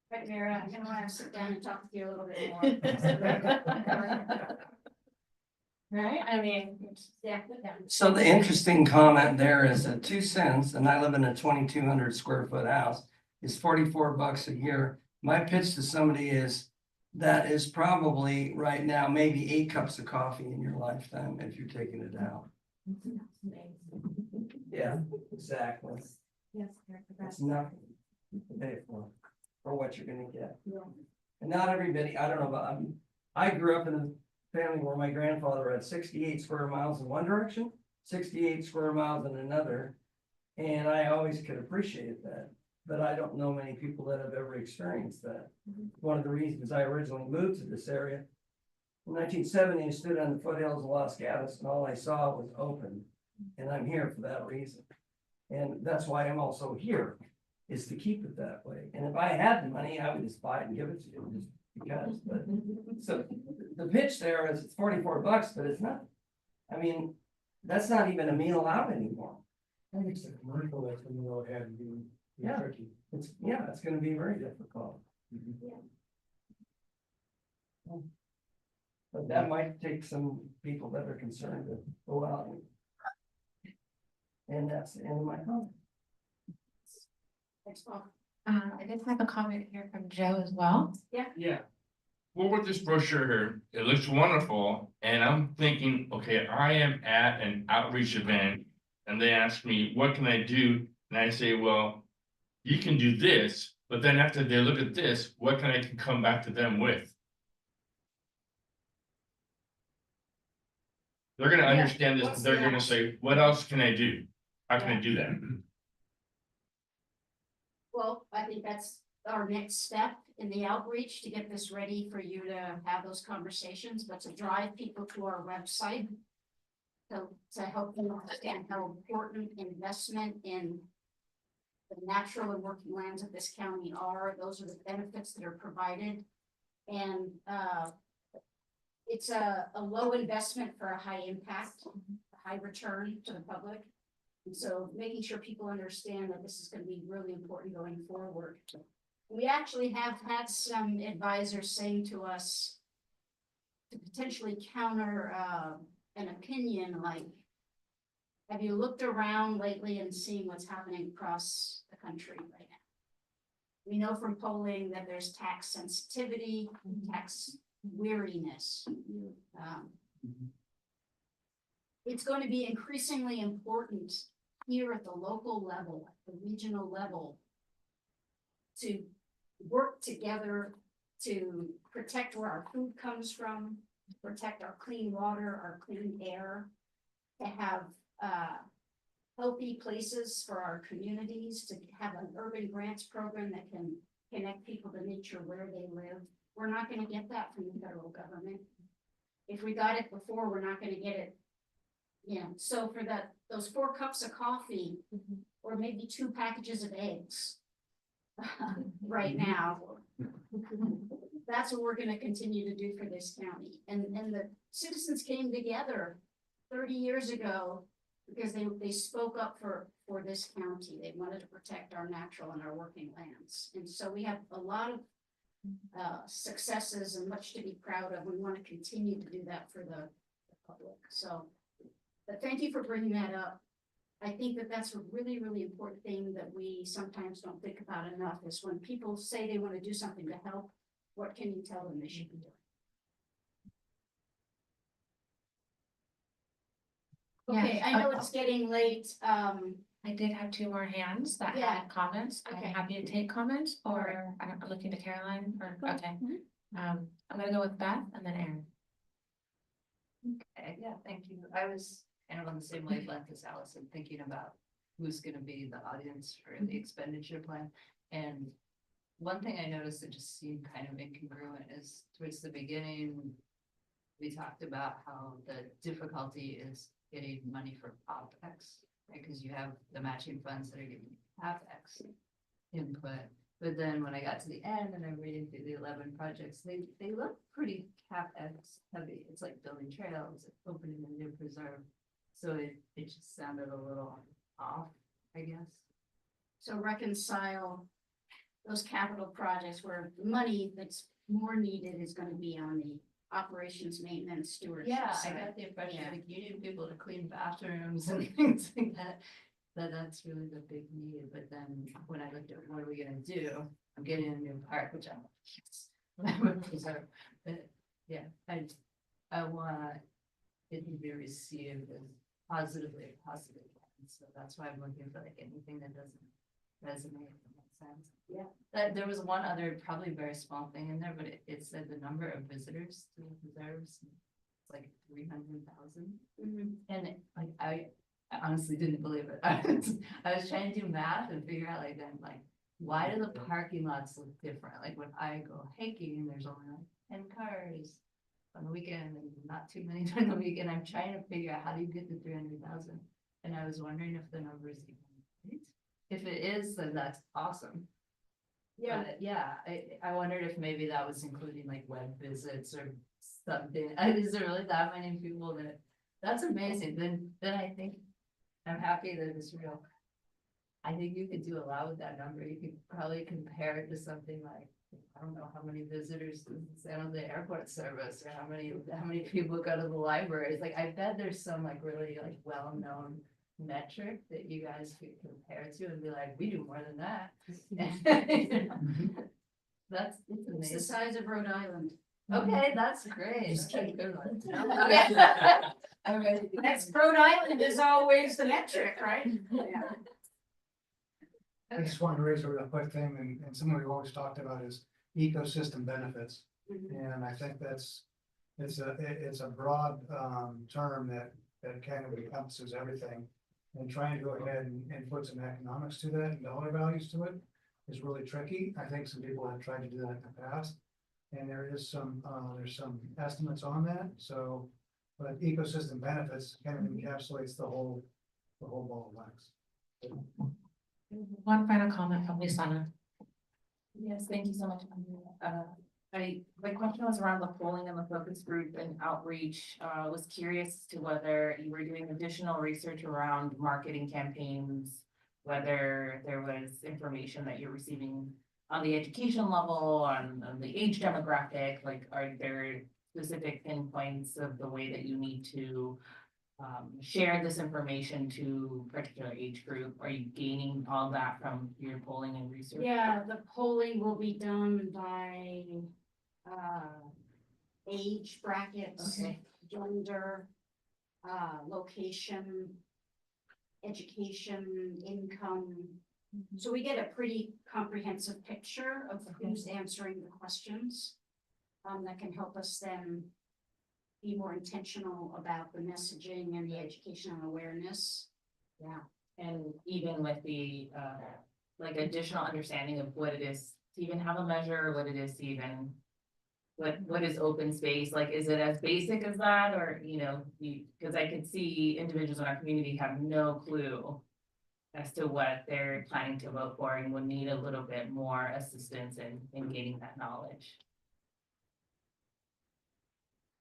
Right, Mara, I'm gonna wanna sit down and talk with you a little bit more. Right? I mean, Yeah. So the interesting comment there is that 2 cents, and I live in a 2,200 square foot house, is $44 a year. My pitch to somebody is that is probably right now, maybe 8 cups of coffee in your lifetime if you're taking it out. Yeah, exactly. Yes. It's nothing to pay for what you're gonna get. And not everybody, I don't know about, I grew up in a family where my grandfather had 68 square miles in one direction, 68 square miles in another. And I always could appreciate that, but I don't know many people that have ever experienced that. One of the reasons I originally moved to this area. In 1970, I stood on the foothills of Los Gatos and all I saw was open. And I'm here for that reason. And that's why I'm also here, is to keep it that way. And if I had the money, I would just buy it and give it to you just because, but. So the pitch there is it's $44, but it's not. I mean, that's not even a meal out anymore. I think it's a commercial that's gonna go ahead and be Yeah. tricky. It's gonna be very difficult. But that might take some people that are concerned to go out and that's the end of my comment. Thanks, Paul. I did have a comment here from Joe as well. Yeah. Well, with this brochure here, it looks wonderful, and I'm thinking, okay, I am at an outreach event. And they ask me, what can I do? And I say, well, you can do this, but then after they look at this, what can I come back to them with? They're gonna understand this, what's they're the gonna ask? say, what else can I do? How can I do that? Well, I think that's our next step in the outreach to get this ready for you to have those conversations, but to drive people to our website. So to help them understand how important investment in the natural and working lands of this county are, those are the benefits that are provided. And it's a low investment for a high impact, a high return to the public. And so making sure people understand that this is gonna be really important going forward. We actually have had some advisors saying to us to potentially counter an opinion like, have you looked around lately and seen what's happening across the country right now? We know from polling that there's tax sensitivity, tax weariness. It's going to be increasingly important here at the local level, the regional level, to work together to protect where our food comes from, protect our clean water, our clean air, to have healthy places for our communities, to have an urban grants program that can connect people to nature where they live. We're not gonna get that from the federal government. If we got it before, we're not gonna get it. So for those 4 cups of coffee, or maybe 2 packages of eggs. Right now. That's what we're gonna continue to do for this county. And the citizens came together 30 years ago because they spoke up for this county. They wanted to protect our natural and our working lands. And so we have a lot of successes and much to be proud of. We want to continue to do that for the public, so. But thank you for bringing that up. I think that that's a really, really important thing that we sometimes don't think about enough, is when people say they want to do something to help, what can you tell them they should be doing? Okay, I know it's getting late, I did have two more hands that Yeah. had comments. I'm Okay. happy to take comments, All right. or I'm looking to Caroline, or, Go. okay. Mhm. I'm gonna go with Beth and then Erin. Okay, yeah, thank you. I was kind of on the same wavelength as Allison, thinking about who's gonna be the audience for the expenditure plan. And one thing I noticed that just seemed kind of incongruent is towards the beginning, we talked about how the difficulty is getting money for OpEx, right? Because you have the matching funds that are giving CapEx input. But then when I got to the end and I'm reading through the 11 projects, they look pretty CapEx heavy. It's like building trails, opening a new preserve. So it just sounded a little off, I guess. So reconcile those capital projects where the money that's more needed is gonna be on the operations, maintenance, stewardship Yeah, I side. got the impression Yeah. like you need people to clean bathrooms and things like that. That's really the big need, but then when I looked at what are we gonna do, I'm getting a new park, which I'm like, yes. I'm a preserve. But yeah, I want it to be received as positively as possibly can, so that's why I'm looking for like anything that doesn't resonate in that sense. Yeah, there was one other probably very small thing in there, but it said the number of visitors to the preserves, it's like 300,000. Mhm. And like, I honestly didn't believe it. I was trying to do math and figure out like then like, why do the parking lots look different? Like when I go hiking, there's only like 10 cars on the weekend and not too many during the weekend. I'm trying to figure out how do you get to 300,000? And I was wondering if the number is even right. If it is, then that's awesome. Yeah. But yeah, I wondered if maybe that was including like web visits or something. Is there really that many people that, that's amazing. Then I think I'm happy that it's real. I think you could do a lot with that number. You could probably compare it to something like, I don't know how many visitors to the San Jose Airport Service or how many people go to the libraries. Like, I bet there's some like really like well-known metric that you guys could compare to and be like, we do more than that. You know? It's It's the amazing. size of Rhode Island. Okay, that's great. That's a good one. I'm ready. That's Rhode Island is always the metric, right? Yeah. I just wanted to raise a real quick thing, and something we've always talked about is ecosystem benefits. Mhm. And I think it's a broad, term that kind of encompasses everything. And trying to go ahead and put some economics to that and dollar values to it is really tricky. I think some people have tried to do that in the past. And there's some estimates on that, so, but ecosystem benefits kind of encapsulates the whole ball of wax. One final comment from Lisa. Yes, thank you so much. My question was around the polling and the focus group and outreach. Was curious to whether you were doing additional research around marketing campaigns, whether there was information that you're receiving on the education level, on the age demographic, like are there specific pinpoints of the way that you need to share this information to particular age group? Are you gaining all that from your polling and research? Yeah, the polling will be done by age brackets, Okay. gender, location, education, income. So we get a pretty comprehensive picture of who's answering the questions. That can help us then be more intentional about the messaging and the educational awareness. Yeah. And even with the like additional understanding of what it is to even have a measure, what it is to even. What is open space? Like, is it as basic as that, or, you know, because I could see individuals in our community have no clue. As to what they're planning to vote for and would need a little bit more assistance in gaining that knowledge.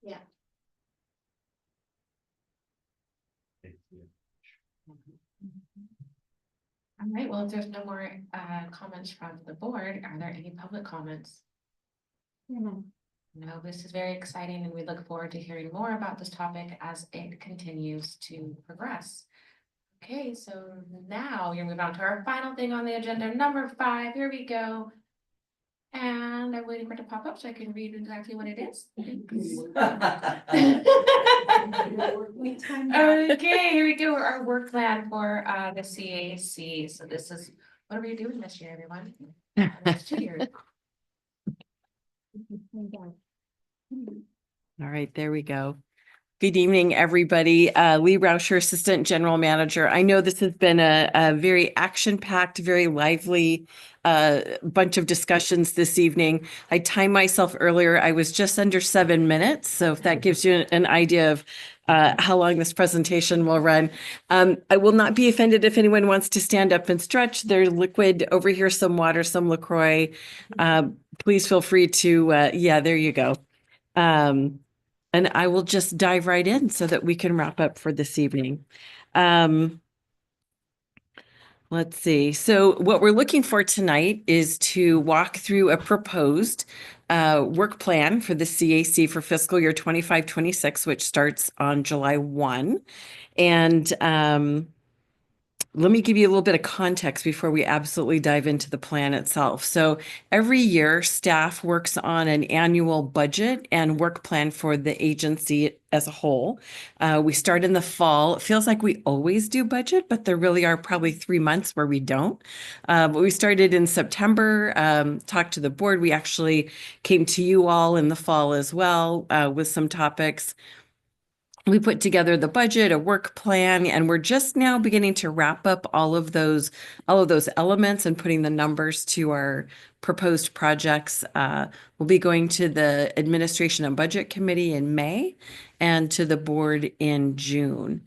Yeah. All right, well, if there's no more comments from the board, are there any public comments? No, this is very exciting and we look forward to hearing more about this topic as it continues to progress. Okay, so now we're gonna move on to our final thing on the agenda, number 5. Here we go. And I'm waiting for it to pop up so I can read exactly what it is. Okay, here we go. Our work plan for the CAC. So this is, what are we doing this year, everyone? Next 2 years. All right, there we go. Good evening, everybody. Lee Rauscher, Assistant General Manager. I know this has been a very action-packed, very lively bunch of discussions this evening. I timed myself earlier. I was just under 7 minutes. So if that gives you an idea of how long this presentation will run. I will not be offended if anyone wants to stand up and stretch. There's liquid over here, some water, some LaCroix. Please feel free to, yeah, there you go. And I will just dive right in so that we can wrap up for this evening. Let's see. So what we're looking for tonight is to walk through a proposed work plan for the CAC for fiscal year 25-26, which starts on July 1. And let me give you a little bit of context before we absolutely dive into the plan itself. So every year, staff works on an annual budget and work plan for the agency as a whole. We start in the fall. It feels like we always do budget, but there really are probably 3 months where we don't. But we started in September, talked to the board. We actually came to you all in the fall as well with some topics. We put together the budget, a work plan, and we're just now beginning to wrap up all of those elements and putting the numbers to our proposed projects. We'll be going to the Administration and Budget Committee in May and to the board in June.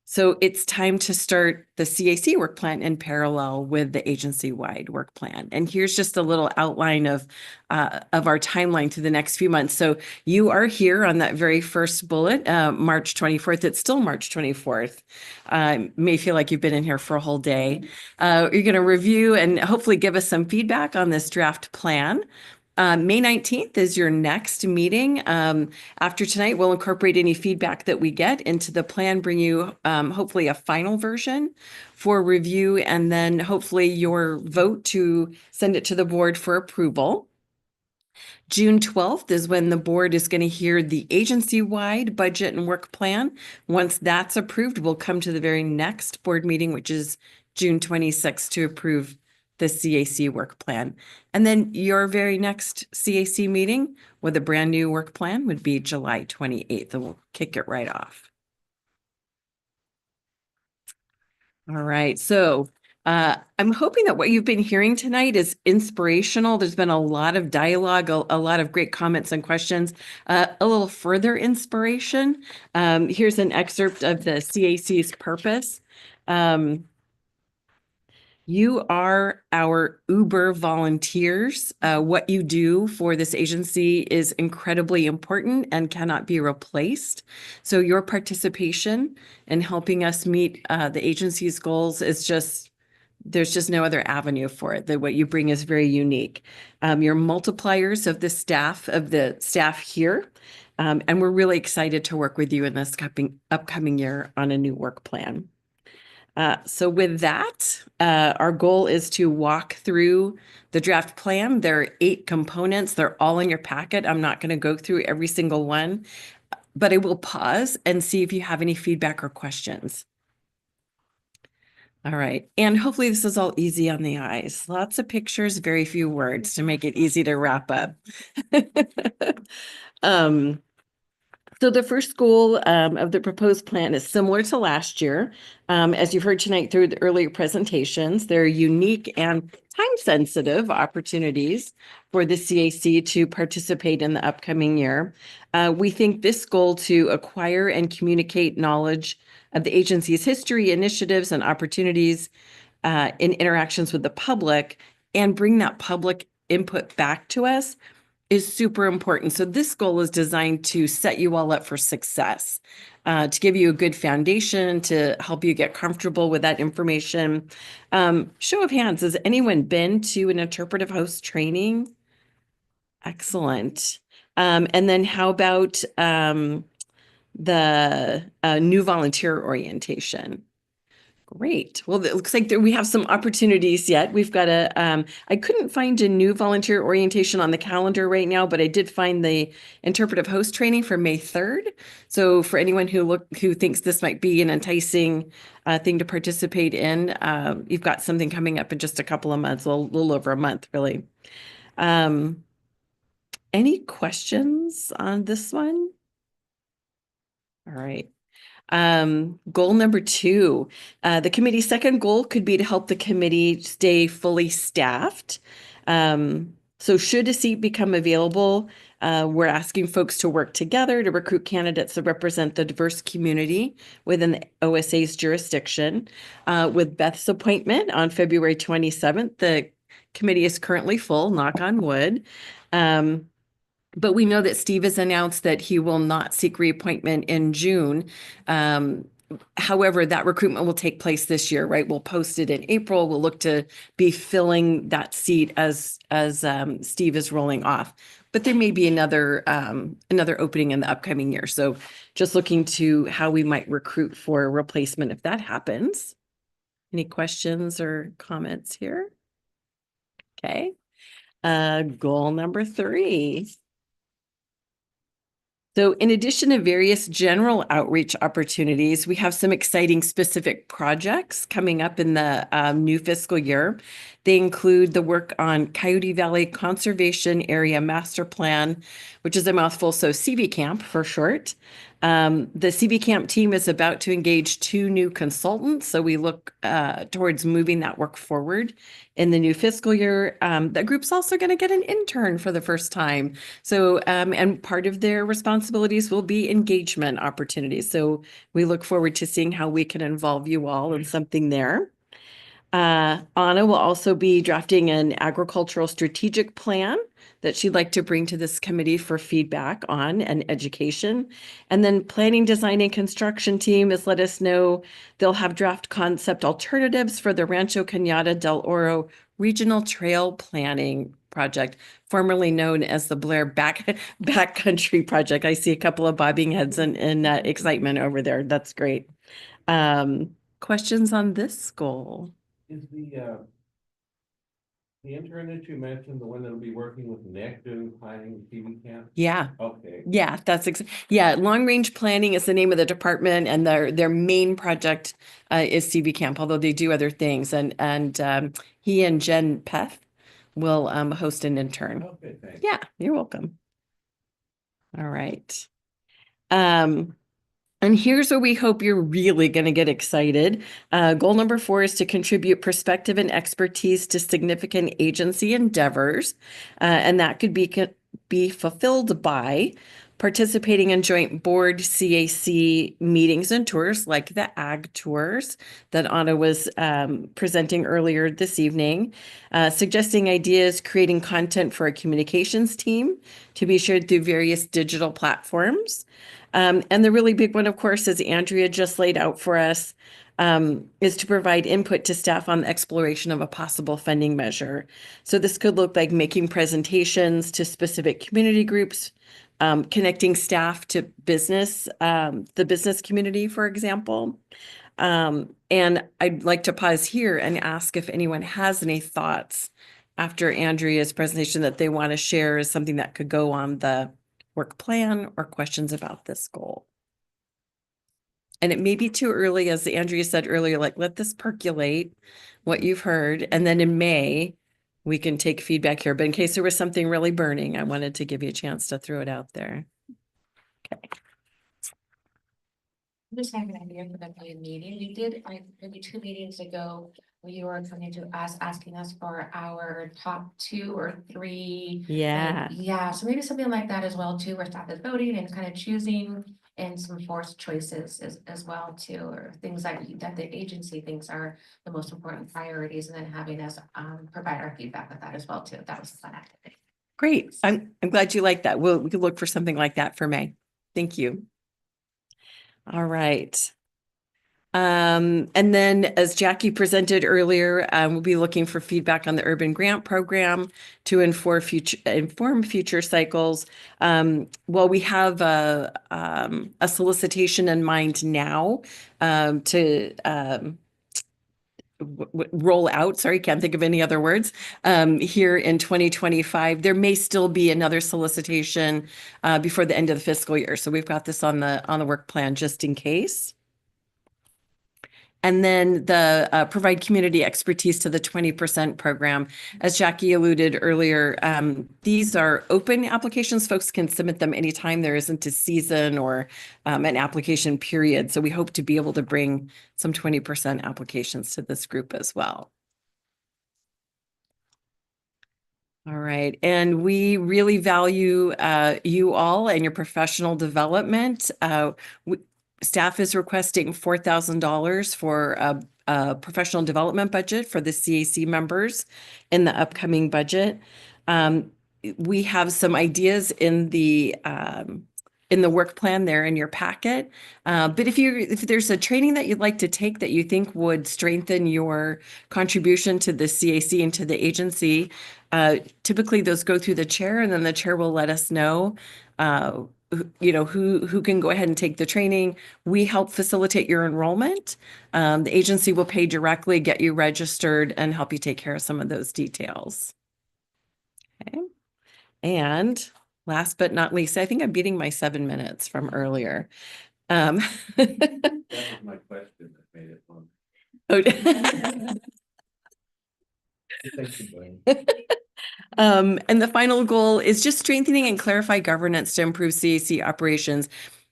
So it's time to start the CAC work plan in parallel with the agency-wide work plan. And here's just a little outline of our timeline through the next few months. So you are here on that very first bullet, March 24th. It's still March 24th. May feel like you've been in here for a whole day. You're going to review and hopefully give us some feedback on this draft plan. May 19th is your next meeting. After tonight, we'll incorporate any feedback that we get into the plan, bring you hopefully a final version for review, and then hopefully your vote to send it to the board for approval. June 12th is when the board is going to hear the agency-wide budget and work plan. Once that's approved, we'll come to the very next board meeting, which is June 26th, to approve the CAC work plan. And then your very next CAC meeting with a brand new work plan would be July 28th, and we'll kick it right off. All right, so I'm hoping that what you've been hearing tonight is inspirational. There's been a lot of dialogue, a lot of great comments and questions. A little further inspiration. Here's an excerpt of the CAC's purpose. You are our Uber volunteers. What you do for this agency is incredibly important and cannot be replaced. So your participation in helping us meet the agency's goals is just, there's just no other avenue for it. That what you bring is very unique. You're multipliers of the staff here. And we're really excited to work with you in this upcoming year on a new work plan. So with that, our goal is to walk through the draft plan. There are 8 components. They're all in your packet. I'm not going to go through every single one, but I will pause and see if you have any feedback or questions. All right. And hopefully this is all easy on the eyes. Lots of pictures, very few words to make it easy to wrap up. So the first goal of the proposed plan is similar to last year. As you've heard tonight through the earlier presentations, there are unique and time-sensitive opportunities for the CAC to participate in the upcoming year. We think this goal to acquire and communicate knowledge of the agency's history, initiatives, and opportunities in interactions with the public and bring that public input back to us is super important. So this goal is designed to set you all up for success, to give you a good foundation, to help you get comfortable with that information. Show of hands, has anyone been to an interpretive host training? Excellent. And then how about the new volunteer orientation? Great. Well, it looks like we have some opportunities yet. We've got I couldn't find a new volunteer orientation on the calendar right now, but I did find the interpretive host training for May 3rd. So for anyone who thinks this might be an enticing thing to participate in, you've got something coming up in just a couple of months, a little over a month, really. Any questions on this one? All right. Goal number 2, the committee's second goal could be to help the committee stay fully staffed. So should a seat become available, we're asking folks to work together to recruit candidates that represent the diverse community within the OSA's jurisdiction. With Beth's appointment on February 27th, the committee is currently full, knock on wood. But we know that Steve has announced that he will not seek reappointment in June. However, that recruitment will take place this year, right? We'll post it in April. We'll look to be filling that seat as Steve is rolling off. But there may be another opening in the upcoming year. So just looking to how we might recruit for a replacement if that happens. Any questions or comments here? Okay. Goal number 3. So in addition to various general outreach opportunities, we have some exciting specific projects coming up in the new fiscal year. They include the work on Coyote Valley Conservation Area Master Plan, which is a mouthful, so CB Camp for short. The CB Camp team is about to engage 2 new consultants, so we look towards moving that work forward in the new fiscal year. The group's also going to get an intern for the first time. So, and part of their responsibilities will be engagement opportunities. So we look forward to seeing how we can involve you all in something there. Anna will also be drafting an agricultural strategic plan that she'd like to bring to this committee for feedback on and education. And then planning, design, and construction team has let us know they'll have draft concept alternatives for the Rancho Cañada del Oro Regional Trail Planning Project, formerly known as the Blair Backcountry Project. I see a couple of bobbing heads in excitement over there. That's great. Questions on this goal? Is the intern that you mentioned, the one that'll be working with Nick doing planning TV camp? Yeah. Okay. Yeah, long range planning is the name of the department, and their main project is CV Camp, although they do other things. And he and Jen Peth will host an intern. Okay, thanks. Yeah, you're welcome. All right. And here's where we hope you're really going to get excited. Goal number 4 is to contribute perspective and expertise to significant agency endeavors. And that could be fulfilled by participating in joint board CAC meetings and tours like the Ag Tours that Anna was presenting earlier this evening, suggesting ideas, creating content for a communications team to be shared through various digital platforms. And the really big one, of course, as Andrea just laid out for us, is to provide input to staff on the exploration of a possible funding measure. So this could look like making presentations to specific community groups, connecting staff to business, the business community, for example. And I'd like to pause here and ask if anyone has any thoughts after Andrea's presentation that they want to share as something that could go on the work plan or questions about this goal. And it may be too early, as Andrea said earlier, like let this percolate what you've heard. And then in May, we can take feedback here. But in case there was something really burning, I wanted to give you a chance to throw it out there. Okay. I just have an idea for the planned meeting. We did, maybe 2 meetings ago, you were coming to us, asking us for our top 2 or 3. Yeah. Yeah, so maybe something like that as well too, where staff is voting and kind of choosing and some forced choices as well too, or things that the agency thinks are the most important priorities, and then having us provide our feedback with that as well too. That was a fun activity. Great. I'm glad you like that. We could look for something like that for May. Thank you. All right. And then as Jackie presented earlier, we'll be looking for feedback on the urban grant program to inform future cycles. Well, we have a solicitation in mind now to roll out, sorry, can't think of any other words, here in 2025. There may still be another solicitation before the end of the fiscal year. So we've got this on the work plan just in case. And then the provide community expertise to the 20% program. As Jackie alluded earlier, these are open applications. Folks can submit them anytime. There isn't a season or an application period. So we hope to be able to bring some 20% applications to this group as well. All right. And we really value you all and your professional development. Staff is requesting $4,000 for a professional development budget for the CAC members in the upcoming budget. We have some ideas in the work plan there in your packet. But if there's a training that you'd like to take that you think would strengthen your contribution to the CAC and to the agency, typically those go through the chair, and then the chair will let us know who can go ahead and take the training. We help facilitate your enrollment. The agency will pay directly, get you registered, and help you take care of some of those details. Okay. And last but not least, I think I'm beating my 7 minutes from earlier. That was my question that made it fun. Thank you, Blaine. And the final goal is just strengthening and clarify governance to improve CAC operations.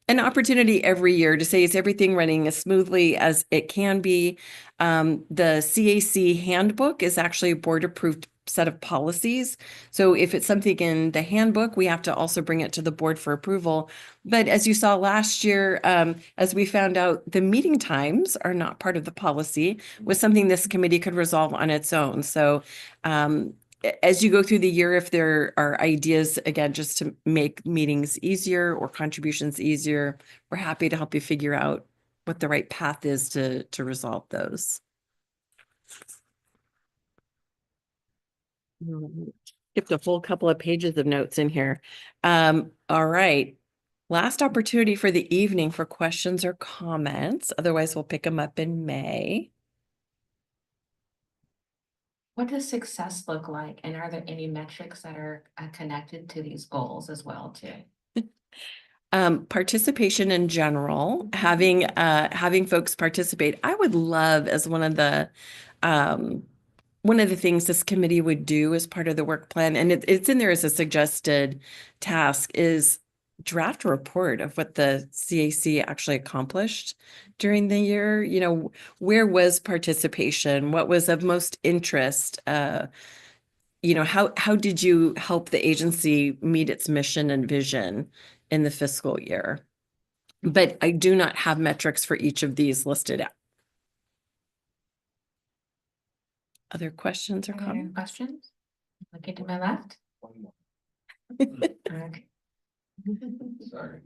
An opportunity every year to say, is everything running as smoothly as it can be? The CAC handbook is actually a board approved set of policies. So if it's something in the handbook, we have to also bring it to the board for approval. But as you saw last year, as we found out, the meeting times are not part of the policy, was something this committee could resolve on its own. So as you go through the year, if there are ideas, again, just to make meetings easier or contributions easier, we're happy to help you figure out what the right path is to resolve those. Skipped a full couple of pages of notes in here. All right. Last opportunity for the evening for questions or comments. Otherwise, we'll pick them up in May. What does success look like? And are there any metrics that are connected to these goals as well too? Participation in general, having folks participate. I would love, as one of the things this committee would do as part of the work plan, and it's in there as a suggested task, is draft a report of what the CAC actually accomplished during the year. You know, where was participation? What was of most interest? You know, how did you help the agency meet its mission and vision in the fiscal year? But I do not have metrics for each of these listed out. Other questions or comments? Questions? Looking to my left. Okay. Sorry.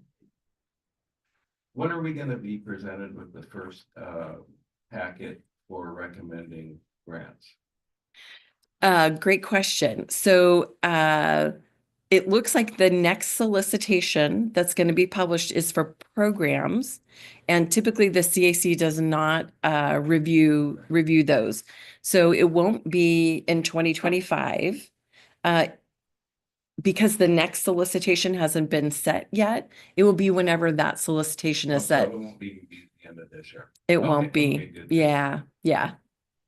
When are we gonna be presented with the first packet for recommending grants? Great question. So it looks like the next solicitation that's going to be published is for programs, and typically the CAC does not review those. So it won't be in 2025 because the next solicitation hasn't been set yet. It will be whenever that solicitation is set. So it won't be the end of this year. It Okay, won't be. okay, good. Yeah.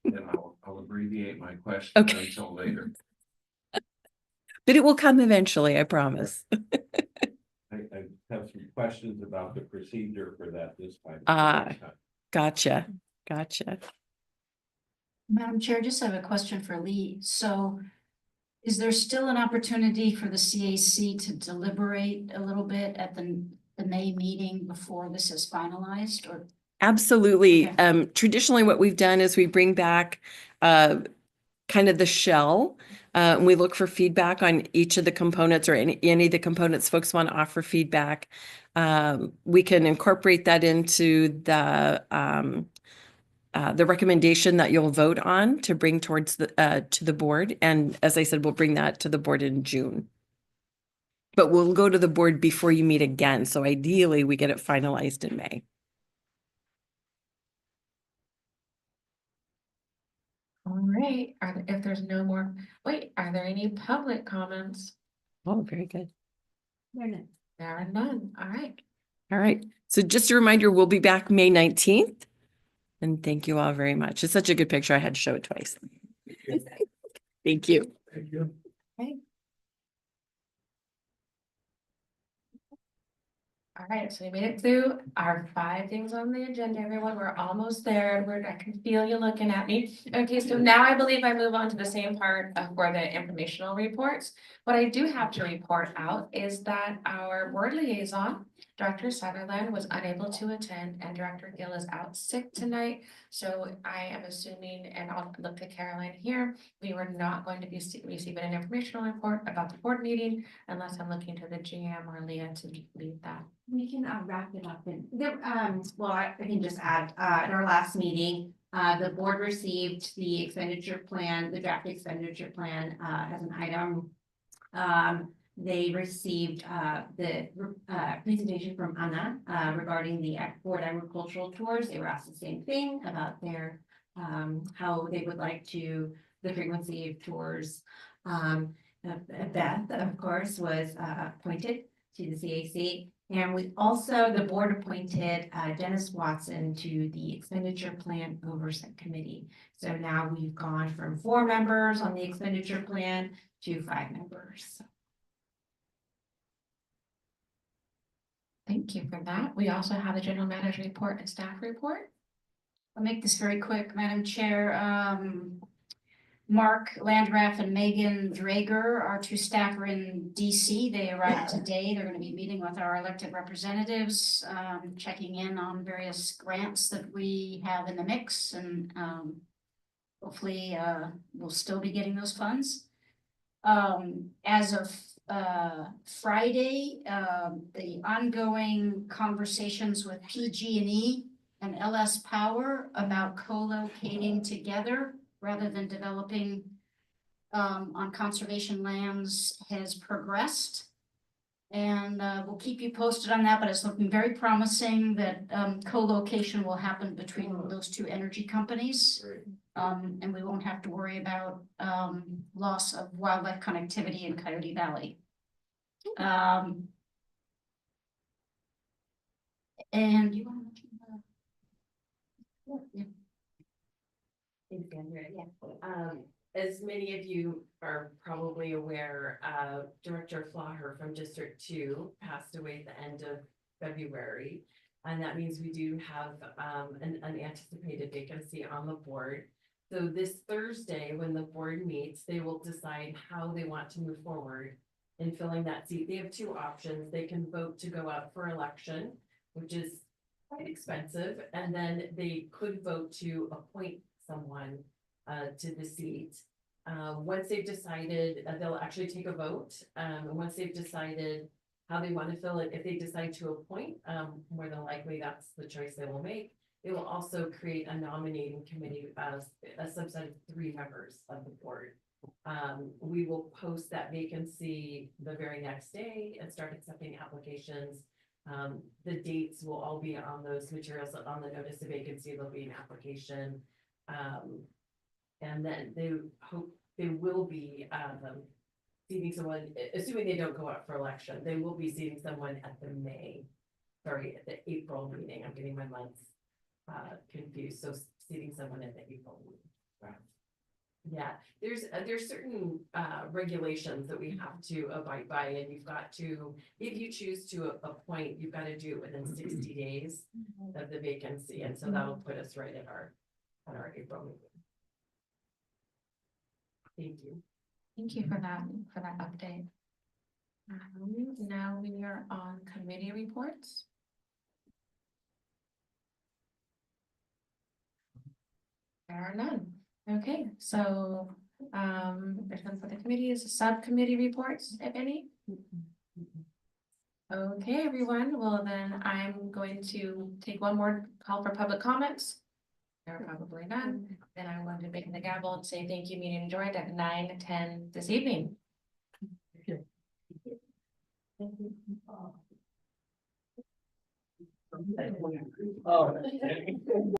Then I'll abbreviate my question Okay. until later. But it will come eventually, I promise. I have some questions about the procedure for that this time. Gotcha. Madam Chair, just have a question for Lee. So is there still an opportunity for the CAC to deliberate a little bit at the May meeting before this is finalized, or? Absolutely. Okay. Traditionally, what we've done is we bring back kind of the shell. And we look for feedback on each of the components, or any of the components folks want to offer feedback. We can incorporate that into the the recommendation that you'll vote on to bring towards to the board. And as I said, we'll bring that to the board in June. But we'll go to the board before you meet again. So ideally, we get it finalized in May. All right, if there's no more, wait, are there any public comments? Oh, very good. There are none, all right. All right. So just a reminder, we'll be back May 19th. And thank you all very much. It's such a good picture. I had to show it twice. Thank you. Thank you. All right, so we made it through our 5 things on the agenda, everyone. We're almost there. I can feel you looking at me. Okay, so now I believe I move on to the same part for the informational reports. What I do have to report out is that our board liaison, Director Sutherland, was unable to attend, and Director Gill is out sick tonight. So I am assuming, and I'll look to Caroline here, we were not going to be receiving an informational report about the board meeting unless I'm looking to the GM or Leah to lead that. We can wrap it up in there. Well, I can just add, at our last meeting, the board received the expenditure plan, the draft expenditure plan, as an item. They received the presentation from Anna regarding the board agricultural tours. They were asked the same thing about their how they would like to the frequency of tours. Beth, of course, was appointed to the CAC. And we also, the board appointed Dennis Watson to the expenditure plan oversight committee. So now we've gone from 4 members on the expenditure plan to 5 members. Thank you for that. We also have the general manager report and staff report. I'll make this very quick, Madam Chair. Mark Landraff and Megan Drager, our 2 staff, are in DC. They arrived today. They're going to be meeting with our elected representatives, checking in on various grants that we have in the mix, and hopefully we'll still be getting those funds. As of Friday, the ongoing conversations with PG&E and LS Power about co-locating together rather than developing on conservation lands has progressed. And we'll keep you posted on that, but it's looking very promising that co-location will happen between those 2 energy companies. And we won't have to worry about loss of wildlife connectivity in Coyote Valley. And you want to mention Thanks, Andrea. As many of you are probably aware, Director Flaher from District 2 passed away at the end of February. And that means we do have an unanticipated vacancy on the board. So this Thursday, when the board meets, they will decide how they want to move forward in filling that seat. They have 2 options. They can vote to go out for election, which is quite expensive, and then they could vote to appoint someone to the seat. Once they've decided, they'll actually take a vote. And once they've decided how they want to fill it, if they decide to appoint, more than likely that's the choice they will make. They will also create a nominating committee as a subset of 3 members of the board. We will post that vacancy the very next day and start accepting applications. The dates will all be on those materials on the notice of vacancy. There'll be an application. And then they will be seating someone, assuming they don't go out for election, they will be seating someone at the April meeting. I'm getting my months confused. So seating someone at the April meeting. Yeah, there's certain regulations that we have to abide by, and you've got to, if you choose to appoint, you've got to do it within 60 days of the vacancy, and so that'll put us right at our April meeting. Thank you. Thank you for that update. Now we are on committee reports. There are none. Okay, so there's none for the committee. Is subcommittee reports, if any? Okay, everyone. Well, then I'm going to take one more call for public comments. There are probably none. Then I wanted to bang the gavel and say thank you, meeting adjourned at 9:10 this evening. Oh.